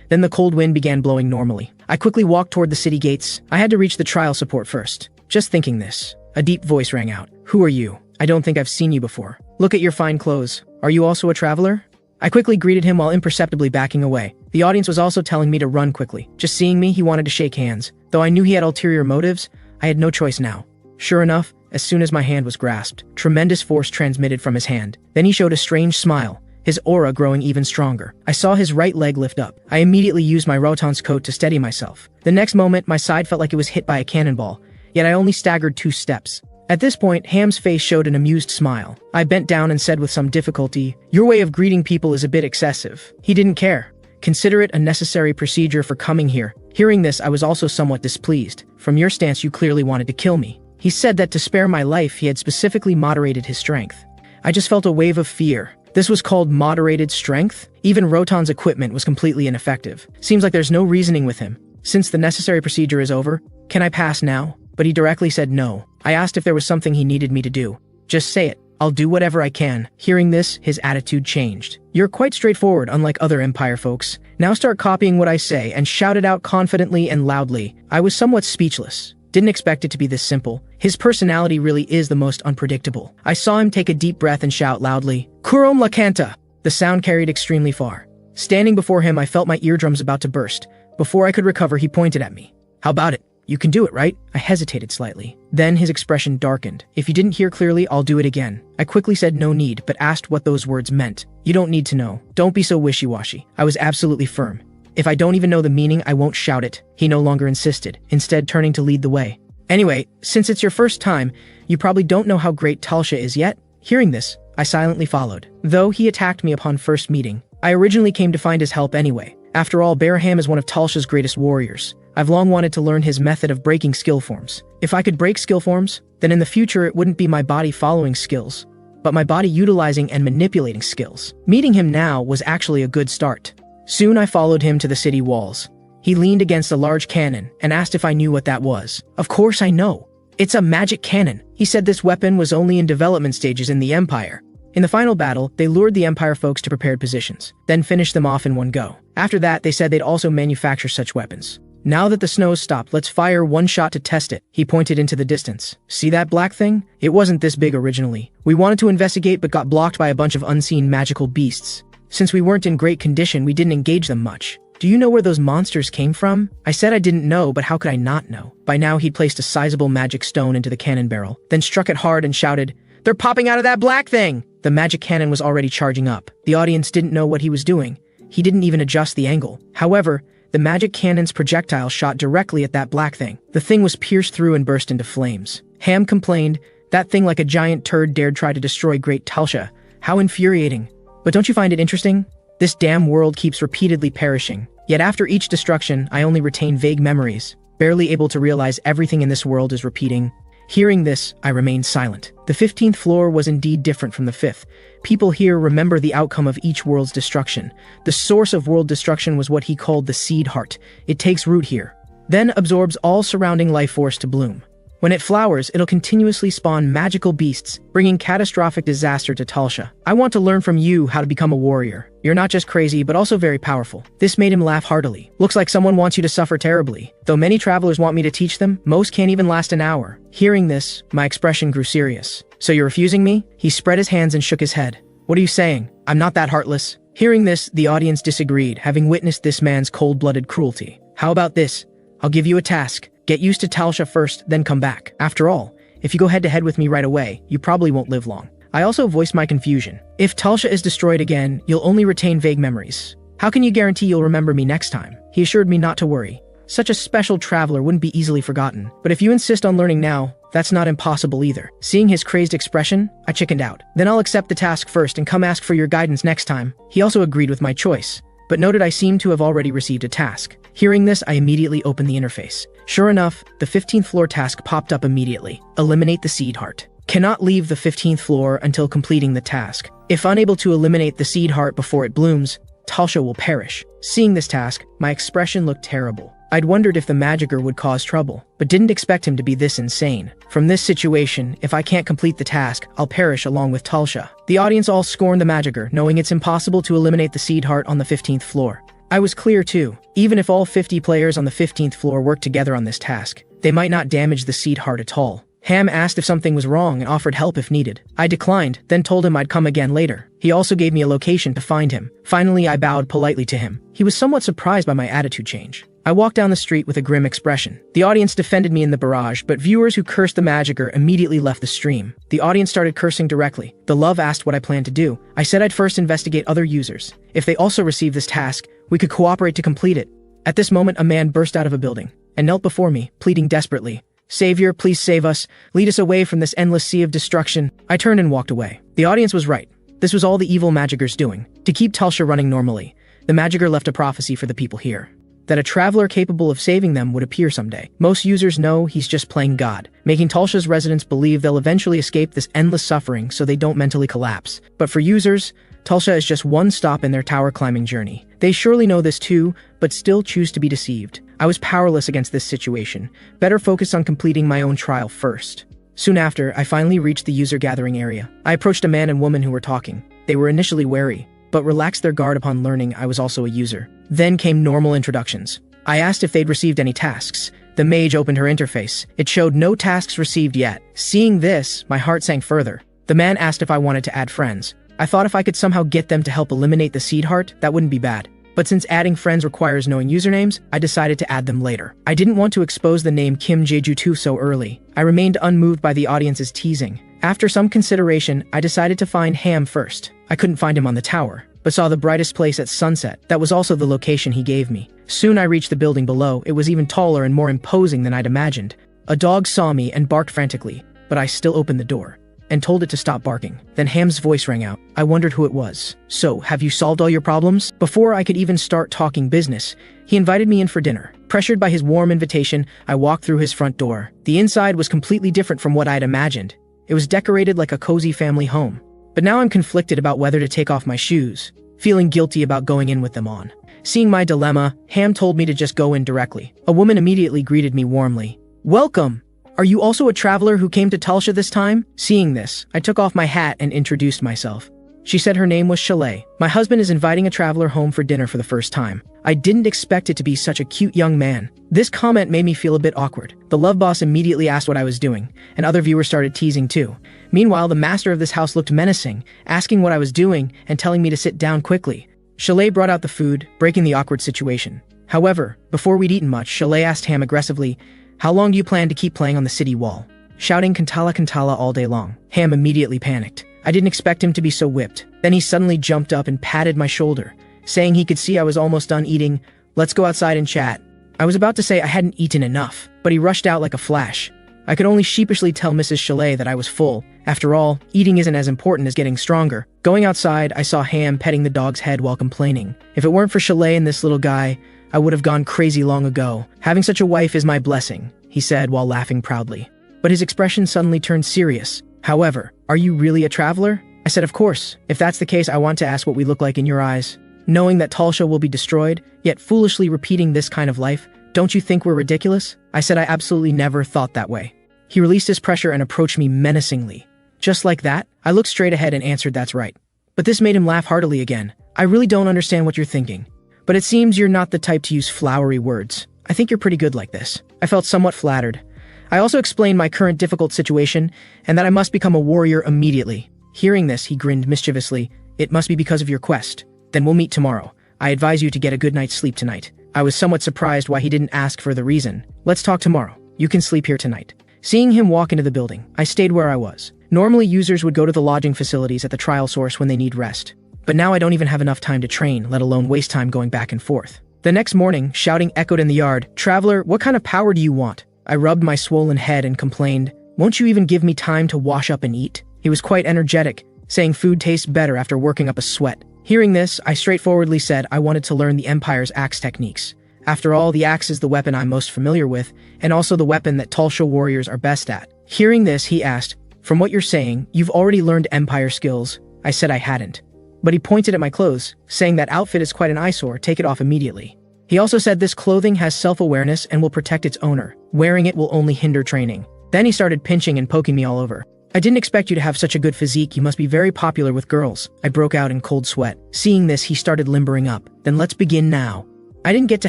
Then the cold wind began blowing normally. I quickly walked toward the city gates. I had to reach the trial support first. Just thinking this, a deep voice rang out. Who are you? I don't think I've seen you before. Look at your fine clothes. Are you also a traveler? I quickly greeted him while imperceptibly backing away. The audience was also telling me to run quickly. Just seeing me, he wanted to shake hands. Though I knew he had ulterior motives, I had no choice now. Sure enough, as soon as my hand was grasped, tremendous force transmitted from his hand. Then he showed a strange smile, his aura growing even stronger. I saw his right leg lift up. I immediately used my Rotan's coat to steady myself. The next moment, my side felt like it was hit by a cannonball, yet I only staggered 2 steps. At this point, Ham's face showed an amused smile. I bent down and said with some difficulty, "Your way of greeting people is a bit excessive." He didn't care. Consider it a necessary procedure for coming here. Hearing this, I was also somewhat displeased. From your stance, you clearly wanted to kill me. He said that to spare my life, he had specifically moderated his strength. I just felt a wave of fear. This was called moderated strength? Even Rotan's equipment was completely ineffective. Seems like there's no reasoning with him. Since the necessary procedure is over, can I pass now? But he directly said no. I asked if there was something he needed me to do. Just say it. I'll do whatever I can. Hearing this, his attitude changed. You're quite straightforward, unlike other Empire folks. Now start copying what I say and shout it out confidently and loudly. I was somewhat speechless. Didn't expect it to be this simple. His personality really is the most unpredictable. I saw him take a deep breath and shout loudly, "Kurom Lakanta!" The sound carried extremely far. Standing before him, I felt my eardrums about to burst. Before I could recover, he pointed at me. How about it? You can do it, right? I hesitated slightly. Then his expression darkened. If you didn't hear clearly, I'll do it again. I quickly said no need, but asked what those words meant. You don't need to know. Don't be so wishy-washy. I was absolutely firm. If I don't even know the meaning, I won't shout it. He no longer insisted, instead turning to lead the way. Anyway, since it's your first time, you probably don't know how great Talsha is yet. Hearing this, I silently followed. Though he attacked me upon first meeting, I originally came to find his help anyway. After all, Baraham is one of Talsha's greatest warriors. I've long wanted to learn his method of breaking skill forms. If I could break skill forms, then in the future it wouldn't be my body following skills, but my body utilizing and manipulating skills. Meeting him now was actually a good start. Soon I followed him to the city walls. He leaned against a large cannon and asked if I knew what that was. Of course I know. It's a magic cannon. He said this weapon was only in development stages in the Empire. In the final battle, they lured the Empire folks to prepared positions, then finished them off in one go. After that, they said they'd also manufacture such weapons. Now that the snow's stopped, let's fire one shot to test it. He pointed into the distance. See that black thing? It wasn't this big originally. We wanted to investigate but got blocked by a bunch of unseen magical beasts. Since we weren't in great condition, we didn't engage them much. Do you know where those monsters came from? I said I didn't know, but how could I not know? By now, he'd placed a sizable magic stone into the cannon barrel, then struck it hard and shouted, "They're popping out of that black thing!" The magic cannon was already charging up. The audience didn't know what he was doing. He didn't even adjust the angle. However, the magic cannon's projectile shot directly at that black thing. The thing was pierced through and burst into flames. Ham complained, "That thing like a giant turd dared try to destroy Great Talsha. How infuriating. But don't you find it interesting? This damn world keeps repeatedly perishing. Yet after each destruction, I only retain vague memories, barely able to realize everything in this world is repeating." Hearing this, I remained silent. The 15th floor was indeed different from the 5th. People here remember the outcome of each world's destruction. The source of world destruction was what he called the seed heart. It takes root here, then absorbs all surrounding life force to bloom. When it flowers, it'll continuously spawn magical beasts, bringing catastrophic disaster to Talsha. I want to learn from you how to become a warrior. You're not just crazy, but also very powerful. This made him laugh heartily. Looks like someone wants you to suffer terribly. Though many travelers want me to teach them, most can't even last an hour. Hearing this, my expression grew serious. So you're refusing me? He spread his hands and shook his head. What are you saying? I'm not that heartless. Hearing this, the audience disagreed, having witnessed this man's cold-blooded cruelty. How about this? I'll give you a task. Get used to Talsha first, then come back. After all, if you go head-to-head with me right away, you probably won't live long. I also voiced my confusion. If Talsha is destroyed again, you'll only retain vague memories. How can you guarantee you'll remember me next time? He assured me not to worry. Such a special traveler wouldn't be easily forgotten. But if you insist on learning now, that's not impossible either. Seeing his crazed expression, I chickened out. Then I'll accept the task first and come ask for your guidance next time. He also agreed with my choice, but noted I seemed to have already received a task. Hearing this, I immediately opened the interface. Sure enough, the 15th floor task popped up immediately. Eliminate the seed heart. Cannot leave the 15th floor until completing the task. If unable to eliminate the seed heart before it blooms, Talsha will perish. Seeing this task, my expression looked terrible. I'd wondered if the magicker would cause trouble, but didn't expect him to be this insane. From this situation, if I can't complete the task, I'll perish along with Talsha. The audience all scorned the magicker, knowing it's impossible to eliminate the seed heart on the 15th floor. I was clear too. Even if all 50 players on the 15th floor worked together on this task, they might not damage the seed heart at all. Ham asked if something was wrong and offered help if needed. I declined, then told him I'd come again later. He also gave me a location to find him. Finally, I bowed politely to him. He was somewhat surprised by my attitude change. I walked down the street with a grim expression. The audience defended me in the barrage, but viewers who cursed the magicker immediately left the stream. The audience started cursing directly. The love asked what I planned to do. I said I'd first investigate other users. If they also received this task, we could cooperate to complete it. At this moment, a man burst out of a building and knelt before me, pleading desperately. "Savior, please save us. Lead us away from this endless sea of destruction." I turned and walked away. The audience was right. This was all the evil magicker's doing. To keep Talsha running normally, the magicker left a prophecy for the people here, that a traveler capable of saving them would appear someday. Most users know he's just playing God, making Talsha's residents believe they'll eventually escape this endless suffering so they don't mentally collapse. But for users, Talsha is just one stop in their tower climbing journey. They surely know this too, but still choose to be deceived. I was powerless against this situation, better focused on completing my own trial first. Soon after, I finally reached the user gathering area. I approached a man and woman who were talking. They were initially wary, but relaxed their guard upon learning I was also a user. Then came normal introductions. I asked if they'd received any tasks. The mage opened her interface. It showed no tasks received yet. Seeing this, my heart sank further. The man asked if I wanted to add friends. I thought if I could somehow get them to help eliminate the seed heart, that wouldn't be bad. But since adding friends requires knowing usernames, I decided to add them later. I didn't want to expose the name Kim Jeju-2 so early. I remained unmoved by the audience's teasing. After some consideration, I decided to find Ham first. I couldn't find him on the tower, but saw the brightest place at sunset. That was also the location he gave me. Soon I reached the building below. It was even taller and more imposing than I'd imagined. A dog saw me and barked frantically, but I still opened the door and told it to stop barking. Then Ham's voice rang out. I wondered who it was. "So, have you solved all your problems?" Before I could even start talking business, he invited me in for dinner. Pressured by his warm invitation, I walked through his front door. The inside was completely different from what I'd imagined. It was decorated like a cozy family home. But now I'm conflicted about whether to take off my shoes, feeling guilty about going in with them on. Seeing my dilemma, Ham told me to just go in directly. A woman immediately greeted me warmly. "Welcome! Are you also a traveler who came to Talsha this time?" Seeing this, I took off my hat and introduced myself. She said her name was Chalet. My husband is inviting a traveler home for dinner for the first time. I didn't expect it to be such a cute young man. This comment made me feel a bit awkward. The love boss immediately asked what I was doing, and other viewers started teasing too. Meanwhile, the master of this house looked menacing, asking what I was doing and telling me to sit down quickly. Chalet brought out the food, breaking the awkward situation. However, before we'd eaten much, Chalet asked Ham aggressively, "How long do you plan to keep playing on the city wall?" Shouting Kantala Kantala all day long. Ham immediately panicked. I didn't expect him to be so whipped. Then he suddenly jumped up and patted my shoulder, saying he could see I was almost done eating. "Let's go outside and chat." I was about to say I hadn't eaten enough, but he rushed out like a flash. I could only sheepishly tell Mrs. Chalet that I was full. After all, eating isn't as important as getting stronger. Going outside, I saw Ham petting the dog's head while complaining. If it weren't for Chalet and this little guy, I would have gone crazy long ago. "Having such a wife is my blessing," he said while laughing proudly. But his expression suddenly turned serious. "However, are you really a traveler?" I said, "Of course. If that's the case, I want to ask what we look like in your eyes." Knowing that Talsha will be destroyed, yet foolishly repeating this kind of life, "Don't you think we're ridiculous?" I said I absolutely never thought that way. He released his pressure and approached me menacingly. Just like that, I looked straight ahead and answered that's right. But this made him laugh heartily again. "I really don't understand what you're thinking. But it seems you're not the type to use flowery words. I think you're pretty good like this." I felt somewhat flattered. I also explained my current difficult situation and that I must become a warrior immediately. Hearing this, he grinned mischievously. "It must be because of your quest. Then we'll meet tomorrow. I advise you to get a good night's sleep tonight." I was somewhat surprised why he didn't ask for the reason. "Let's talk tomorrow. You can sleep here tonight." Seeing him walk into the building, I stayed where I was. Normally, users would go to the lodging facilities at the trial source when they need rest. But now I don't even have enough time to train, let alone waste time going back and forth. The next morning, shouting echoed in the yard, "Traveler, what kind of power do you want?" I rubbed my swollen head and complained, "Won't you even give me time to wash up and eat?" He was quite energetic, saying food tastes better after working up a sweat. Hearing this, I straightforwardly said I wanted to learn the Empire's axe techniques. After all, the axe is the weapon I'm most familiar with, and also the weapon that Talsha warriors are best at. Hearing this, he asked, "From what you're saying, you've already learned Empire skills?" I said I hadn't. But he pointed at my clothes, saying that outfit is quite an eyesore, take it off immediately. He also said this clothing has self-awareness and will protect its owner. Wearing it will only hinder training. Then he started pinching and poking me all over. I didn't expect you to have such a good physique. You must be very popular with girls. I broke out in cold sweat. Seeing this, he started limbering up. Then let's begin now. I didn't get to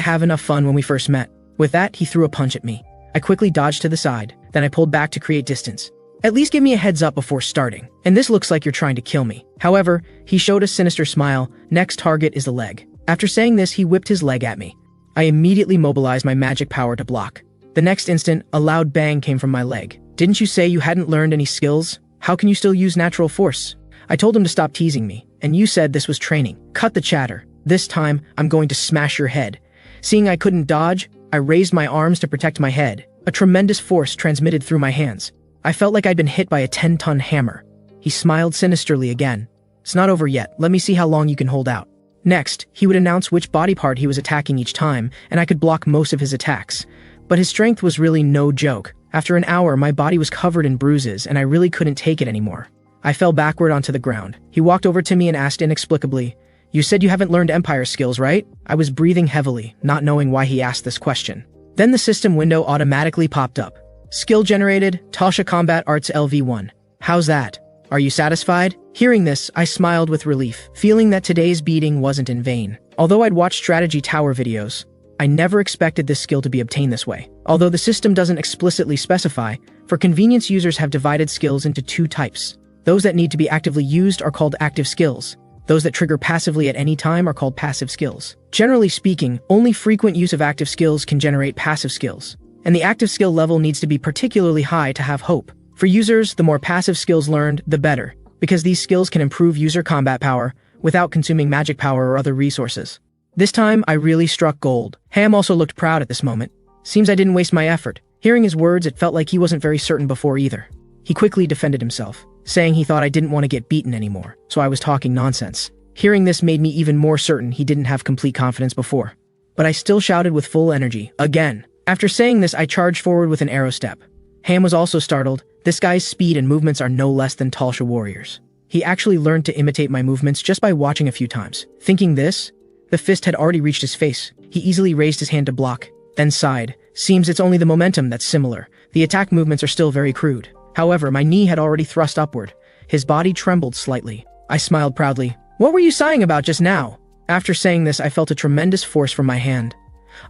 have enough fun when we first met. With that, he threw a punch at me. I quickly dodged to the side. Then I pulled back to create distance. At least give me a heads up before starting. And this looks like you're trying to kill me. However, he showed a sinister smile. Next target is the leg. After saying this, he whipped his leg at me. I immediately mobilized my magic power to block. The next instant, a loud bang came from my leg. Didn't you say you hadn't learned any skills? How can you still use natural force? I told him to stop teasing me, and you said this was training. Cut the chatter. This time, I'm going to smash your head. Seeing I couldn't dodge, I raised my arms to protect my head. A tremendous force transmitted through my hands. I felt like I'd been hit by a 10-ton hammer. He smiled sinisterly again. It's not over yet. Let me see how long you can hold out. Next, he would announce which body part he was attacking each time, and I could block most of his attacks. But his strength was really no joke. After an hour, my body was covered in bruises, and I really couldn't take it anymore. I fell backward onto the ground. He walked over to me and asked inexplicably, "You said you haven't learned Empire skills, right?" I was breathing heavily, not knowing why he asked this question. Then the system window automatically popped up. Skill generated, Tasha Combat Arts LV1. How's that? Are you satisfied? Hearing this, I smiled with relief, feeling that today's beating wasn't in vain. Although I'd watched strategy tower videos, I never expected this skill to be obtained this way. Although the system doesn't explicitly specify, for convenience users have divided skills into two types. Those that need to be actively used are called active skills. Those that trigger passively at any time are called passive skills. Generally speaking, only frequent use of active skills can generate passive skills. And the active skill level needs to be particularly high to have hope. For users, the more passive skills learned, the better, because these skills can improve user combat power without consuming magic power or other resources. This time, I really struck gold. Ham also looked proud at this moment. Seems I didn't waste my effort. Hearing his words, it felt like he wasn't very certain before either. He quickly defended himself, saying he thought I didn't want to get beaten anymore, so I was talking nonsense. Hearing this made me even more certain he didn't have complete confidence before. But I still shouted with full energy, again. After saying this, I charged forward with an arrow step. Ham was also startled. This guy's speed and movements are no less than Talsha warriors. He actually learned to imitate my movements just by watching a few times. Thinking this, the fist had already reached his face. He easily raised his hand to block, then sighed. Seems it's only the momentum that's similar. The attack movements are still very crude. However, my knee had already thrust upward. His body trembled slightly. I smiled proudly. What were you sighing about just now? After saying this, I felt a tremendous force from my hand.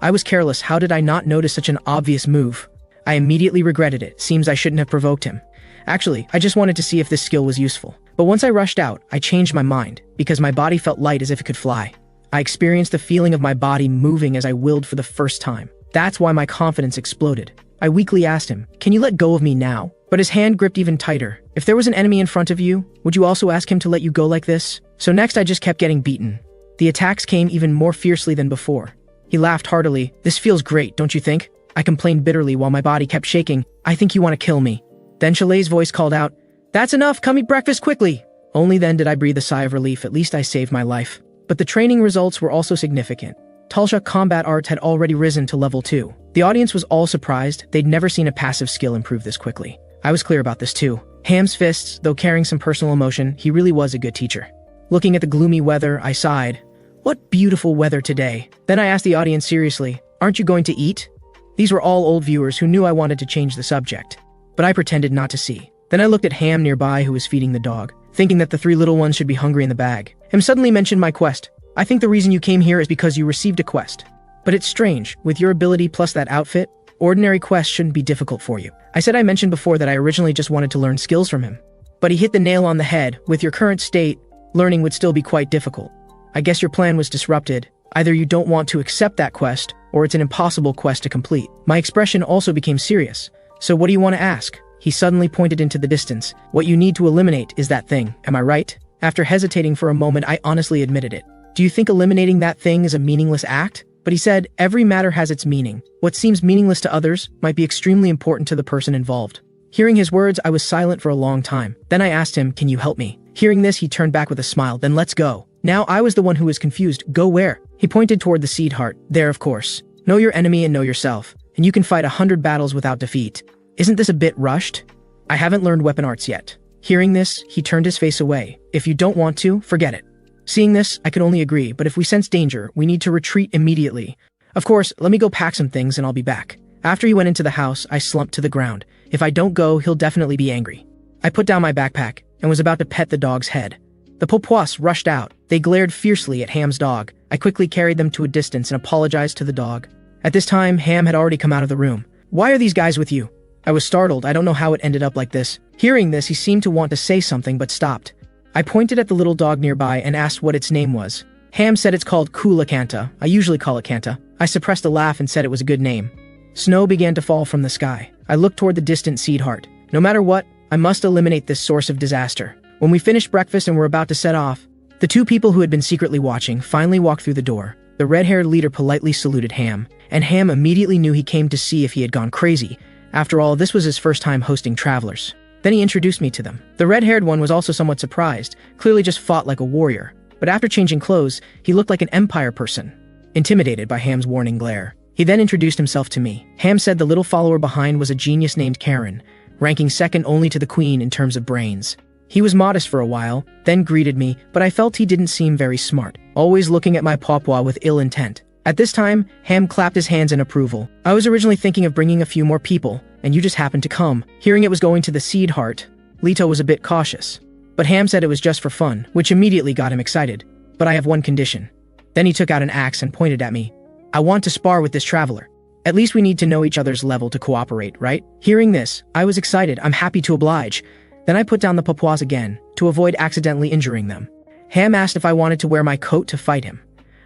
I was careless. How did I not notice such an obvious move? I immediately regretted it. Seems I shouldn't have provoked him. Actually, I just wanted to see if this skill was useful. But once I rushed out, I changed my mind, because my body felt light as if it could fly. I experienced the feeling of my body moving as I willed for the first time. That's why my confidence exploded. I weakly asked him, "Can you let go of me now?" But his hand gripped even tighter. If there was an enemy in front of you, would you also ask him to let you go like this? So next I just kept getting beaten. The attacks came even more fiercely than before. He laughed heartily. "This feels great, don't you think?" I complained bitterly while my body kept shaking. "I think you want to kill me." Then Chalet's voice called out, "That's enough, come eat breakfast quickly." Only then did I breathe a sigh of relief. At least I saved my life. But the training results were also significant. Talsha Combat Arts had already risen to level 2. The audience was all surprised. They'd never seen a passive skill improve this quickly. I was clear about this too. Ham's fists, though carrying some personal emotion, he really was a good teacher. Looking at the gloomy weather, I sighed. What beautiful weather today. Then I asked the audience seriously, "Aren't you going to eat?" These were all old viewers who knew I wanted to change the subject. But I pretended not to see. Then I looked at Ham nearby who was feeding the dog, thinking that the 3 little ones should be hungry in the bag. Ham suddenly mentioned my quest. "I think the reason you came here is because you received a quest. But it's strange, with your ability plus that outfit, ordinary quests shouldn't be difficult for you." I said I mentioned before that I originally just wanted to learn skills from him. But he hit the nail on the head. With your current state, learning would still be quite difficult. I guess your plan was disrupted. Either you don't want to accept that quest, or it's an impossible quest to complete. My expression also became serious. "So what do you want to ask?" He suddenly pointed into the distance. "What you need to eliminate is that thing, am I right?" After hesitating for a moment, I honestly admitted it. "Do you think eliminating that thing is a meaningless act?" But he said, "Every matter has its meaning. What seems meaningless to others might be extremely important to the person involved." Hearing his words, I was silent for a long time. Then I asked him, "Can you help me?" Hearing this, he turned back with a smile. "Then let's go." Now I was the one who was confused. "Go where?" He pointed toward the seed heart. "There, of course. Know your enemy and know yourself, and you can fight 100 battles without defeat. Isn't this a bit rushed? I haven't learned weapon arts yet." Hearing this, he turned his face away. "If you don't want to, forget it." Seeing this, I could only agree, but if we sense danger, we need to retreat immediately. Of course, let me go pack some things and I'll be back. After he went into the house, I slumped to the ground. If I don't go, he'll definitely be angry. I put down my backpack and was about to pet the dog's head. The Popois rushed out. They glared fiercely at Ham's dog. I quickly carried them to a distance and apologized to the dog. At this time, Ham had already come out of the room. "Why are these guys with you?" I was startled. I don't know how it ended up like this. Hearing this, he seemed to want to say something but stopped. I pointed at the little dog nearby and asked what its name was. Ham said it's called Kula Kanta. I usually call it Kanta. I suppressed a laugh and said it was a good name. Snow began to fall from the sky. I looked toward the distant seed heart. No matter what, I must eliminate this source of disaster. When we finished breakfast and were about to set off, the two people who had been secretly watching finally walked through the door. The red-haired leader politely saluted Ham, and Ham immediately knew he came to see if he had gone crazy. After all, this was his first time hosting travelers. Then he introduced me to them. The red-haired one was also somewhat surprised, clearly just fought like a warrior. But after changing clothes, he looked like an empire person, intimidated by Ham's warning glare. He then introduced himself to me. Ham said the little follower behind was a genius named Karen, ranking second only to the queen in terms of brains. He was modest for a while, then greeted me, but I felt he didn't seem very smart, always looking at my pawpaw with ill intent. At this time, Ham clapped his hands in approval. I was originally thinking of bringing a few more people, and you just happened to come. Hearing it was going to the seed heart, Leto was a bit cautious. But Ham said it was just for fun, which immediately got him excited. But I have one condition. Then he took out an axe and pointed at me. I want to spar with this traveler. At least we need to know each other's level to cooperate, right? Hearing this, I was excited. I'm happy to oblige. Then I put down the Papuas again, to avoid accidentally injuring them. Ham asked if I wanted to wear my coat to fight him.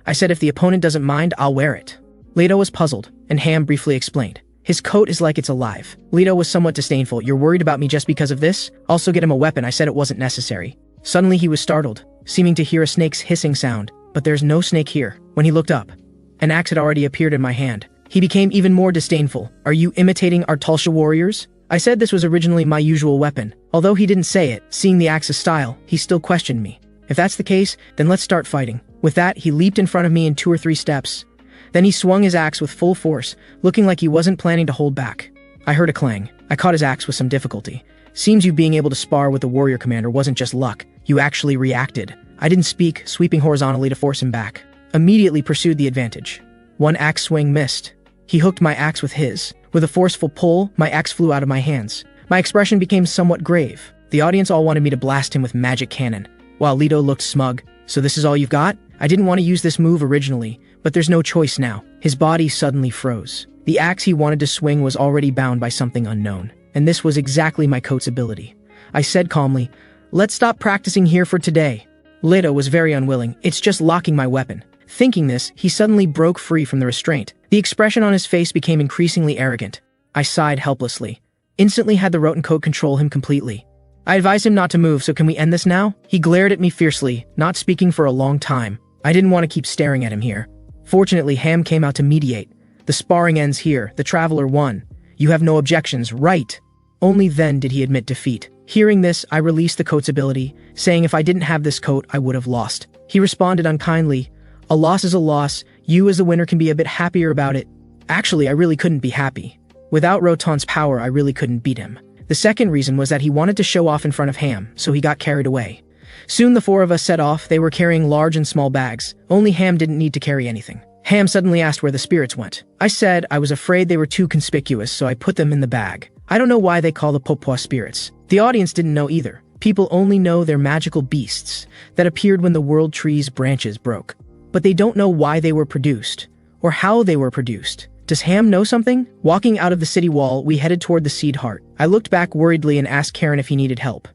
I said if the opponent doesn't mind, I'll wear it. Leto was puzzled, and Ham briefly explained. His coat is like it's alive. Leto was somewhat disdainful. You're worried about me just because of this? Also get him a weapon. I said it wasn't necessary. Suddenly he was startled, seeming to hear a snake's hissing sound, but there's no snake here. When he looked up, an axe had already appeared in my hand. He became even more disdainful. Are you imitating our Tulsha warriors? I said this was originally my usual weapon. Although he didn't say it, seeing the axe's style, he still questioned me. If that's the case, then let's start fighting. With that, he leaped in front of me in 2 or 3 steps. Then he swung his axe with full force, looking like he wasn't planning to hold back. I heard a clang. I caught his axe with some difficulty. Seems you being able to spar with the warrior commander wasn't just luck. You actually reacted. I didn't speak, sweeping horizontally to force him back. Immediately pursued the advantage. One axe swing missed. He hooked my axe with his. With a forceful pull, my axe flew out of my hands. My expression became somewhat grave. The audience all wanted me to blast him with magic cannon, while Leto looked smug. So this is all you've got? I didn't want to use this move originally, but there's no choice now. His body suddenly froze. The axe he wanted to swing was already bound by something unknown, and this was exactly my coat's ability. I said calmly, let's stop practicing here for today. Leto was very unwilling. It's just locking my weapon. Thinking this, he suddenly broke free from the restraint. The expression on his face became increasingly arrogant. I sighed helplessly. Instantly had the Roten coat control him completely. I advised him not to move, so can we end this now? He glared at me fiercely, not speaking for a long time. I didn't want to keep staring at him here. Fortunately, Ham came out to mediate. The sparring ends here. The traveler won. You have no objections, right? Only then did he admit defeat. Hearing this, I released the coat's ability, saying if I didn't have this coat, I would have lost. He responded unkindly, a loss is a loss. You as the winner can be a bit happier about it. Actually, I really couldn't be happy. Without Rotan's power, I really couldn't beat him. The second reason was that he wanted to show off in front of Ham, so he got carried away. Soon the 4 of us set off. They were carrying large and small bags. Only Ham didn't need to carry anything. Ham suddenly asked where the spirits went. I said I was afraid they were too conspicuous, so I put them in the bag. I don't know why they call the Popwa spirits. The audience didn't know either. People only know they're magical beasts that appeared when the world tree's branches broke. But they don't know why they were produced, or how they were produced. Does Ham know something? Walking out of the city wall, we headed toward the seed heart. I looked back worriedly and asked Karen if he needed help.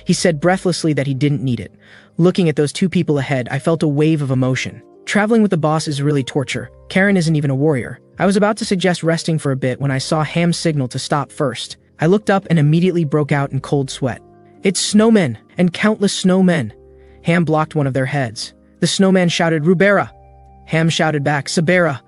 He said breathlessly that he didn't need it. Looking at those 2 people ahead, I felt a wave of emotion. Traveling with the boss is really torture. Karen isn't even a warrior. I was about to suggest resting for a bit when I saw Ham's signal to stop first. I looked up and immediately broke out in cold sweat. It's snowmen, and countless snowmen. Ham blocked one of their heads. The snowman shouted, Rubera. Ham shouted back, Sabera.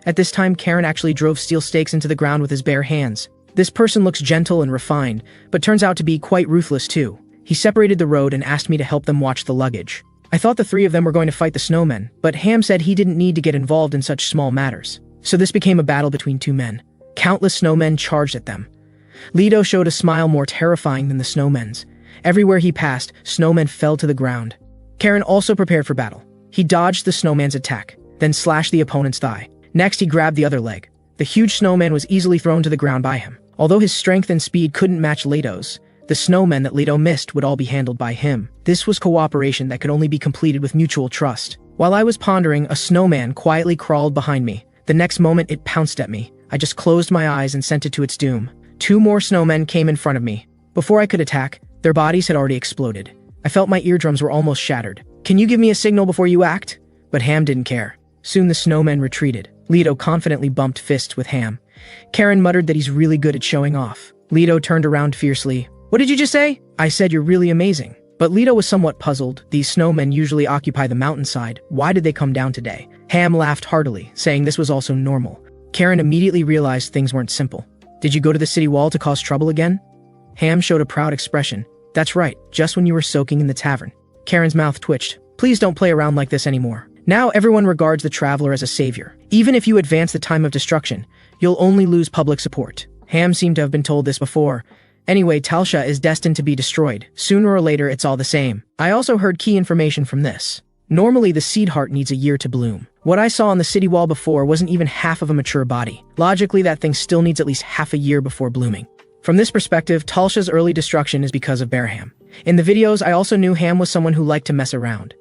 At this time, Karen actually drove steel stakes into the ground with his bare hands. This person looks gentle and refined, but turns out to be quite ruthless too. He separated the road and asked me to help them watch the luggage. I thought the 3 of them were going to fight the snowmen, but Ham said he didn't need to get involved in such small matters. So this became a battle between 2 men. Countless snowmen charged at them. Leto showed a smile more terrifying than the snowmen's. Everywhere he passed, snowmen fell to the ground. Karen also prepared for battle. He dodged the snowman's attack, then slashed the opponent's thigh. Next, he grabbed the other leg. The huge snowman was easily thrown to the ground by him. Although his strength and speed couldn't match Leto's, the snowmen that Leto missed would all be handled by him. This was cooperation that could only be completed with mutual trust. While I was pondering, a snowman quietly crawled behind me. The next moment, it pounced at me. I just closed my eyes and sent it to its doom. 2 more snowmen came in front of me. Before I could attack, their bodies had already exploded. I felt my eardrums were almost shattered. "Can you give me a signal before you act?" But Ham didn't care. Soon the snowmen retreated. Leto confidently bumped fists with Ham. Karen muttered that he's really good at showing off. Leto turned around fiercely. "What did you just say?" "I said you're really amazing." But Leto was somewhat puzzled. These snowmen usually occupy the mountainside. Why did they come down today? Ham laughed heartily, saying this was also normal. Karen immediately realized things weren't simple. "Did you go to the city wall to cause trouble again?" Ham showed a proud expression. "That's right, just when you were soaking in the tavern." Karen's mouth twitched. "Please don't play around like this anymore. Now everyone regards the traveler as a savior. Even if you advance the time of destruction, you'll only lose public support." Ham seemed to have been told this before. Anyway, Talsha is destined to be destroyed. Sooner or later, it's all the same. I also heard key information from this. Normally, the seed heart needs a year to bloom. What I saw on the city wall before wasn't even half of a mature body. Logically, that thing still needs at least half a year before blooming. From this perspective, Talsha's early destruction is because of Bearham. In the videos, I also knew Ham was someone who liked to mess around.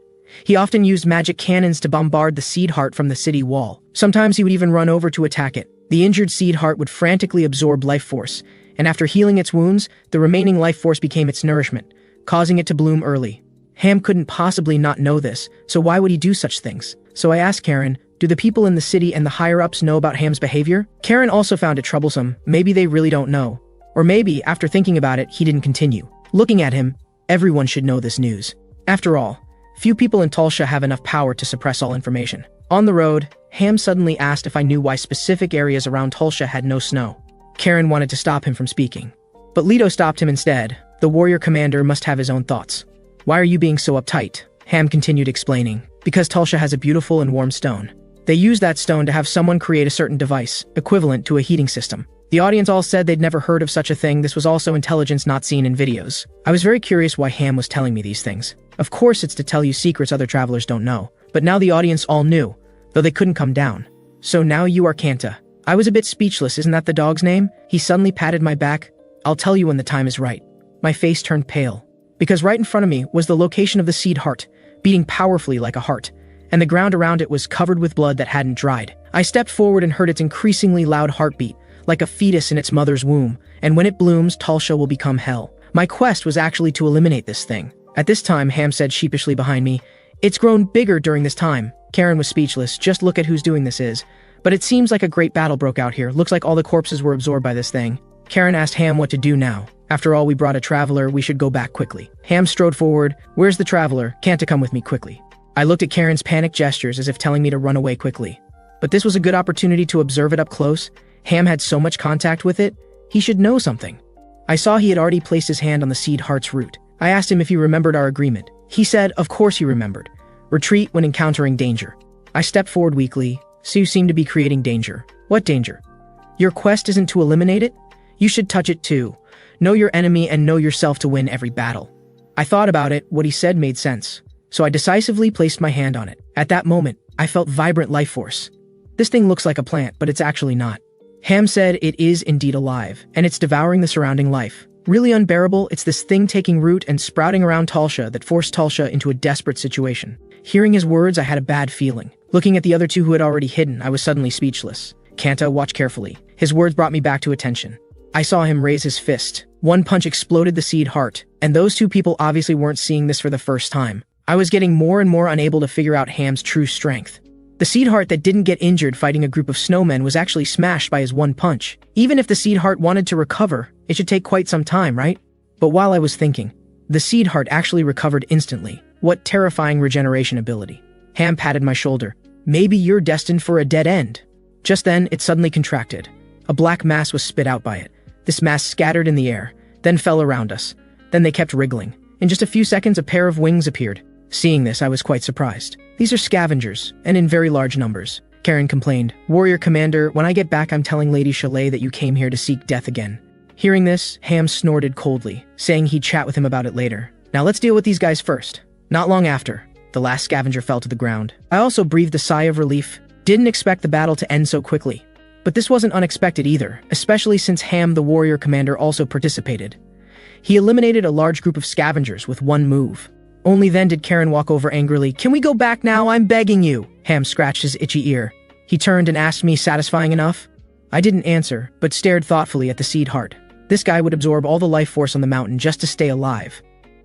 He often used magic cannons to bombard the seed heart from the city wall. Sometimes he would even run over to attack it. The injured seed heart would frantically absorb life force, and after healing its wounds, the remaining life force became its nourishment, causing it to bloom early. Ham couldn't possibly not know this, so why would he do such things? So I asked Karen, do the people in the city and the higher-ups know about Ham's behavior? Karen also found it troublesome. Maybe they really don't know. Or maybe, after thinking about it, he didn't continue. Looking at him, everyone should know this news. After all, few people in Talsha have enough power to suppress all information. On the road, Ham suddenly asked if I knew why specific areas around Talsha had no snow. Karen wanted to stop him from speaking. But Leto stopped him instead. The warrior commander must have his own thoughts. "Why are you being so uptight?" Ham continued explaining. "Because Talsha has a beautiful and warm stone. They use that stone to have someone create a certain device, equivalent to a heating system. The audience all said they'd never heard of such a thing. This was also intelligence not seen in videos. I was very curious why Ham was telling me these things. Of course it's to tell you secrets other travelers don't know. But now the audience all knew, though they couldn't come down. So now you are Kanta." I was a bit speechless. "Isn't that the dog's name?" He suddenly patted my back. "I'll tell you when the time is right." My face turned pale, because right in front of me was the location of the seed heart, beating powerfully like a heart, and the ground around it was covered with blood that hadn't dried. I stepped forward and heard its increasingly loud heartbeat, like a fetus in its mother's womb, and when it blooms, Talsha will become hell. My quest was actually to eliminate this thing. At this time, Ham said sheepishly behind me, "It's grown bigger during this time." Karen was speechless. "Just look at who's doing this is. But it seems like a great battle broke out here. Looks like all the corpses were absorbed by this thing." Karen asked Ham what to do now. "After all, we brought a traveler, we should go back quickly." Ham strode forward. "Where's the traveler? Can't come with me quickly." I looked at Karen's panicked gestures as if telling me to run away quickly. But this was a good opportunity to observe it up close. Ham had so much contact with it, he should know something. I saw he had already placed his hand on the seed heart's root. I asked him if he remembered our agreement. He said, of course he remembered. Retreat when encountering danger. I stepped forward weakly. "So you seem to be creating danger." "What danger?" "Your quest isn't to eliminate it? You should touch it too. Know your enemy and know yourself to win every battle." I thought about it. What he said made sense. So I decisively placed my hand on it. At that moment, I felt vibrant life force. "This thing looks like a plant, but it's actually not." Ham said it is indeed alive, and it's devouring the surrounding life. Really unbearable, it's this thing taking root and sprouting around Talsha that forced Talsha into a desperate situation. Hearing his words, I had a bad feeling. Looking at the other two who had already hidden, I was suddenly speechless. "Kanta, watch carefully." His words brought me back to attention. I saw him raise his fist. One punch exploded the seed heart, and those two people obviously weren't seeing this for the first time. I was getting more and more unable to figure out Ham's true strength. The seed heart that didn't get injured fighting a group of snowmen was actually smashed by his one punch. Even if the seed heart wanted to recover, it should take quite some time, right? But while I was thinking, the seed heart actually recovered instantly. What terrifying regeneration ability. Ham patted my shoulder. "Maybe you're destined for a dead end." Just then, it suddenly contracted. A black mass was spit out by it. This mass scattered in the air, then fell around us. Then they kept wriggling. In just a few seconds, a pair of wings appeared. Seeing this, I was quite surprised. "These are scavengers, and in very large numbers." Karen complained. "Warrior Commander, when I get back I'm telling Lady Chalet that you came here to seek death again." Hearing this, Ham snorted coldly, saying he'd chat with him about it later. "Now let's deal with these guys first." Not long after, the last scavenger fell to the ground. I also breathed a sigh of relief. Didn't expect the battle to end so quickly. But this wasn't unexpected either, especially since Ham the warrior commander also participated. He eliminated a large group of scavengers with one move. Only then did Karen walk over angrily. "Can we go back now? I'm begging you." Ham scratched his itchy ear. He turned and asked me, "Satisfying enough?" I didn't answer, but stared thoughtfully at the seed heart. This guy would absorb all the life force on the mountain just to stay alive.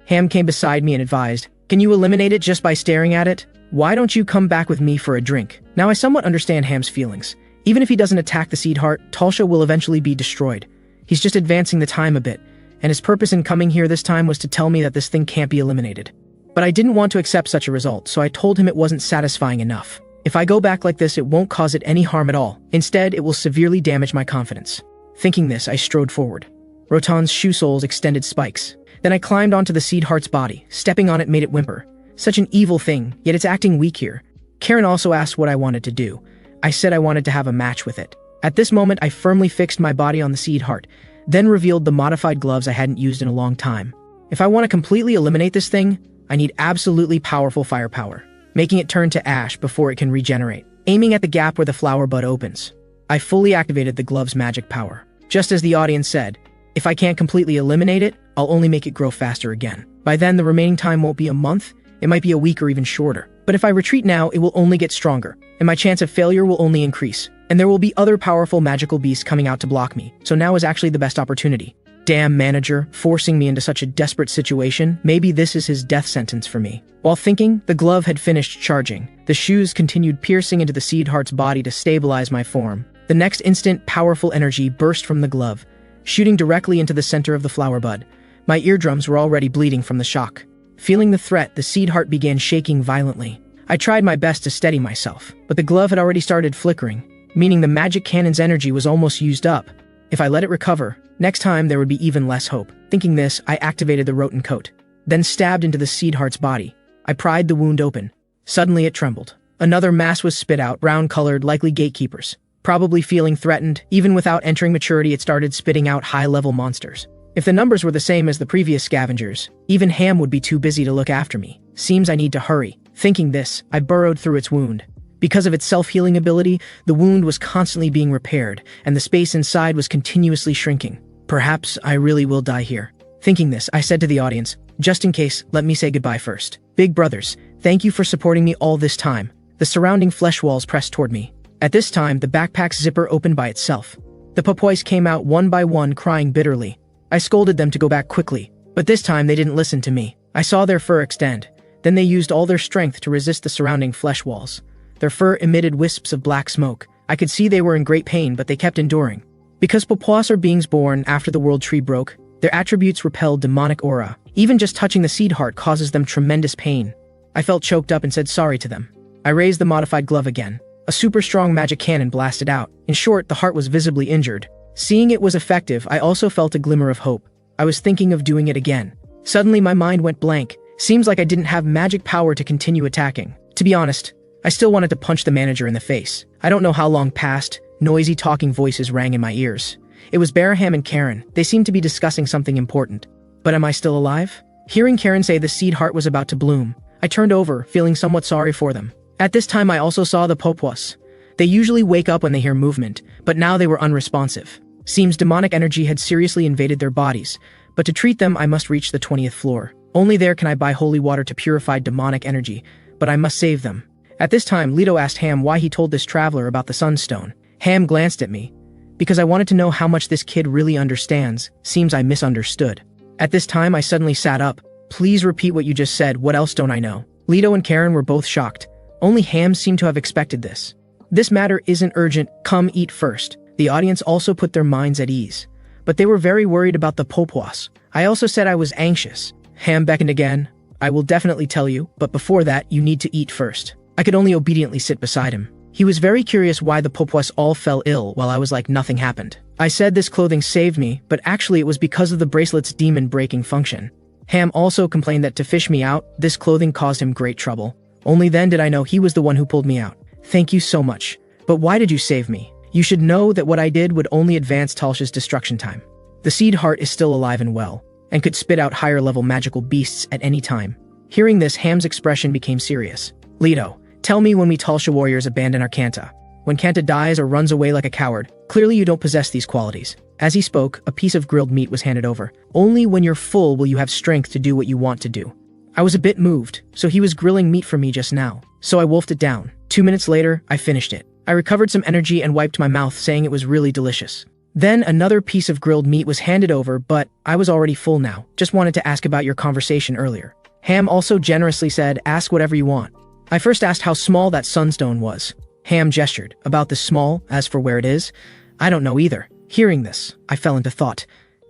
Ham came beside me and advised, "Can you eliminate it just by staring at it? Why don't you come back with me for a drink?" Now I somewhat understand Ham's feelings. Even if he doesn't attack the seed heart, Talsha will eventually be destroyed. He's just advancing the time a bit, and his purpose in coming here this time was to tell me that this thing can't be eliminated. But I didn't want to accept such a result, so I told him it wasn't satisfying enough. If I go back like this, it won't cause it any harm at all. Instead, it will severely damage my confidence. Thinking this, I strode forward. Rotan's shoe soles extended spikes. Then I climbed onto the seed heart's body. Stepping on it made it whimper. Such an evil thing, yet it's acting weak here. Karen also asked what I wanted to do. I said I wanted to have a match with it. At this moment, I firmly fixed my body on the seed heart, then revealed the modified gloves I hadn't used in a long time. If I want to completely eliminate this thing, I need absolutely powerful firepower, making it turn to ash before it can regenerate. Aiming at the gap where the flower bud opens, I fully activated the glove's magic power. Just as the audience said, if I can't completely eliminate it, I'll only make it grow faster again. By then, the remaining time won't be a month, it might be a week or even shorter. But if I retreat now, it will only get stronger, and my chance of failure will only increase. And there will be other powerful magical beasts coming out to block me, so now is actually the best opportunity. Damn manager, forcing me into such a desperate situation. Maybe this is his death sentence for me. While thinking, the glove had finished charging. The shoes continued piercing into the seed heart's body to stabilize my form. The next instant, powerful energy burst from the glove, shooting directly into the center of the flower bud. My eardrums were already bleeding from the shock. Feeling the threat, the seed heart began shaking violently. I tried my best to steady myself, but the glove had already started flickering, meaning the magic cannon's energy was almost used up. If I let it recover, next time there would be even less hope. Thinking this, I activated the rotten coat, then stabbed into the seed heart's body. I pried the wound open. Suddenly it trembled. Another mass was spit out, brown-colored, likely gatekeepers. Probably feeling threatened, even without entering maturity, it started spitting out high-level monsters. If the numbers were the same as the previous scavengers, even Ham would be too busy to look after me. Seems I need to hurry. Thinking this, I burrowed through its wound. Because of its self-healing ability, the wound was constantly being repaired, and the space inside was continuously shrinking. Perhaps I really will die here. Thinking this, I said to the audience, "Just in case, let me say goodbye first. Big brothers, thank you for supporting me all this time." The surrounding flesh walls pressed toward me. At this time, the backpack's zipper opened by itself. The Popoys came out one by one, crying bitterly. I scolded them to go back quickly, but this time they didn't listen to me. I saw their fur extend. Then they used all their strength to resist the surrounding flesh walls. Their fur emitted wisps of black smoke. I could see they were in great pain, but they kept enduring. Because Popoys are beings born after the world tree broke, their attributes repel demonic aura. Even just touching the seed heart causes them tremendous pain. I felt choked up and said sorry to them. I raised the modified glove again. A super strong magic cannon blasted out. In short, the heart was visibly injured. Seeing it was effective, I also felt a glimmer of hope. I was thinking of doing it again. Suddenly my mind went blank. Seems like I didn't have magic power to continue attacking. To be honest, I still wanted to punch the manager in the face. I don't know how long passed. Noisy talking voices rang in my ears. It was Baraham and Karen. They seemed to be discussing something important. But am I still alive? Hearing Karen say the seed heart was about to bloom, I turned over, feeling somewhat sorry for them. At this time I also saw the Popoys. They usually wake up when they hear movement, but now they were unresponsive. Seems demonic energy had seriously invaded their bodies, but to treat them I must reach the 20th floor. Only there can I buy holy water to purify demonic energy, but I must save them. At this time, Leto asked Ham why he told this traveler about the sunstone. Ham glanced at me, because I wanted to know how much this kid really understands. Seems I misunderstood. At this time, I suddenly sat up. Please repeat what you just said, what else don't I know? Leto and Karen were both shocked. Only Ham seemed to have expected this. This matter isn't urgent, come eat first. The audience also put their minds at ease, but they were very worried about the Popoys. I also said I was anxious. Ham beckoned again. I will definitely tell you, but before that, you need to eat first. I could only obediently sit beside him. He was very curious why the Popoys all fell ill while I was like nothing happened. I said this clothing saved me, but actually it was because of the bracelet's demon-breaking function. Ham also complained that to fish me out, this clothing caused him great trouble. Only then did I know he was the one who pulled me out. Thank you so much. But why did you save me? You should know that what I did would only advance Talsha's destruction time. The seed heart is still alive and well, and could spit out higher-level magical beasts at any time. Hearing this, Ham's expression became serious. Leto, Tell me when we Talsha warriors abandon our Kanta. When Kanta dies or runs away like a coward, clearly you don't possess these qualities. As he spoke, a piece of grilled meat was handed over. Only when you're full will you have strength to do what you want to do. I was a bit moved, so he was grilling meat for me just now. So I wolfed it down. 2 minutes later, I finished it. I recovered some energy and wiped my mouth, saying it was really delicious. Then another piece of grilled meat was handed over, but I was already full now. Just wanted to ask about your conversation earlier. Ham also generously said, ask whatever you want. I first asked how small that sunstone was. Ham gestured. About this small, as for where it is, I don't know either. Hearing this, I fell into thought.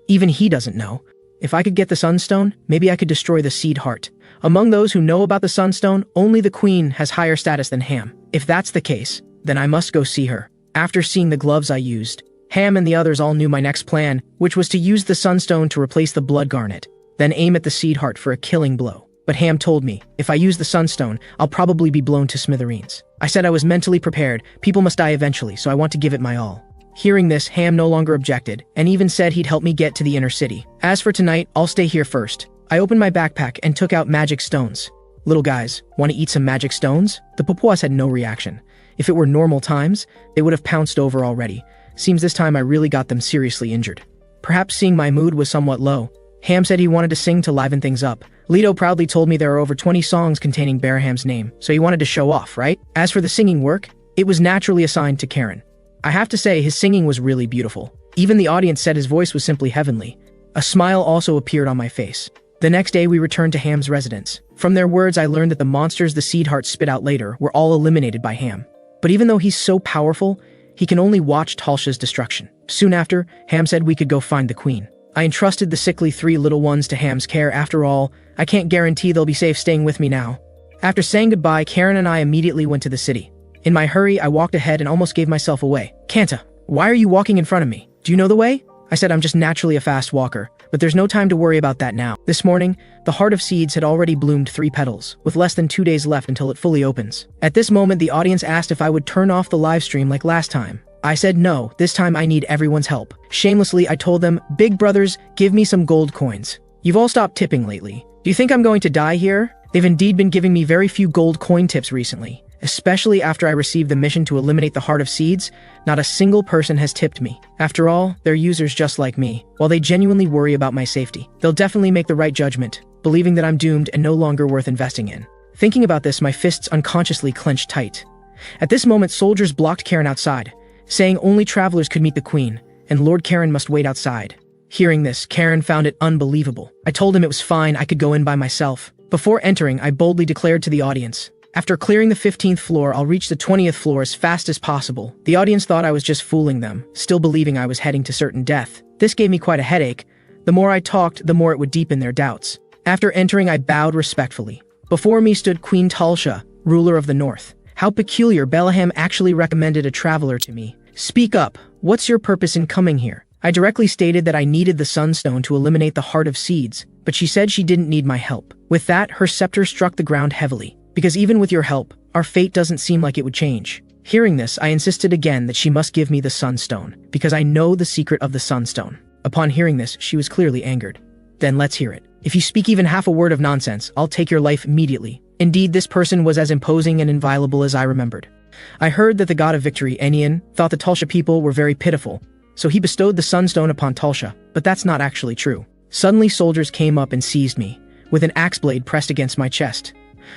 Even he doesn't know. If I could get the sunstone, maybe I could destroy the seed heart. Among those who know about the sunstone, only the queen has higher status than Ham. If that's the case, then I must go see her. After seeing the gloves I used, Ham and the others all knew my next plan, which was to use the sunstone to replace the blood garnet, then aim at the seed heart for a killing blow. But Ham told me, if I use the sunstone, I'll probably be blown to smithereens. I said I was mentally prepared. People must die eventually, so I want to give it my all. Hearing this, Ham no longer objected, and even said he'd help me get to the inner city. As for tonight, I'll stay here first. I opened my backpack and took out magic stones. Little guys, want to eat some magic stones? The Papuas had no reaction. If it were normal times, they would have pounced over already. Seems this time I really got them seriously injured. Perhaps seeing my mood was somewhat low, Ham said he wanted to sing to liven things up. Leto proudly told me there are over 20 songs containing Baraham's name, so he wanted to show off, right? As for the singing work, it was naturally assigned to Karen. I have to say, his singing was really beautiful. Even the audience said his voice was simply heavenly. A smile also appeared on my face. The next day we returned to Ham's residence. From their words I learned that the monsters the seed heart spit out later were all eliminated by Ham. But even though he's so powerful, he can only watch Talsha's destruction. Soon after, Ham said we could go find the queen. I entrusted the sickly 3 little ones to Ham's care. After all, I can't guarantee they'll be safe staying with me now. After saying goodbye, Karen and I immediately went to the city. In my hurry, I walked ahead and almost gave myself away. Kanta, why are you walking in front of me? Do you know the way? I said I'm just naturally a fast walker, but there's no time to worry about that now. This morning, the Heart of Seeds had already bloomed 3 petals, with less than 2 days left until it fully opens. At this moment, the audience asked if I would turn off the live stream like last time. I said no, this time I need everyone's help. Shamelessly, I told them, big brothers, give me some gold coins. You've all stopped tipping lately. Do you think I'm going to die here? They've indeed been giving me very few gold coin tips recently. Especially after I received the mission to eliminate the Heart of Seeds, not a single person has tipped me. After all, they're users just like me. While they genuinely worry about my safety, they'll definitely make the right judgment, believing that I'm doomed and no longer worth investing in. Thinking about this, my fists unconsciously clenched tight. At this moment, soldiers blocked Karen outside, saying only travelers could meet the queen, and Lord Karen must wait outside. Hearing this, Karen found it unbelievable. I told him it was fine, I could go in by myself. Before entering, I boldly declared to the audience, after clearing the 15th floor, I'll reach the 20th floor as fast as possible. The audience thought I was just fooling them, still believing I was heading to certain death. This gave me quite a headache. The more I talked, the more it would deepen their doubts. After entering, I bowed respectfully. Before me stood Queen Talsha, ruler of the North. How peculiar, Belaham actually recommended a traveler to me. Speak up, what's your purpose in coming here? I directly stated that I needed the Sunstone to eliminate the Heart of Seeds, but she said she didn't need my help. With that, her scepter struck the ground heavily. Because even with your help, our fate doesn't seem like it would change. Hearing this, I insisted again that she must give me the Sunstone, because I know the secret of the Sunstone. Upon hearing this, she was clearly angered. Then let's hear it. If you speak even half a word of nonsense, I'll take your life immediately. Indeed, this person was as imposing and inviolable as I remembered. I heard that the god of victory, Enian, thought the Talsha people were very pitiful, so he bestowed the Sunstone upon Talsha, but that's not actually true. Suddenly, soldiers came up and seized me, with an axe blade pressed against my chest.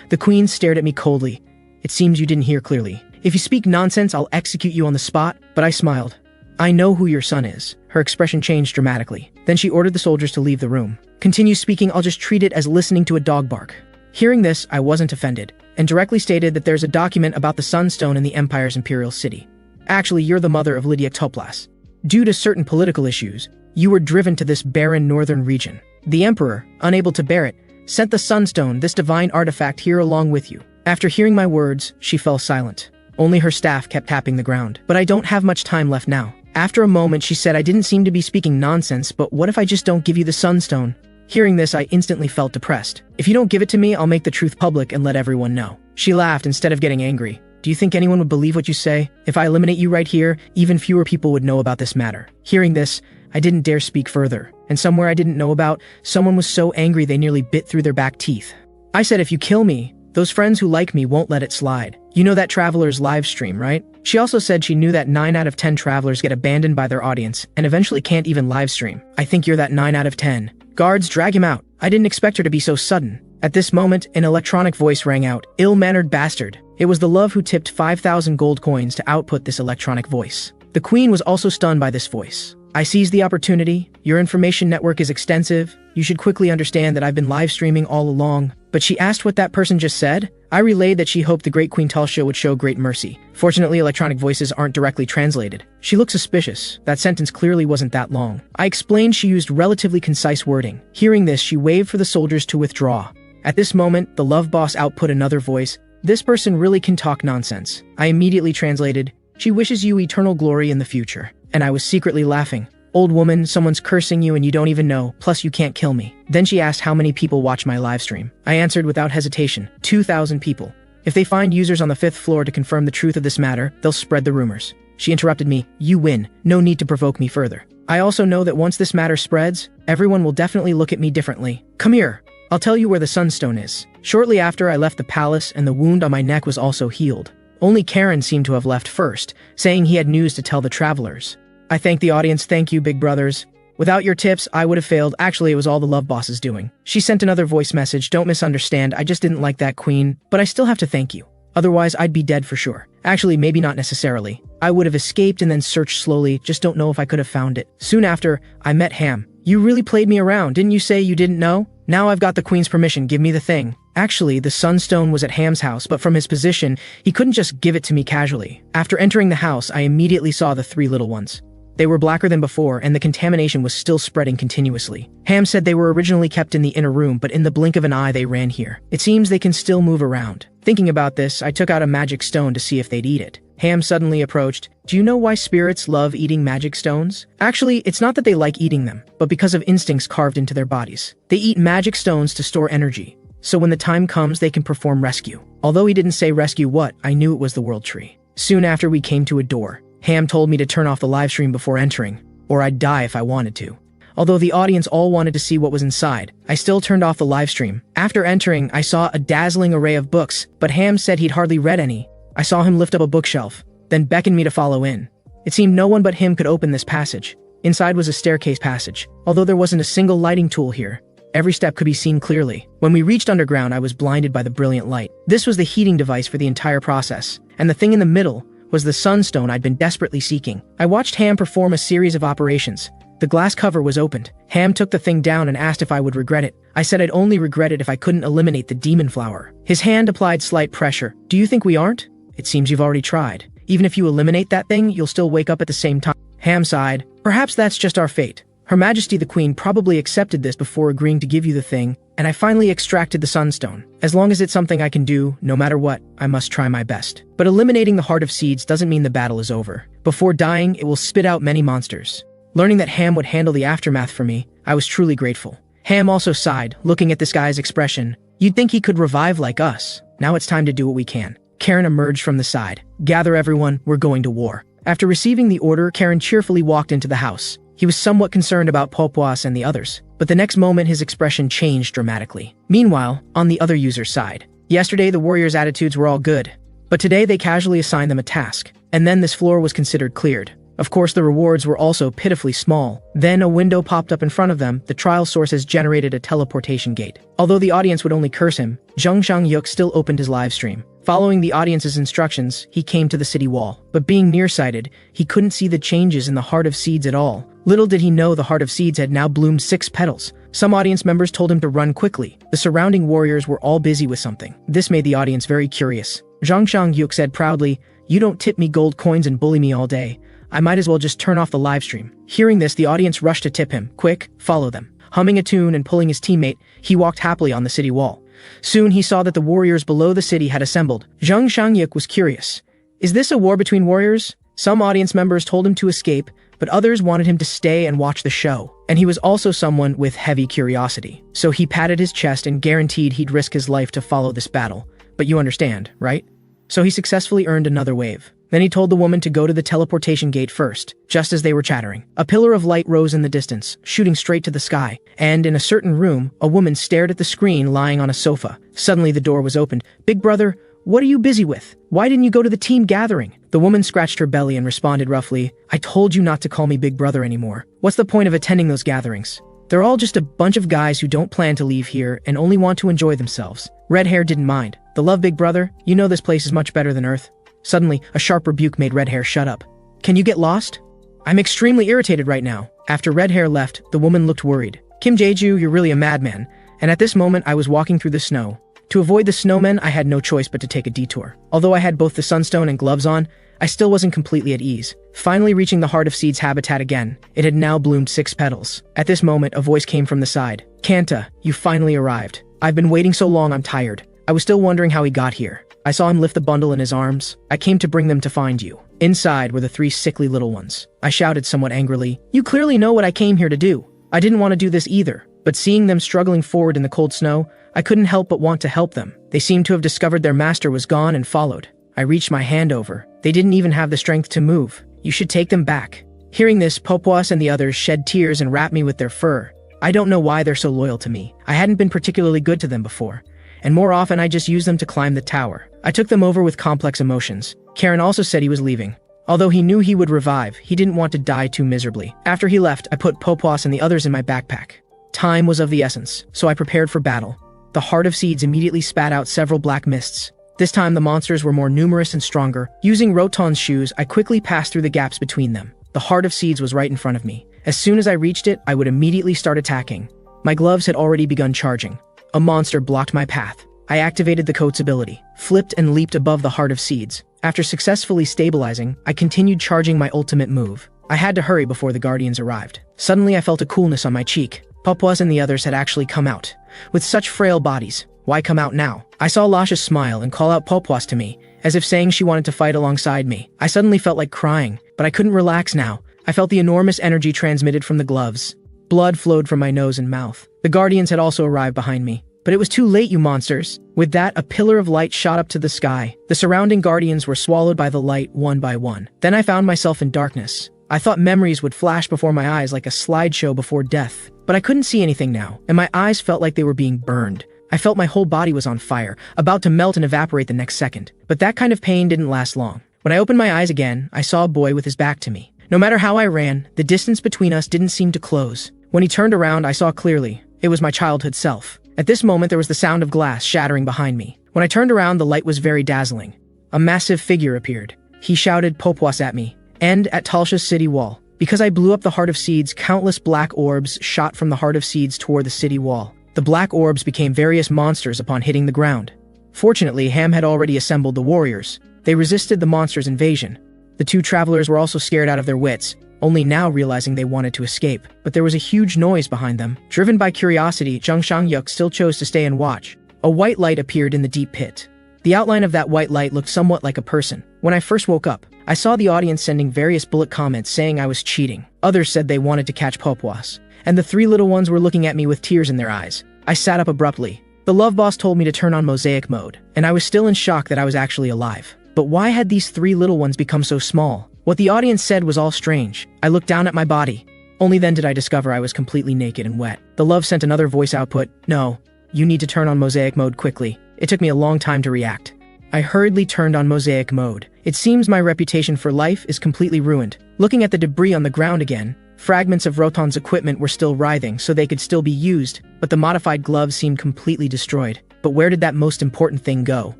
The queen stared at me coldly. It seems you didn't hear clearly. If you speak nonsense, I'll execute you on the spot, but I smiled. I know who your son is. Her expression changed dramatically. Then she ordered the soldiers to leave the room. Continue speaking, I'll just treat it as listening to a dog bark. Hearing this, I wasn't offended, and directly stated that there's a document about the Sunstone in the Empire's imperial city. Actually, you're the mother of Lydia Toplas. Due to certain political issues, you were driven to this barren northern region. The Emperor, unable to bear it, sent the Sunstone, this divine artifact, here along with you. After hearing my words, she fell silent. Only her staff kept tapping the ground. But I don't have much time left now. After a moment, she said I didn't seem to be speaking nonsense, but what if I just don't give you the Sunstone? Hearing this, I instantly felt depressed. If you don't give it to me, I'll make the truth public and let everyone know. She laughed instead of getting angry. Do you think anyone would believe what you say? If I eliminate you right here, even fewer people would know about this matter. Hearing this, I didn't dare speak further. And somewhere I didn't know about, someone was so angry they nearly bit through their back teeth. I said, if you kill me, those friends who like me won't let it slide. You know that traveler's live stream, right? She also said she knew that 9 out of 10 travelers get abandoned by their audience and eventually can't even live stream. I think you're that 9 out of 10. Guards, drag him out. I didn't expect her to be so sudden. At this moment, an electronic voice rang out. Ill-mannered bastard. It was the love who tipped 5,000 gold coins to output this electronic voice. The queen was also stunned by this voice. I seized the opportunity. Your information network is extensive. You should quickly understand that I've been live streaming all along. But she asked what that person just said. I relayed that she hoped the great Queen Talshia would show great mercy. Fortunately, electronic voices aren't directly translated. She looked suspicious. That sentence clearly wasn't that long. I explained she used relatively concise wording. Hearing this, she waved for the soldiers to withdraw. At this moment, the love boss output another voice. This person really can talk nonsense. I immediately translated, she wishes you eternal glory in the future. And I was secretly laughing. Old woman, someone's cursing you and you don't even know, plus you can't kill me. Then she asked how many people watch my live stream. I answered without hesitation, 2,000 people. If they find users on the 5th floor to confirm the truth of this matter, they'll spread the rumors. She interrupted me, you win, no need to provoke me further. I also know that once this matter spreads, everyone will definitely look at me differently. Come here, I'll tell you where the Sunstone is. Shortly after I left the palace and the wound on my neck was also healed. Only Karen seemed to have left first, saying he had news to tell the travelers. I thank the audience, thank you big brothers. Without your tips, I would have failed. Actually, it was all the love boss's doing. She sent another voice message, don't misunderstand, I just didn't like that queen, but I still have to thank you. Otherwise, I'd be dead for sure. Actually, maybe not necessarily. I would have escaped and then searched slowly, just don't know if I could have found it. Soon after, I met Ham. You really played me around, didn't you say you didn't know? Now I've got the queen's permission, give me the thing. Actually, the Sunstone was at Ham's house, but from his position, he couldn't just give it to me casually. After entering the house, I immediately saw the 3 little ones. They were blacker than before, and the contamination was still spreading continuously. Ham said they were originally kept in the inner room, but in the blink of an eye they ran here. It seems they can still move around. Thinking about this, I took out a magic stone to see if they'd eat it. Ham suddenly approached. Do you know why spirits love eating magic stones? Actually, it's not that they like eating them, but because of instincts carved into their bodies. They eat magic stones to store energy, so when the time comes they can perform rescue. Although he didn't say rescue what, I knew it was the world tree. Soon after we came to a door. Ham told me to turn off the live stream before entering, or I'd die if I wanted to. Although the audience all wanted to see what was inside, I still turned off the live stream. After entering, I saw a dazzling array of books, but Ham said he'd hardly read any. I saw him lift up a bookshelf, then beckoned me to follow in. It seemed no one but him could open this passage. Inside was a staircase passage. Although there wasn't a single lighting tool here, every step could be seen clearly. When we reached underground, I was blinded by the brilliant light. This was the heating device for the entire process, and the thing in the middle was the sunstone I'd been desperately seeking. I watched Ham perform a series of operations. The glass cover was opened. Ham took the thing down and asked if I would regret it. I said I'd only regret it if I couldn't eliminate the demon flower. His hand applied slight pressure. Do you think we aren't? It seems you've already tried. Even if you eliminate that thing, you'll still wake up at the same time. Ham sighed. Perhaps that's just our fate. Her Majesty the Queen probably accepted this before agreeing to give you the thing, and I finally extracted the sunstone. As long as it's something I can do, no matter what, I must try my best. But eliminating the Heart of Seeds doesn't mean the battle is over. Before dying, it will spit out many monsters. Learning that Ham would handle the aftermath for me, I was truly grateful. Ham also sighed, looking at this guy's expression. You'd think he could revive like us. Now it's time to do what we can. Karen emerged from the side. Gather everyone, we're going to war. After receiving the order, Karen cheerfully walked into the house. He was somewhat concerned about Popoas and the others, but the next moment his expression changed dramatically. Meanwhile, on the other user's side, yesterday the warriors' attitudes were all good, but today they casually assigned them a task, and then this floor was considered cleared. Of course, the rewards were also pitifully small. Then a window popped up in front of them. The trial source has generated a teleportation gate. Although the audience would only curse him, Zheng Xiangyuk still opened his live stream. Following the audience's instructions, he came to the city wall. But being nearsighted, he couldn't see the changes in the Heart of Seeds at all. Little did he know the Heart of Seeds had now bloomed 6 petals. Some audience members told him to run quickly. The surrounding warriors were all busy with something. This made the audience very curious. Zhang Xiangyuk said proudly, "You don't tip me gold coins and bully me all day. I might as well just turn off the live stream." Hearing this, the audience rushed to tip him. Quick, follow them. Humming a tune and pulling his teammate, he walked happily on the city wall. Soon he saw that the warriors below the city had assembled. Zheng Xiangyuk was curious. Is this a war between warriors? Some audience members told him to escape, but others wanted him to stay and watch the show. And he was also someone with heavy curiosity. So he patted his chest and guaranteed he'd risk his life to follow this battle. But you understand, right? So he successfully earned another wave. Then he told the woman to go to the teleportation gate first, just as they were chattering. A pillar of light rose in the distance, shooting straight to the sky, and in a certain room, a woman stared at the screen lying on a sofa. Suddenly the door was opened. "Big brother, What are you busy with? Why didn't you go to the team gathering? The woman scratched her belly and responded roughly, I told you not to call me big brother anymore. What's the point of attending those gatherings? They're all just a bunch of guys who don't plan to leave here and only want to enjoy themselves. Red hair didn't mind. The love big brother, you know this place is much better than Earth. Suddenly, a sharp rebuke made red hair shut up. Can you get lost? I'm extremely irritated right now. After red hair left, the woman looked worried. Kim Jae-ju, you're really a madman. And at this moment, I was walking through the snow. To avoid the snowmen, I had no choice but to take a detour. Although I had both the sunstone and gloves on, I still wasn't completely at ease. Finally reaching the Heart of Seeds habitat again, it had now bloomed 6 petals. At this moment, a voice came from the side. Kanta, you finally arrived. I've been waiting so long I'm tired. I was still wondering how he got here. I saw him lift the bundle in his arms. I came to bring them to find you. Inside were the 3 sickly little ones. I shouted somewhat angrily, you clearly know what I came here to do. I didn't want to do this either, but seeing them struggling forward in the cold snow, I couldn't help but want to help them. They seemed to have discovered their master was gone and followed. I reached my hand over. They didn't even have the strength to move. You should take them back. Hearing this, Popwas and the others shed tears and wrapped me with their fur. I don't know why they're so loyal to me. I hadn't been particularly good to them before, and more often I just used them to climb the tower. I took them over with complex emotions. Karen also said he was leaving. Although he knew he would revive, he didn't want to die too miserably. After he left, I put Popwas and the others in my backpack. Time was of the essence, so I prepared for battle. The Heart of Seeds immediately spat out several black mists. This time the monsters were more numerous and stronger. Using Roton's shoes, I quickly passed through the gaps between them. The Heart of Seeds was right in front of me. As soon as I reached it, I would immediately start attacking. My gloves had already begun charging. A monster blocked my path. I activated the coat's ability, flipped and leaped above the Heart of Seeds. After successfully stabilizing, I continued charging my ultimate move. I had to hurry before the Guardians arrived. Suddenly I felt a coolness on my cheek. Popwas and the others had actually come out. With such frail bodies, why come out now? I saw Lasha smile and call out Popwas to me, as if saying she wanted to fight alongside me. I suddenly felt like crying, but I couldn't relax now. I felt the enormous energy transmitted from the gloves. Blood flowed from my nose and mouth. The Guardians had also arrived behind me. But it was too late, you monsters. With that, a pillar of light shot up to the sky. The surrounding Guardians were swallowed by the light one by one. Then I found myself in darkness. I thought memories would flash before my eyes like a slideshow before death. But I couldn't see anything now, and my eyes felt like they were being burned. I felt my whole body was on fire, about to melt and evaporate the next second. But that kind of pain didn't last long. When I opened my eyes again, I saw a boy with his back to me. No matter how I ran, the distance between us didn't seem to close. When he turned around, I saw clearly. It was my childhood self. At this moment, there was the sound of glass shattering behind me. When I turned around, the light was very dazzling. A massive figure appeared. He shouted Popwas at me, and at Talsha's city wall. Because I blew up the Heart of Seeds, countless black orbs shot from the Heart of Seeds toward the city wall. The black orbs became various monsters upon hitting the ground. Fortunately, Ham had already assembled the warriors. They resisted the monsters' invasion. The 2 travelers were also scared out of their wits, only now realizing they wanted to escape. But there was a huge noise behind them. Driven by curiosity, Zhang Shangyuk still chose to stay and watch. A white light appeared in the deep pit. The outline of that white light looked somewhat like a person. When I first woke up, I saw the audience sending various bullet comments saying I was cheating. Others said they wanted to catch Popwas. And the 3 little ones were looking at me with tears in their eyes. I sat up abruptly. The love boss told me to turn on mosaic mode, and I was still in shock that I was actually alive. But why had these 3 little ones become so small? What the audience said was all strange. I looked down at my body. Only then did I discover I was completely naked and wet. The love sent another voice output. No, you need to turn on mosaic mode quickly. It took me a long time to react. I hurriedly turned on mosaic mode. It seems my reputation for life is completely ruined. Looking at the debris on the ground again, fragments of Roton's equipment were still writhing so they could still be used, but the modified gloves seemed completely destroyed. But where did that most important thing go?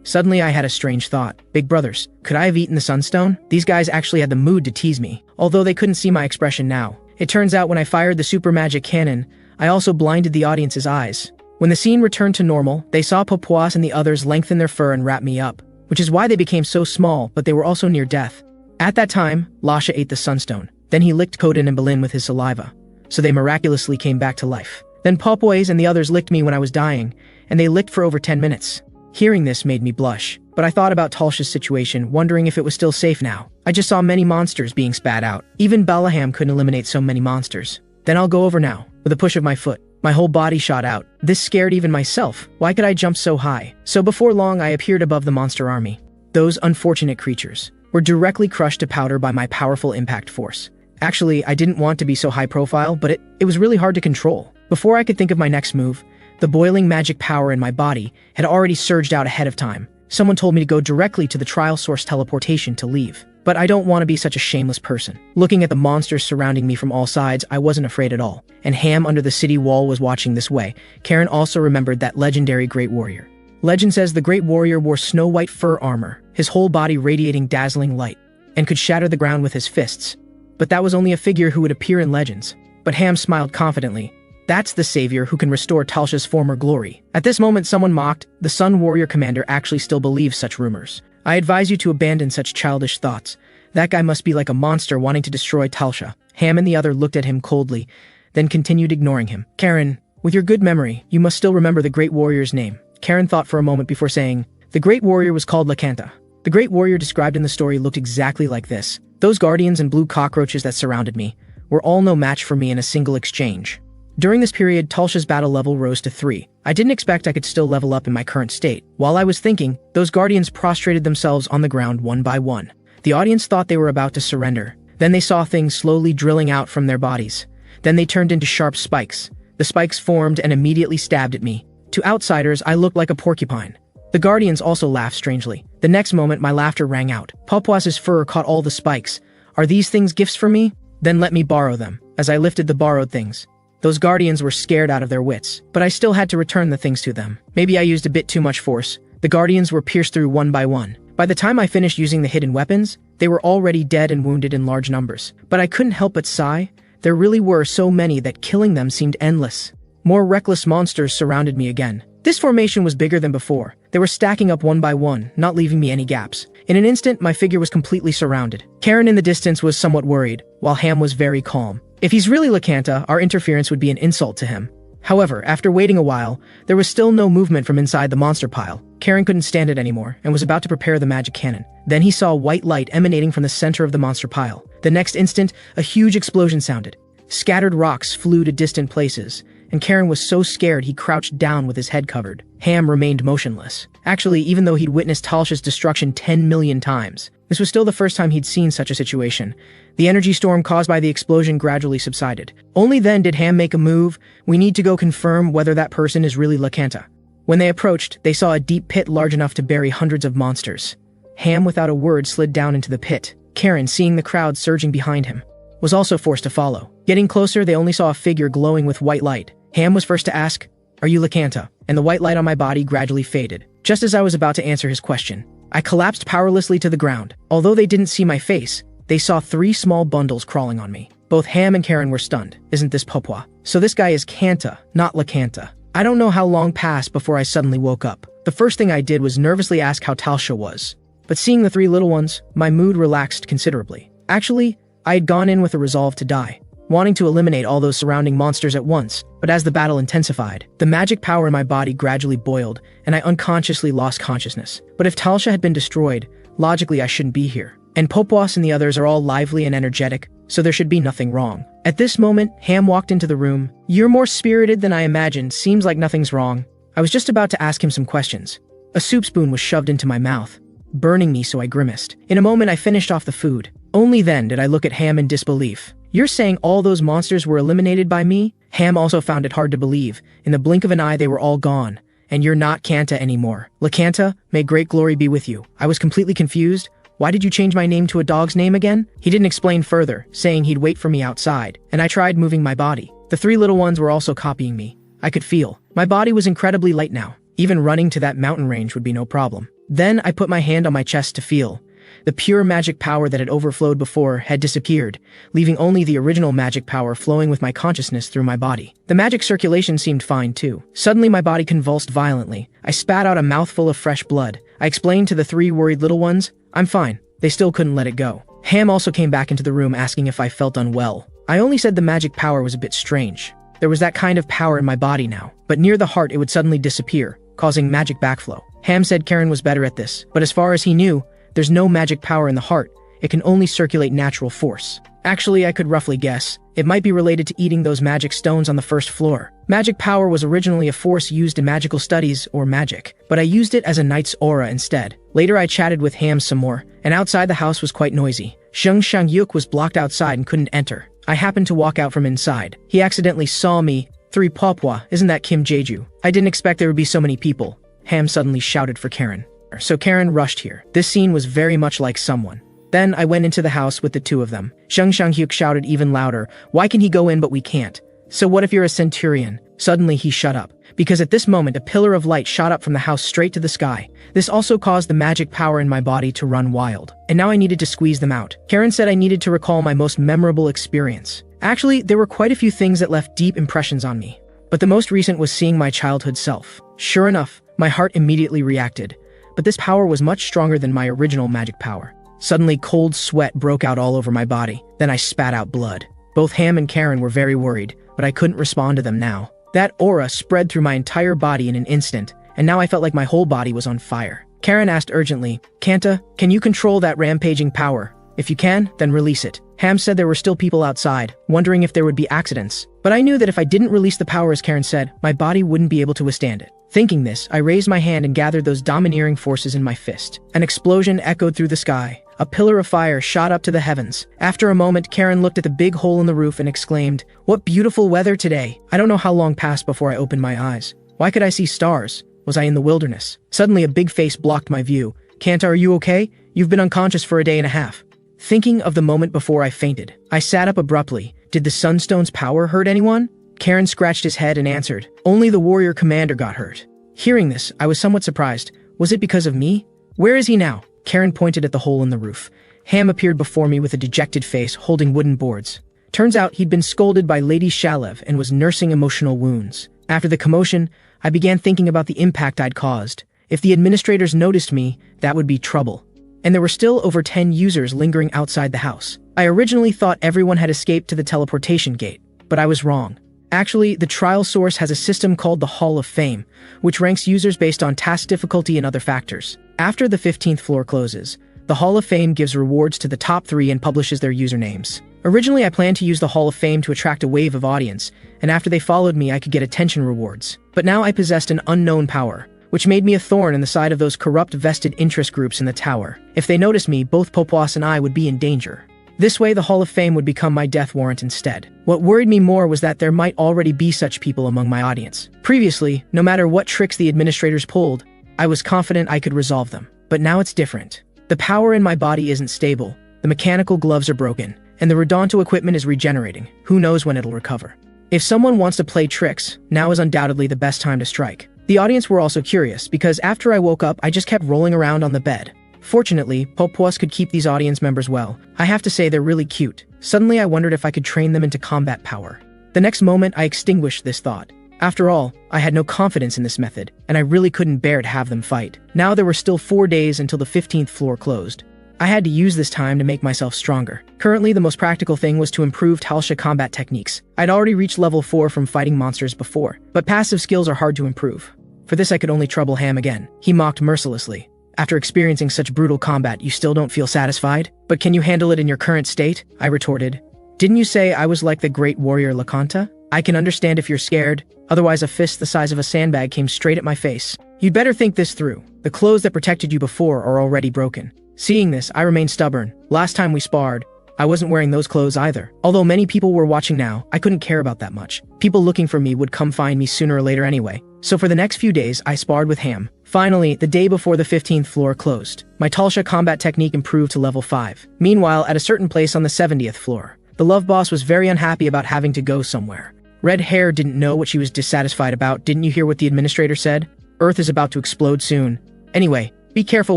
Suddenly I had a strange thought. Big brothers, could I have eaten the sunstone? These guys actually had the mood to tease me, although they couldn't see my expression now. It turns out when I fired the super magic cannon, I also blinded the audience's eyes. When the scene returned to normal, they saw Popwas and the others lengthen their fur and wrap me up, which is why they became so small, but they were also near death. At that time, Lasha ate the sunstone. Then he licked Koden and Belin with his saliva, so they miraculously came back to life. Then Popways and the others licked me when I was dying, and they licked for over 10 minutes. Hearing this made me blush, but I thought about Talsha's situation, wondering if it was still safe now. I just saw many monsters being spat out. Even Balaham couldn't eliminate so many monsters. Then I'll go over now. With a push of my foot, my whole body shot out. This scared even myself. Why could I jump so high? So before long, I appeared above the monster army. Those unfortunate creatures were directly crushed to powder by my powerful impact force. Actually, I didn't want to be so high profile, but it was really hard to control. Before I could think of my next move, the boiling magic power in my body had already surged out ahead of time. Someone told me to go directly to the trial source teleportation to leave. But I don't want to be such a shameless person. Looking at the monsters surrounding me from all sides, I wasn't afraid at all. And Ham under the city wall was watching this way. Karen also remembered that legendary great warrior. Legend says the great warrior wore snow-white fur armor, his whole body radiating dazzling light, and could shatter the ground with his fists. But that was only a figure who would appear in legends. But Ham smiled confidently. That's the savior who can restore Talsha's former glory. At this moment, someone mocked, the Sun Warrior Commander actually still believes such rumors. I advise you to abandon such childish thoughts. That guy must be like a monster wanting to destroy Talsha. Ham and the other looked at him coldly, then continued ignoring him. Karen, with your good memory, you must still remember the great warrior's name. Karen thought for a moment before saying, the great warrior was called Lakanta. The great warrior described in the story looked exactly like this. Those guardians and blue cockroaches that surrounded me were all no match for me in a single exchange. During this period, Talsha's battle level rose to 3. I didn't expect I could still level up in my current state. While I was thinking, those guardians prostrated themselves on the ground one by one. The audience thought they were about to surrender. Then they saw things slowly drilling out from their bodies. Then they turned into sharp spikes. The spikes formed and immediately stabbed at me. To outsiders, I looked like a porcupine. The guardians also laughed strangely. The next moment, my laughter rang out. Popwas's fur caught all the spikes. Are these things gifts for me? Then let me borrow them. As I lifted the borrowed things, those guardians were scared out of their wits, but I still had to return the things to them. Maybe I used a bit too much force. The guardians were pierced through one by one. By the time I finished using the hidden weapons, they were already dead and wounded in large numbers. But I couldn't help but sigh. There really were so many that killing them seemed endless. More reckless monsters surrounded me again. This formation was bigger than before. They were stacking up one by one, not leaving me any gaps. In an instant, my figure was completely surrounded. Karen in the distance was somewhat worried, while Ham was very calm. If he's really Lakanta, our interference would be an insult to him. However, after waiting a while, there was still no movement from inside the monster pile. Karen couldn't stand it anymore, and was about to prepare the magic cannon. Then he saw white light emanating from the center of the monster pile. The next instant, a huge explosion sounded. Scattered rocks flew to distant places, and Karen was so scared he crouched down with his head covered. Ham remained motionless. Actually, even though he'd witnessed Talsha's destruction 10 million times, this was still the first time he'd seen such a situation. The energy storm caused by the explosion gradually subsided. Only then did Ham make a move. We need to go confirm whether that person is really Lakanta. When they approached, they saw a deep pit large enough to bury hundreds of monsters. Ham, without a word, slid down into the pit. Karen, seeing the crowd surging behind him, was also forced to follow. Getting closer, they only saw a figure glowing with white light. Ham was first to ask, "Are you Lakanta?" And the white light on my body gradually faded. Just as I was about to answer his question, I collapsed powerlessly to the ground. Although they didn't see my face, they saw 3 small bundles crawling on me. Both Ham and Karen were stunned. Isn't this Popwa? So this guy is Kanta, not Lakanta. I don't know how long passed before I suddenly woke up. The first thing I did was nervously ask how Talsha was. But seeing the 3 little ones, my mood relaxed considerably. Actually, I had gone in with a resolve to die, wanting to eliminate all those surrounding monsters at once. But as the battle intensified, the magic power in my body gradually boiled, and I unconsciously lost consciousness. But if Talsha had been destroyed, logically I shouldn't be here. And Popwas and the others are all lively and energetic, so there should be nothing wrong. At this moment, Ham walked into the room. "You're more spirited than I imagined. Seems like nothing's wrong." I was just about to ask him some questions. A soup spoon was shoved into my mouth, burning me, so I grimaced. In a moment, I finished off the food. Only then did I look at Ham in disbelief. "You're saying all those monsters were eliminated by me?" Ham also found it hard to believe. In the blink of an eye, they were all gone. "And you're not Kanta anymore. Lakanta, may great glory be with you." I was completely confused. "Why did you change my name to a dog's name again?" He didn't explain further, saying he'd wait for me outside, and I tried moving my body. The 3 little ones were also copying me. I could feel. My body was incredibly light now. Even running to that mountain range would be no problem. Then I put my hand on my chest to feel. The pure magic power that had overflowed before had disappeared, leaving only the original magic power flowing with my consciousness through my body. The magic circulation seemed fine too. Suddenly my body convulsed violently. I spat out a mouthful of fresh blood. I explained to the 3 worried little ones, "I'm fine." They still couldn't let it go. Ham also came back into the room asking if I felt unwell. I only said the magic power was a bit strange. There was that kind of power in my body now, but near the heart it would suddenly disappear, causing magic backflow. Ham said Karen was better at this, but as far as he knew, there's no magic power in the heart. It can only circulate natural force. Actually, I could roughly guess. It might be related to eating those magic stones on the first floor. Magic power was originally a force used in magical studies or magic, but I used it as a knight's aura instead. Later I chatted with Ham some more, and outside the house was quite noisy. Zheng Shangyuk was blocked outside and couldn't enter. I happened to walk out from inside. He accidentally saw me. 3 Popwa, isn't that Kim Jeju? I didn't expect there would be so many people. Ham suddenly shouted for Karen. So Karen rushed here. This scene was very much like someone. Then I went into the house with the two of them. Zheng Shanghyuk shouted even louder, "Why can he go in but we can't? So what if you're a centurion?" Suddenly he shut up, because at this moment a pillar of light shot up from the house straight to the sky. This also caused the magic power in my body to run wild, and now I needed to squeeze them out. Karen said I needed to recall my most memorable experience. Actually, there were quite a few things that left deep impressions on me, but the most recent was seeing my childhood self. Sure enough, my heart immediately reacted, but this power was much stronger than my original magic power. Suddenly, cold sweat broke out all over my body. Then I spat out blood. Both Ham and Karen were very worried, but I couldn't respond to them now. That aura spread through my entire body in an instant, and now I felt like my whole body was on fire. Karen asked urgently, "Kanta, can you control that rampaging power? If you can, then release it." Ham said there were still people outside, wondering if there would be accidents. But I knew that if I didn't release the power as Karen said, my body wouldn't be able to withstand it. Thinking this, I raised my hand and gathered those domineering forces in my fist. An explosion echoed through the sky. A pillar of fire shot up to the heavens. After a moment, Karen looked at the big hole in the roof and exclaimed, "What beautiful weather today." I don't know how long passed before I opened my eyes. Why could I see stars? Was I in the wilderness? Suddenly a big face blocked my view. "Kanta, are you okay? You've been unconscious for a day and a half." Thinking of the moment before I fainted, I sat up abruptly. Did the Sunstone's power hurt anyone? Karen scratched his head and answered, "Only the warrior commander got hurt." Hearing this, I was somewhat surprised. Was it because of me? "Where is he now?" Karen pointed at the hole in the roof. Ham appeared before me with a dejected face, holding wooden boards. Turns out he'd been scolded by Lady Shalev and was nursing emotional wounds. After the commotion, I began thinking about the impact I'd caused. If the administrators noticed me, that would be trouble. And there were still over 10 users lingering outside the house. I originally thought everyone had escaped to the teleportation gate, but I was wrong. Actually, the trial source has a system called the Hall of Fame, which ranks users based on task difficulty and other factors. After the 15th floor closes, the Hall of Fame gives rewards to the top 3 and publishes their usernames. Originally, I planned to use the Hall of Fame to attract a wave of audience, and after they followed me, I could get attention rewards. But now I possessed an unknown power, which made me a thorn in the side of those corrupt vested interest groups in the tower. If they noticed me, both Popoas and I would be in danger. This way, the Hall of Fame would become my death warrant instead. What worried me more was that there might already be such people among my audience. Previously, no matter what tricks the administrators pulled, I was confident I could resolve them. But now it's different. The power in my body isn't stable, the mechanical gloves are broken, and the Rodonto equipment is regenerating. Who knows when it'll recover? If someone wants to play tricks, now is undoubtedly the best time to strike. The audience were also curious, because after I woke up, I just kept rolling around on the bed. Fortunately, Popoas could keep these audience members well. I have to say they're really cute. Suddenly I wondered if I could train them into combat power. The next moment I extinguished this thought. After all, I had no confidence in this method, and I really couldn't bear to have them fight. Now there were still 4 days until the 15th floor closed. I had to use this time to make myself stronger. Currently, the most practical thing was to improve Talsha combat techniques. I'd already reached level 4 from fighting monsters before, but passive skills are hard to improve. For this I could only trouble Ham again. He mocked mercilessly. "After experiencing such brutal combat, you still don't feel satisfied? But can you handle it in your current state?" I retorted. "Didn't you say I was like the great warrior Lakanta? I can understand if you're scared, otherwise a fist the size of a sandbag came straight at my face. You'd better think this through. The clothes that protected you before are already broken." Seeing this, I remained stubborn. Last time we sparred, I wasn't wearing those clothes either. Although many people were watching now, I couldn't care about that much. People looking for me would come find me sooner or later anyway. So for the next few days, I sparred with Ham. Finally, the day before the 15th floor closed, my Talsha combat technique improved to level 5. Meanwhile, at a certain place on the 70th floor, the love boss was very unhappy about having to go somewhere. Red Hair didn't know what she was dissatisfied about. Didn't you hear what the administrator said? Earth is about to explode soon. Anyway, be careful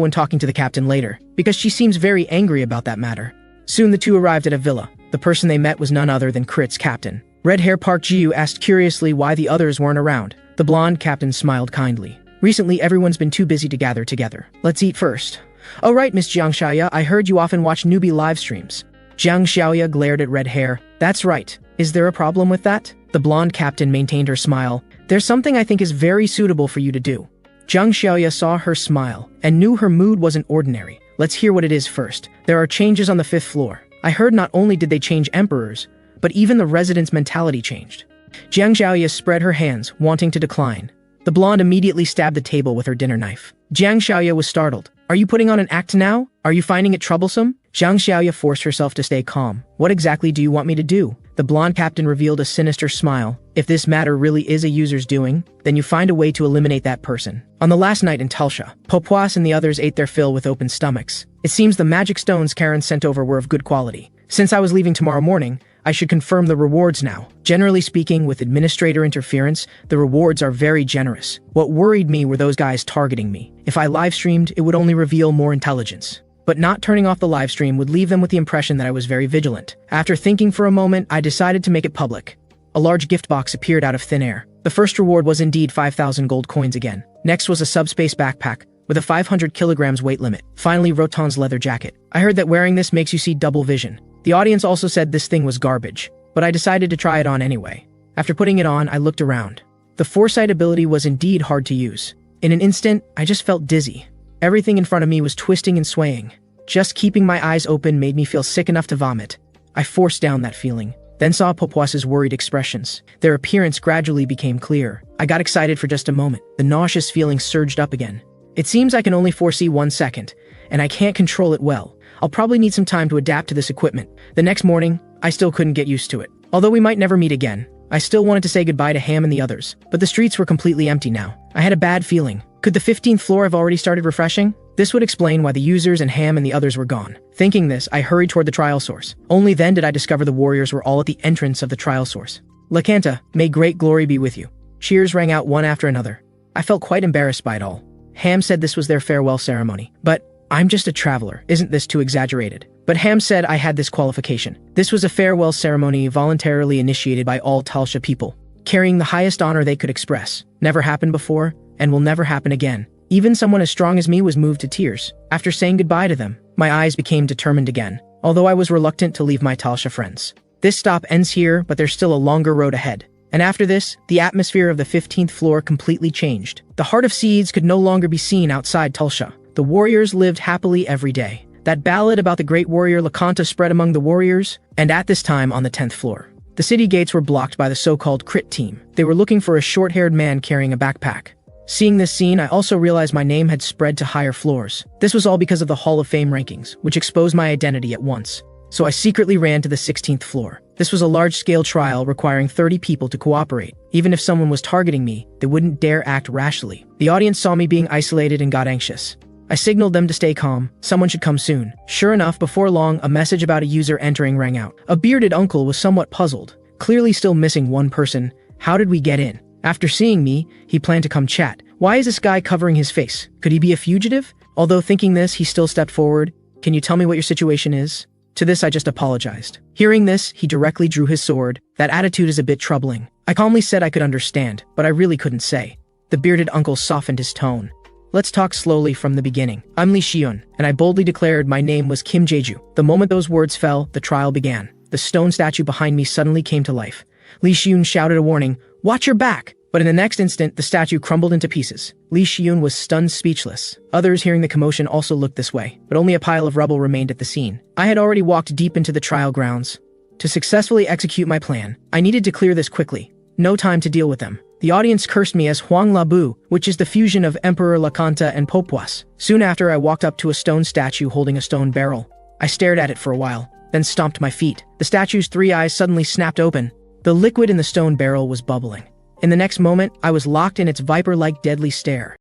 when talking to the captain later, because she seems very angry about that matter. Soon the two arrived at a villa. The person they met was none other than Krit's captain. Red Hair Park Jiu asked curiously why the others weren't around. The blonde captain smiled kindly. "Recently, everyone's been too busy to gather together. Let's eat first." "Oh right, Miss Jiang Xiaoya, I heard you often watch newbie live streams." Jiang Xiaoya glared at Red Hair. "That's right. Is there a problem with that?" The blonde captain maintained her smile. "There's something I think is very suitable for you to do." Jiang Xiaoya saw her smile and knew her mood wasn't ordinary. "Let's hear what it is first." "There are changes on the 5th floor. I heard not only did they change emperors, but even the residents' mentality changed." Jiang Xiaoya spread her hands, wanting to decline. The blonde immediately stabbed the table with her dinner knife. Jiang Xiaoya was startled. "Are you putting on an act now? Are you finding it troublesome?" Jiang Xiaoya forced herself to stay calm. "What exactly do you want me to do?" The blonde captain revealed a sinister smile. If this matter really is a user's doing, then you find a way to eliminate that person. On the last night in Tulsa, Popoas and the others ate their fill with open stomachs. It seems the magic stones Karen sent over were of good quality. Since I was leaving tomorrow morning, I should confirm the rewards now. Generally speaking, with administrator interference, the rewards are very generous. What worried me were those guys targeting me. If I live-streamed, it would only reveal more intelligence. But not turning off the livestream would leave them with the impression that I was very vigilant. After thinking for a moment, I decided to make it public. A large gift box appeared out of thin air. The first reward was indeed 5,000 gold coins again. Next was a subspace backpack with a 500 kilograms weight limit. Finally, Roton's leather jacket. I heard that wearing this makes you see double vision. The audience also said this thing was garbage, but I decided to try it on anyway. After putting it on, I looked around. The foresight ability was indeed hard to use. In an instant, I just felt dizzy. Everything in front of me was twisting and swaying. Just keeping my eyes open made me feel sick enough to vomit. I forced down that feeling, then saw Popoas's worried expressions. Their appearance gradually became clear. I got excited for just a moment. The nauseous feeling surged up again. It seems I can only foresee 1 second, and I can't control it well. I'll probably need some time to adapt to this equipment. The next morning, I still couldn't get used to it. Although we might never meet again, I still wanted to say goodbye to Ham and the others, but the streets were completely empty now. I had a bad feeling. Could the 15th floor have already started refreshing? This would explain why the users and Ham and the others were gone. Thinking this, I hurried toward the trial source. Only then did I discover the warriors were all at the entrance of the trial source. Lakanta, may great glory be with you. Cheers rang out one after another. I felt quite embarrassed by it all. Ham said this was their farewell ceremony. But I'm just a traveler. Isn't this too exaggerated? But Ham said I had this qualification. This was a farewell ceremony voluntarily initiated by all Talsha people, carrying the highest honor they could express. Never happened before, and will never happen again. Even someone as strong as me was moved to tears. After saying goodbye to them, my eyes became determined again, although I was reluctant to leave my Talsha friends. This stop ends here, but there's still a longer road ahead. And after this, the atmosphere of the 15th floor completely changed. The Heart of Seeds could no longer be seen outside Tulsa. The warriors lived happily every day. That ballad about the great warrior Lakanta spread among the warriors, and at this time on the 10th floor. The city gates were blocked by the so-called crit team. They were looking for a short-haired man carrying a backpack. Seeing this scene, I also realized my name had spread to higher floors. This was all because of the Hall of Fame rankings, which exposed my identity at once. So I secretly ran to the 16th floor. This was a large-scale trial requiring 30 people to cooperate. Even if someone was targeting me, they wouldn't dare act rashly. The audience saw me being isolated and got anxious. I signaled them to stay calm. Someone should come soon. Sure enough, before long, a message about a user entering rang out. A bearded uncle was somewhat puzzled, clearly still missing one person. How did we get in? After seeing me, he planned to come chat. Why is this guy covering his face? Could he be a fugitive? Although thinking this, he still stepped forward. Can you tell me what your situation is? To this, I just apologized. Hearing this, he directly drew his sword. That attitude is a bit troubling. I calmly said I could understand, but I really couldn't say. The bearded uncle softened his tone. Let's talk slowly from the beginning. I'm Lee Shion, and I boldly declared my name was Kim Jeju. The moment those words fell, the trial began. The stone statue behind me suddenly came to life. Lee Shion shouted a warning, "Watch your back!" But in the next instant, the statue crumbled into pieces. Lee Shion was stunned speechless. Others hearing the commotion also looked this way, but only a pile of rubble remained at the scene. I had already walked deep into the trial grounds. To successfully execute my plan, I needed to clear this quickly. No time to deal with them. The audience cursed me as Huang Labu, which is the fusion of Emperor Lakanta and Popuas. Soon after, I walked up to a stone statue holding a stone barrel. I stared at it for a while, then stomped my feet. The statue's 3 eyes suddenly snapped open. The liquid in the stone barrel was bubbling. In the next moment, I was locked in its viper-like deadly stare.